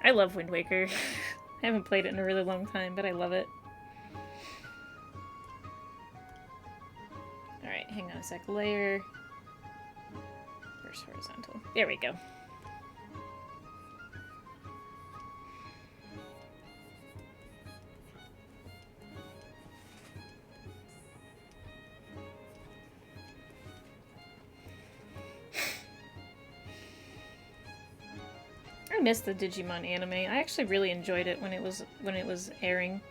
I love Wind Waker. I haven't played it in a really long time, but I love it. Alright, hang on a sec. Layer. Where's horizontal? There we go. I miss the Digimon anime. I actually really enjoyed it when it was airing.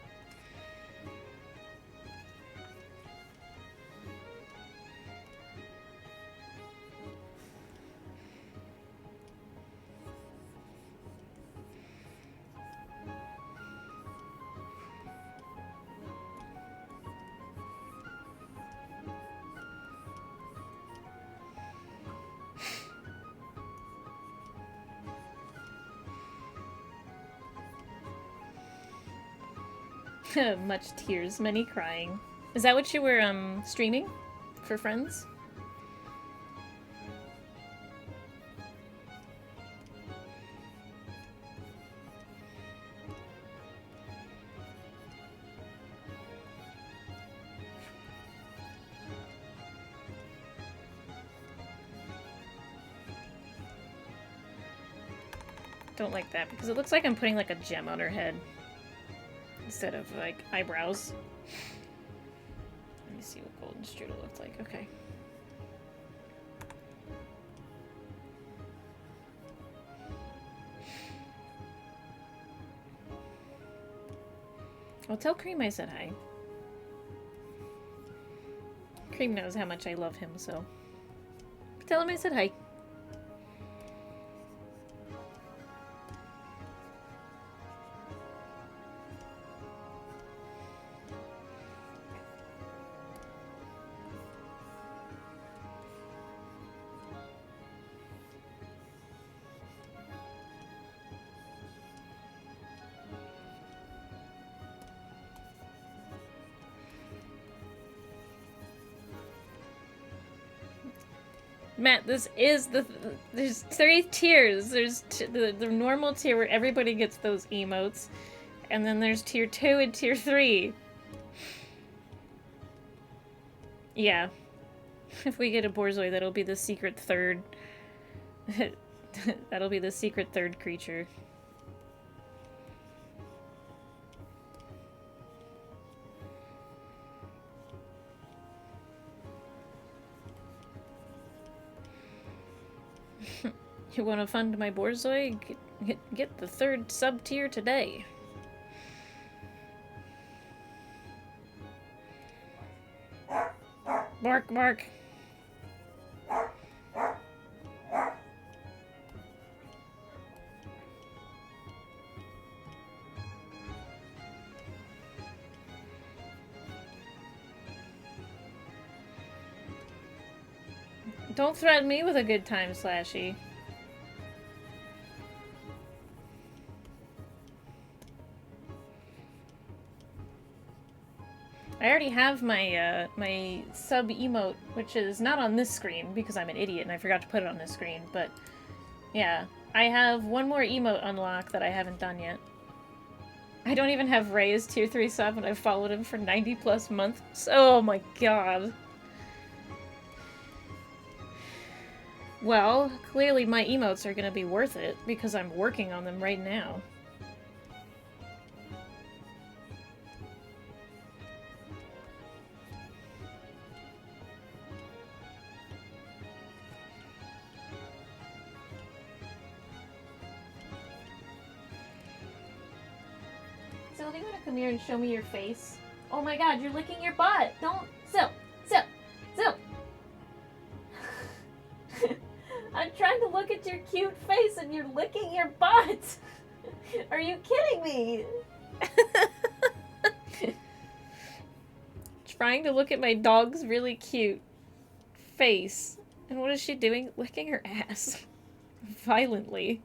Much tears, many crying. Is that what you were streaming for friends? Don't like that because it looks like I'm putting like a gem on her head instead of like eyebrows. Let me see what golden strudel looks like. Okay. Well, tell Cream I said hi. Cream knows how much I love him, so tell him I said hi. Matt, this is there's 3 tiers. There's the normal tier where everybody gets those emotes, and then there's tier 2 and tier 3. Yeah. If we get a Borzoi, that'll be the secret third. That'll be the secret third creature. You want to fund my Borzoi? Get the 3rd sub-tier today. Bark, bark. Don't threaten me with a good time, Slashy. I already have my my sub emote, which is not on this screen because I'm an idiot and I forgot to put it on this screen, but yeah. I have one more emote unlock that I haven't done yet. I don't even have Ray's tier 3 sub and I've followed him for 90 plus months. Oh my god. Well, clearly my emotes are gonna be worth it because I'm working on them right now. Sil, do you want to come here and show me your face? Oh my god, you're licking your butt! Don't! Sil! Sil! Sil! I'm trying to look at your cute face and you're licking your butt! Are you kidding me? Trying to look at my dog's really cute face. And what is she doing? Licking her ass. Violently.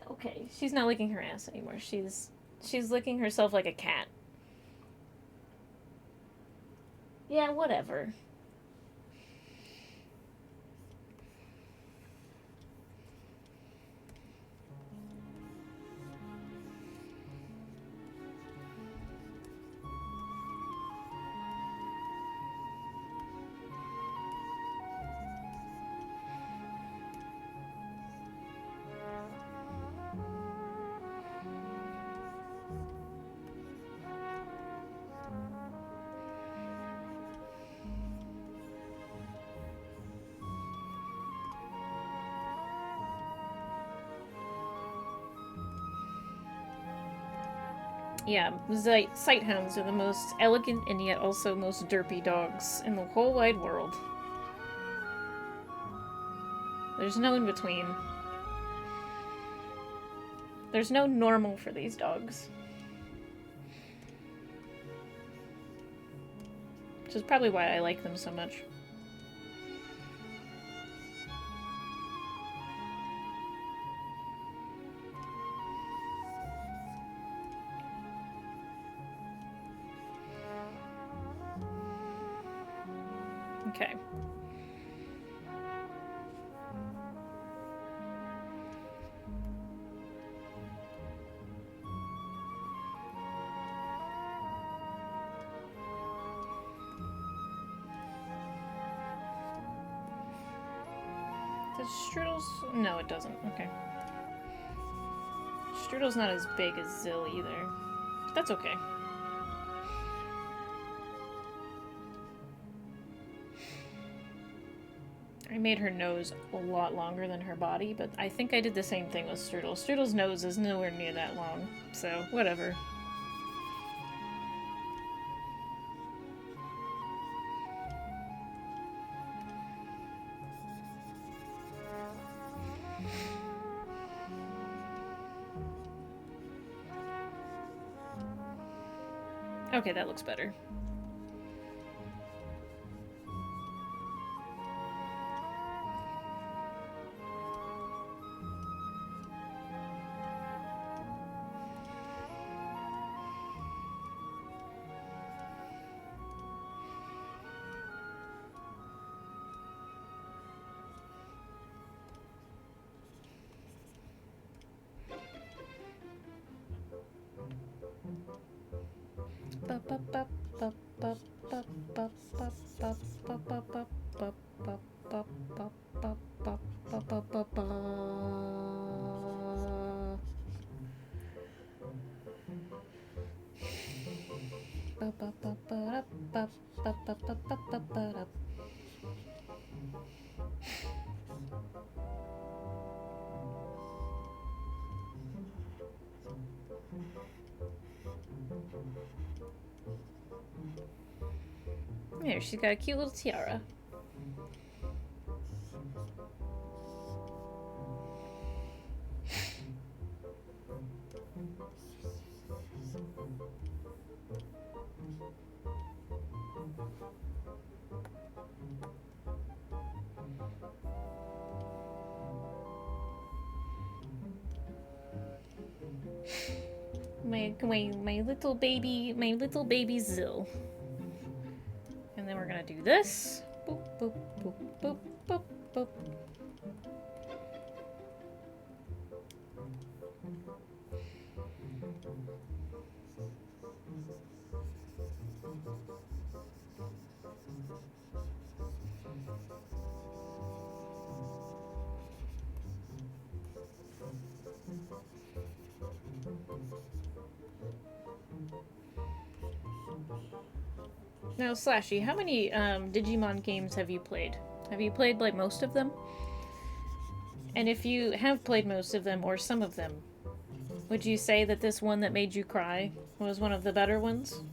Okay, she's not licking her ass anymore. She's licking herself like a cat. Yeah, whatever. Yeah, sighthounds are the most elegant and yet also most derpy dogs in the whole wide world. There's no in between. There's no normal for these dogs. Which is probably why I like them so much. Okay. Does Strudel's... No, it doesn't. Okay. Strudel's not as big as Zill either. But that's okay. I made her nose a lot longer than her body, but I think I did the same thing with Strudel. Strudel's nose is nowhere near that long, so whatever. Okay, that looks better. There, she's got a cute little tiara. My little baby Zill. And then we're gonna do this. Boop, boop, boop, boop, boop, boop. Now, Slashy, how many Digimon games have you played? Have you played, like, most of them? And if you have played most of them, or some of them, would you say that this one that made you cry was one of the better ones?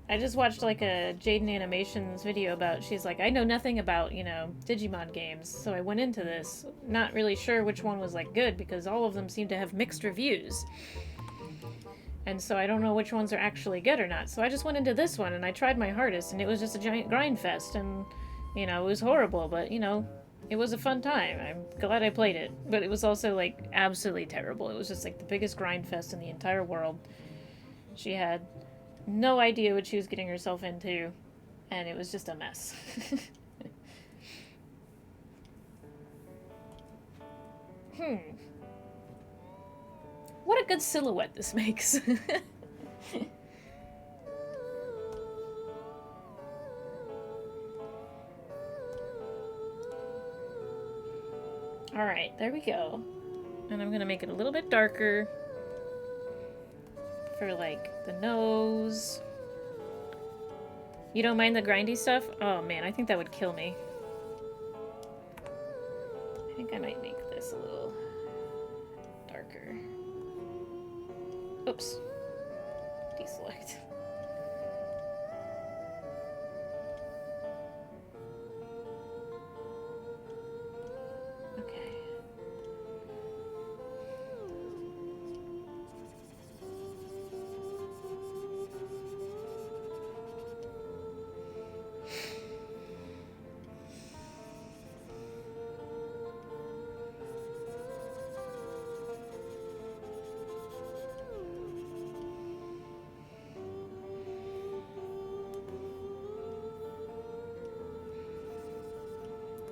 I just watched, like, a Jaden Animations video about, she's like, I know nothing about, you know, Digimon games, so I went into this not really sure which one was, like, good, because all of them seem to have mixed reviews. And so I don't know which ones are actually good or not. So I just went into this one and I tried my hardest and it was just a giant grind fest and, you know, it was horrible, but, you know, it was a fun time. I'm glad I played it. But it was also, like, absolutely terrible. It was just, like, the biggest grind fest in the entire world. She had no idea what she was getting herself into and it was just a mess. What a good silhouette this makes. Alright, there we go. And I'm gonna make it a little bit darker for, like, the nose. You don't mind the grindy stuff? Oh man, I think that would kill me. I think I might make this a little darker. Oops. Deselect. Okay.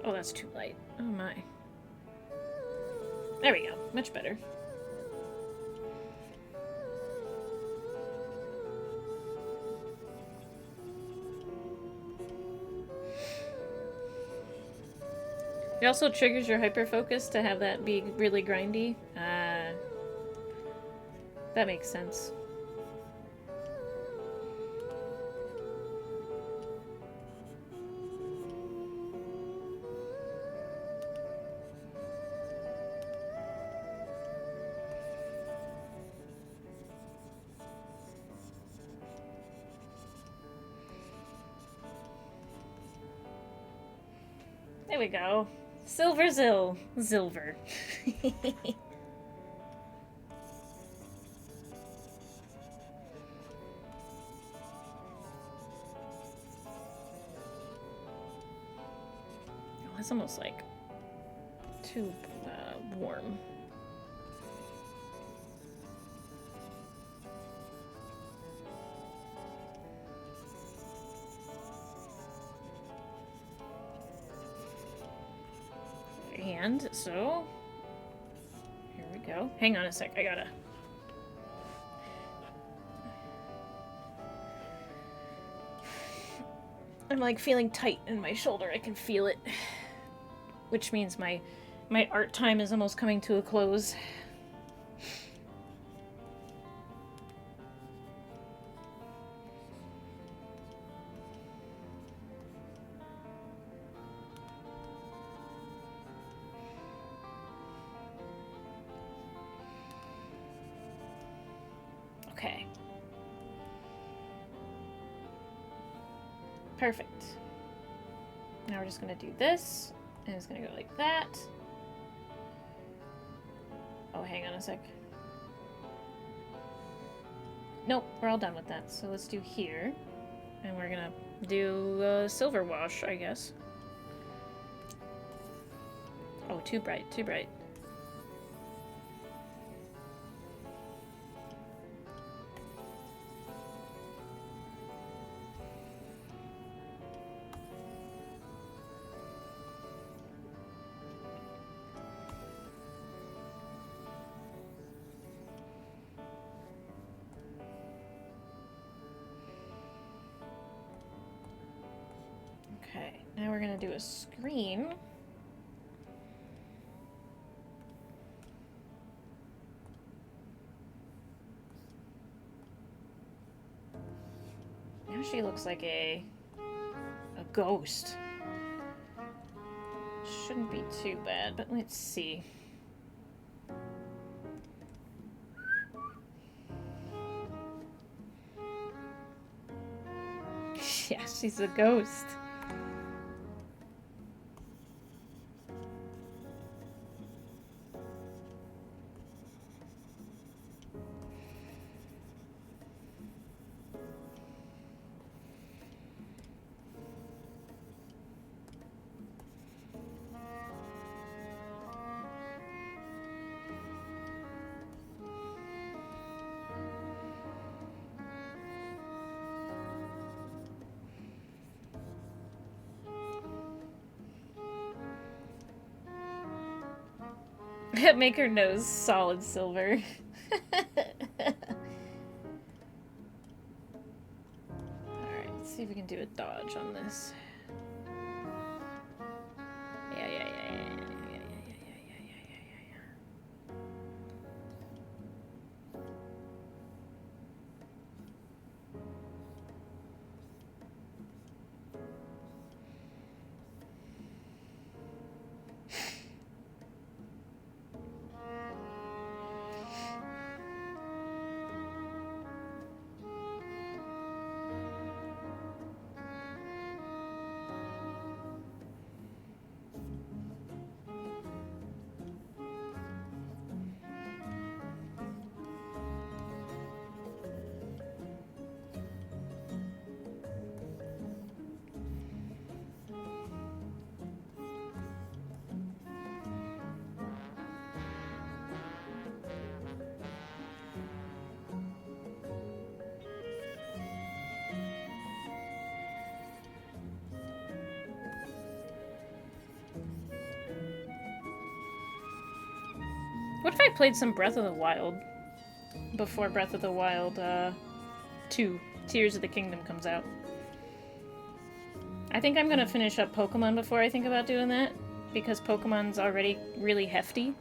Oh, that's too light. Oh my. There we go. Much better. It also triggers your hyperfocus to have that be really grindy. That makes sense. There we go. Silver Silver. Oh, it's almost like too warm. And so, here we go. Hang on a sec, I gotta. I'm like feeling tight in my shoulder. I can feel it. Which means my art time is almost coming to a close. Okay. Perfect. Now we're just gonna do this, and it's gonna go like that. Oh, hang on a sec. Nope, we're all done with that. So let's do here. And we're gonna do silver wash, I guess. Oh, too bright, too bright. Okay, now we're gonna do a screen. Now she looks like a ghost. Shouldn't be too bad, but let's see. Yeah, she's a ghost. Make her nose solid silver. Alright, let's see if we can do a dodge on this. Yeah. What if I played some Breath of the Wild before Breath of the Wild 2, Tears of the Kingdom comes out? I think I'm gonna finish up Pokemon before I think about doing that, because Pokemon's already really hefty.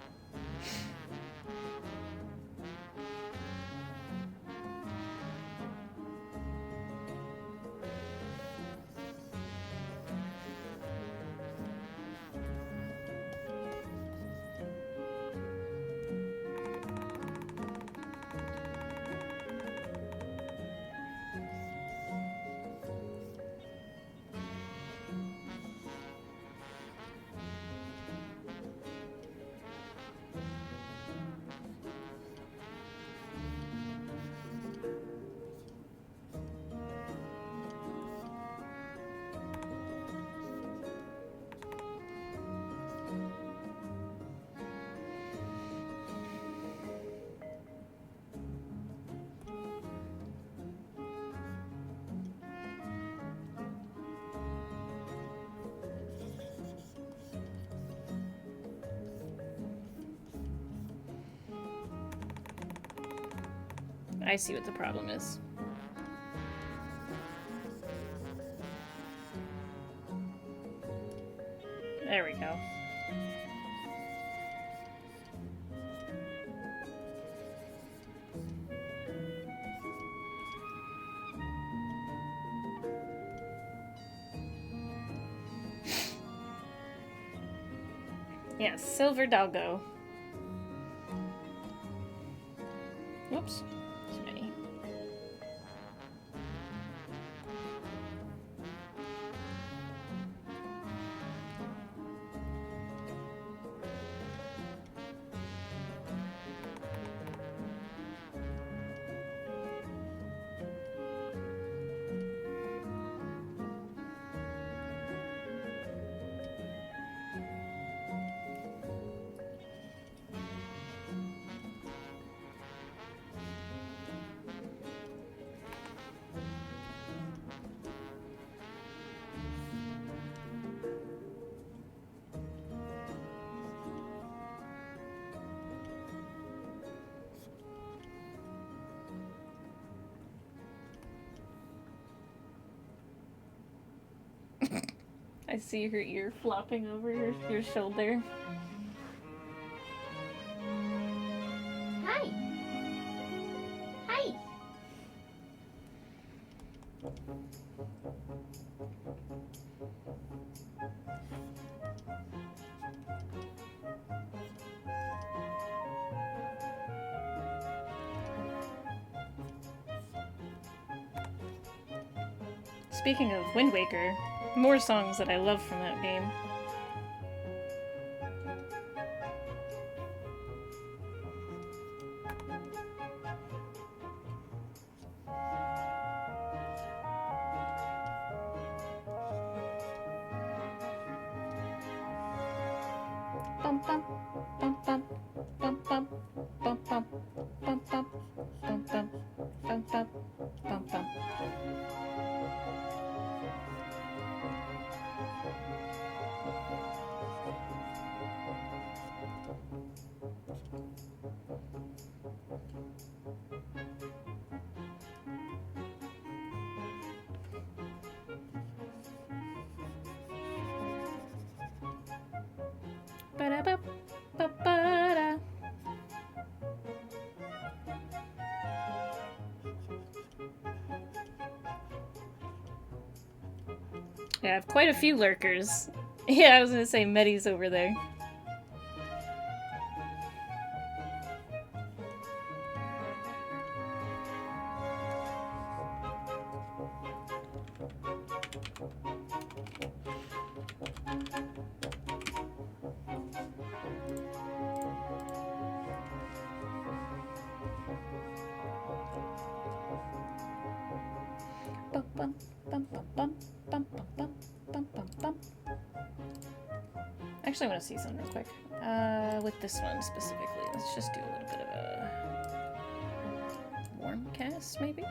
I see what the problem is. There we go. Yes, Silver Doggo. Whoops. Too many. I see her ear flopping over your shoulder. Hi. Hi. Speaking of Wind Waker, more songs that I love from that game. Bum bum bum bum bum bum bum bum bum bum bum bum bum bum bum bum. Ba-da-ba-ba-ba-da. Yeah, I have quite a few lurkers. Yeah, I was gonna say Medi's over there. Bum, bum, bum, bum, bum, bum, bum, bum, bum, bum, bum. Actually, I want to see something real quick. With this one specifically, let's just do a little bit of a warm cast, maybe?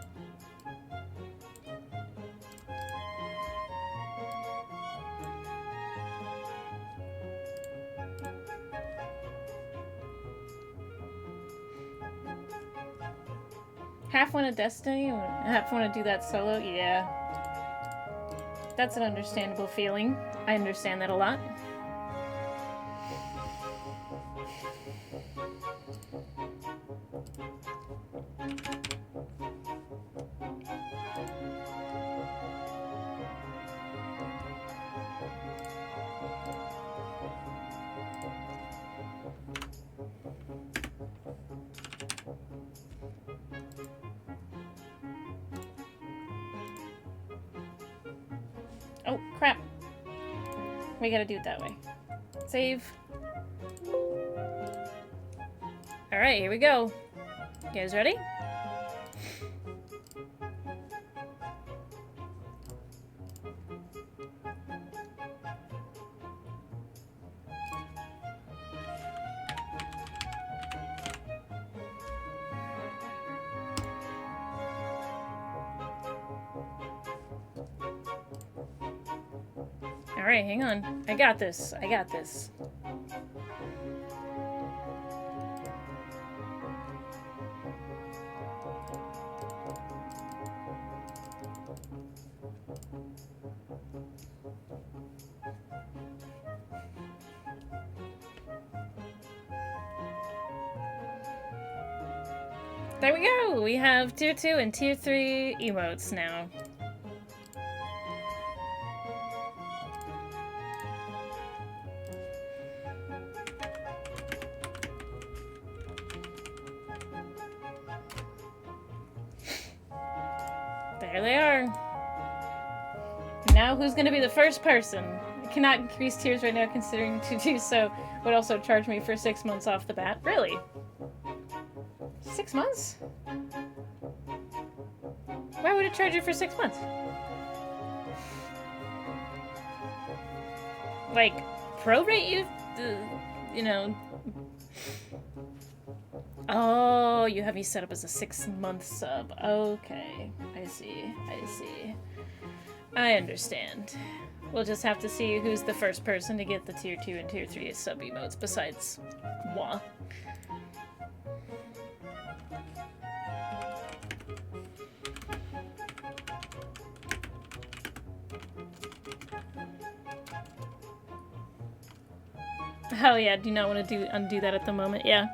Half want a Destiny, half want to do that solo. Yeah. That's an understandable feeling. I understand that a lot. Oh, crap. We gotta do it that way. Save. Alright, here we go. You guys ready? Alright, hang on. I got this. I got this. There we go! We have tier 2 and tier 3 emotes now. There they are. Now who's gonna be the first person? I cannot increase tiers right now considering to do so would also charge me for 6 months off the bat. Really? 6 months? Why would it charge you for 6 months? Like, prorate you? You know... Oh, you have me set up as a 6-month sub. Okay. I see. I see. I understand. We'll just have to see who's the first person to get the tier 2 and tier 3 sub emotes besides moi. Oh yeah, do not want to undo that at the moment, yeah.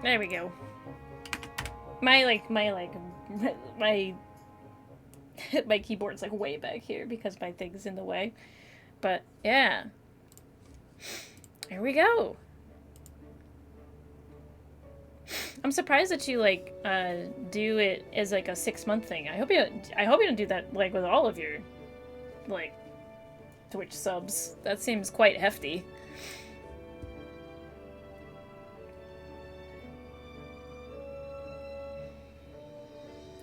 There we go. My my keyboard's like way back here because my thing's in the way. But yeah. There we go. I'm surprised that you like do it as like a 6-month thing. I hope you don't do that like with all of your like Twitch subs. That seems quite hefty.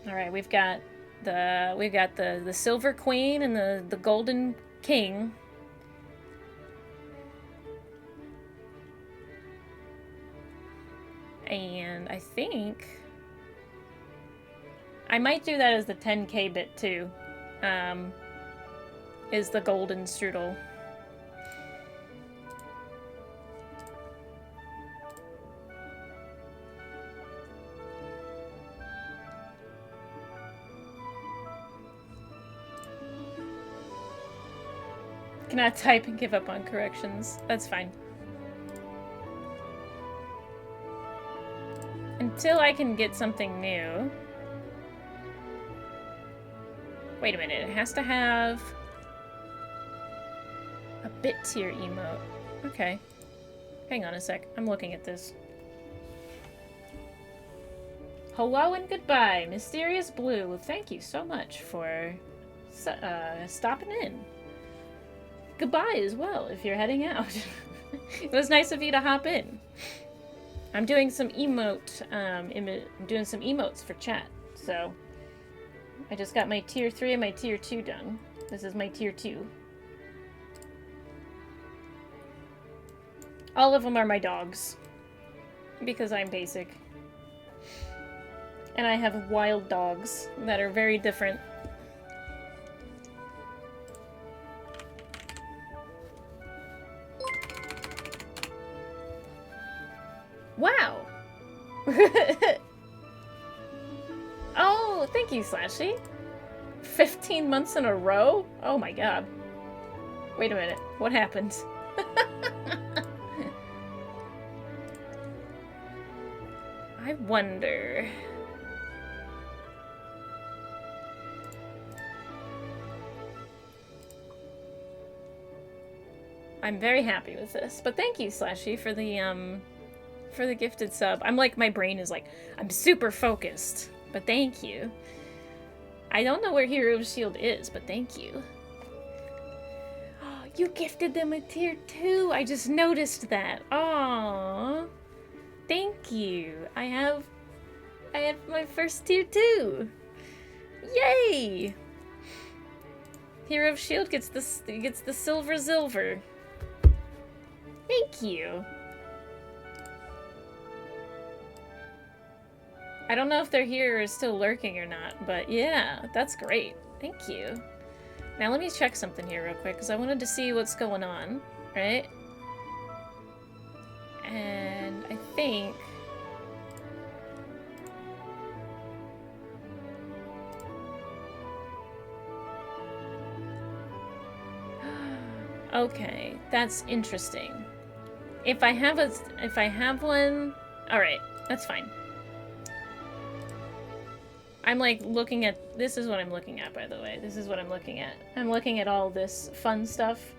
All right, we've got the Silver Queen and the Golden King. And I think I might do that as the 10k bit too. Is the golden strudel. Cannot type and give up on corrections. That's fine. Until I can get something new. Wait a minute, it has to have a bit tier emote. Okay. Hang on a sec, I'm looking at this. Hello and goodbye, Mysterious Blue. Thank you so much for stopping in. Goodbye as well, if you're heading out. It was nice of you to hop in. I'm doing some I'm doing some emotes for chat, so I just got my tier 3 and my tier 2 done. This is my tier 2. All of them are my dogs, because I'm basic. And I have wild dogs that are very different. Wow! Oh, thank you, Slashy. 15 months in a row? Oh my god. Wait a minute. What happened? I wonder... I'm very happy with this, but thank you, Slashy, for the gifted sub. I'm like, my brain is like, I'm super focused, but thank you. I don't know where Hero's Shield is, but thank you. Oh, you gifted them a tier 2. I just noticed that. Aww. Thank you. I have my first tier 2. Yay! Hero of Shield gets the silver. Thank you. I don't know if they're here or still lurking or not, but yeah, that's great. Thank you. Now let me check something here real quick, because I wanted to see what's going on, right? And I think... Okay, that's interesting. If I have one... Alright, that's fine. I'm like looking at... This is what I'm looking at, by the way. This is what I'm looking at. I'm looking at all this fun stuff,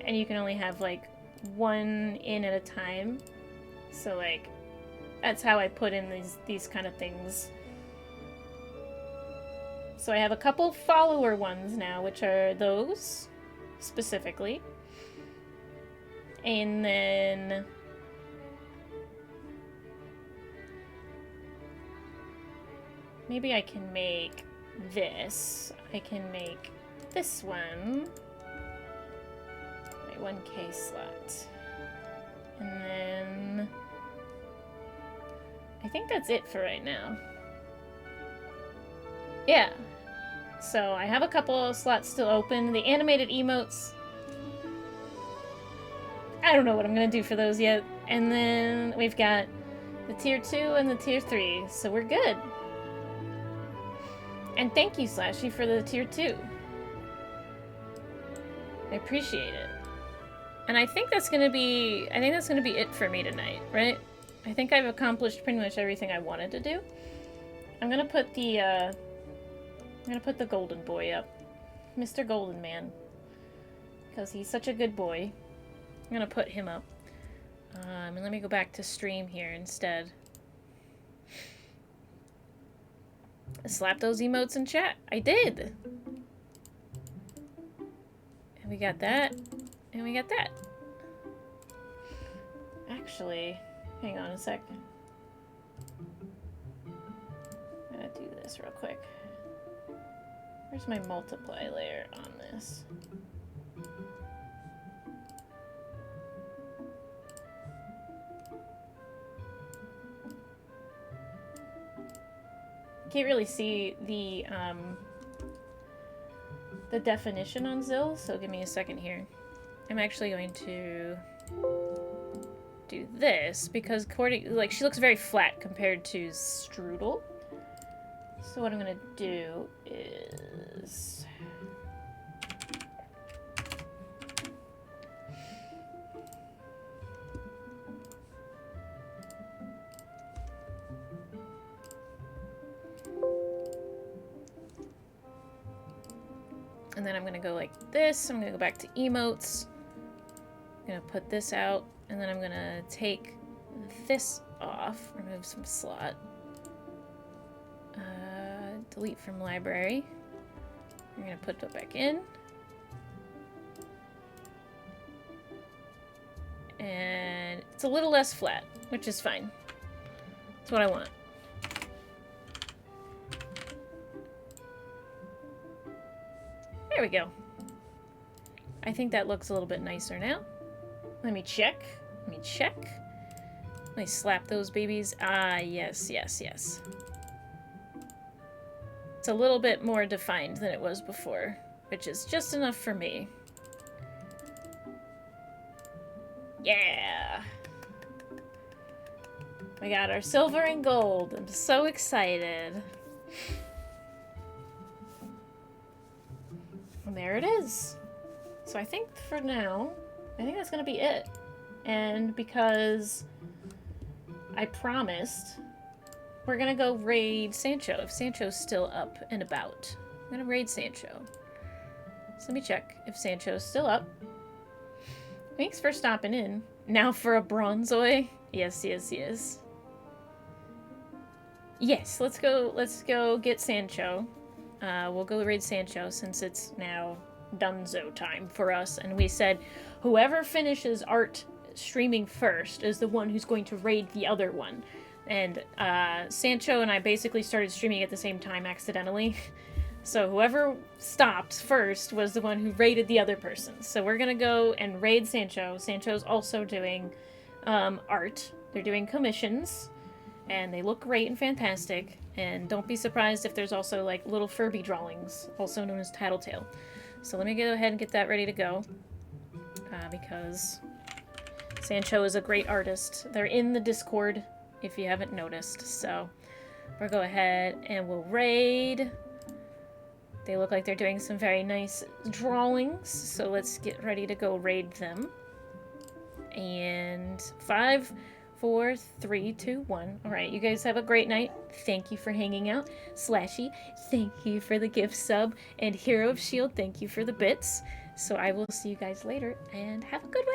and you can only have like one in at a time. So like, that's how I put in these kind of things. So I have a couple follower ones now, which are those, specifically. And then... maybe I can make this. I can make this one. My 1K slot. And then... I think that's it for right now. Yeah. So I have a couple of slots still open. The animated emotes... I don't know what I'm gonna do for those yet. And then we've got the tier 2 and the tier 3. So we're good. And thank you, Slashy, for the tier 2. I appreciate it. And I think that's gonna be it for me tonight, right? I think I've accomplished pretty much everything I wanted to do. I'm gonna put the golden boy up. Mr. Golden Man. Because he's such a good boy. I'm gonna put him up. And let me go back to stream here instead. Slap those emotes in chat. I did! And we got that. And we got that. Actually, hang on a second. I'm gonna do this real quick. Where's my multiply layer on this? Can't really see the definition on Zill, so give me a second here. I'm actually going to do this because she looks very flat compared to Strudel. So what I'm gonna do is and then I'm gonna go like this. I'm gonna go back to emotes. I'm gonna put this out, and then I'm gonna take this off, remove some slot. Delete from library. I'm gonna put it back in. And it's a little less flat, which is fine. That's what I want. There we go. I think that looks a little bit nicer now. Let me check. Let me check. Let me slap those babies. Ah, yes, yes, yes. It's a little bit more defined than it was before, which is just enough for me. Yeah! We got our silver and gold. I'm so excited. And there it is. So I think for now, I think that's going to be it. And because I promised, we're going to go raid Sancho if Sancho's still up and about. I'm going to raid Sancho. So let me check if Sancho's still up. Thanks for stopping in. Now for a Bronzoi? Yes, yes, yes. Yes, let's go get Sancho. We'll go raid Sancho since it's now Dunzo time for us. And we said whoever finishes art streaming first is the one who's going to raid the other one. And Sancho and I basically started streaming at the same time accidentally. So whoever stopped first was the one who raided the other person. So we're gonna go and raid Sancho. Sancho's also doing art. They're doing commissions. And they look great and fantastic. And don't be surprised if there's also like little Furby drawings, also known as Tattletale. So let me go ahead and get that ready to go. Because Sancho is a great artist. They're in the Discord, if you haven't noticed. So we'll go ahead and we'll raid. They look like they're doing some very nice drawings. So let's get ready to go raid them. And 5, 4, 3, 2, 1. Alright, you guys have a great night. Thank you for hanging out. Slashy, thank you for the gift sub. And Hero of Shield, thank you for the bits. So I will see you guys later, and have a good one.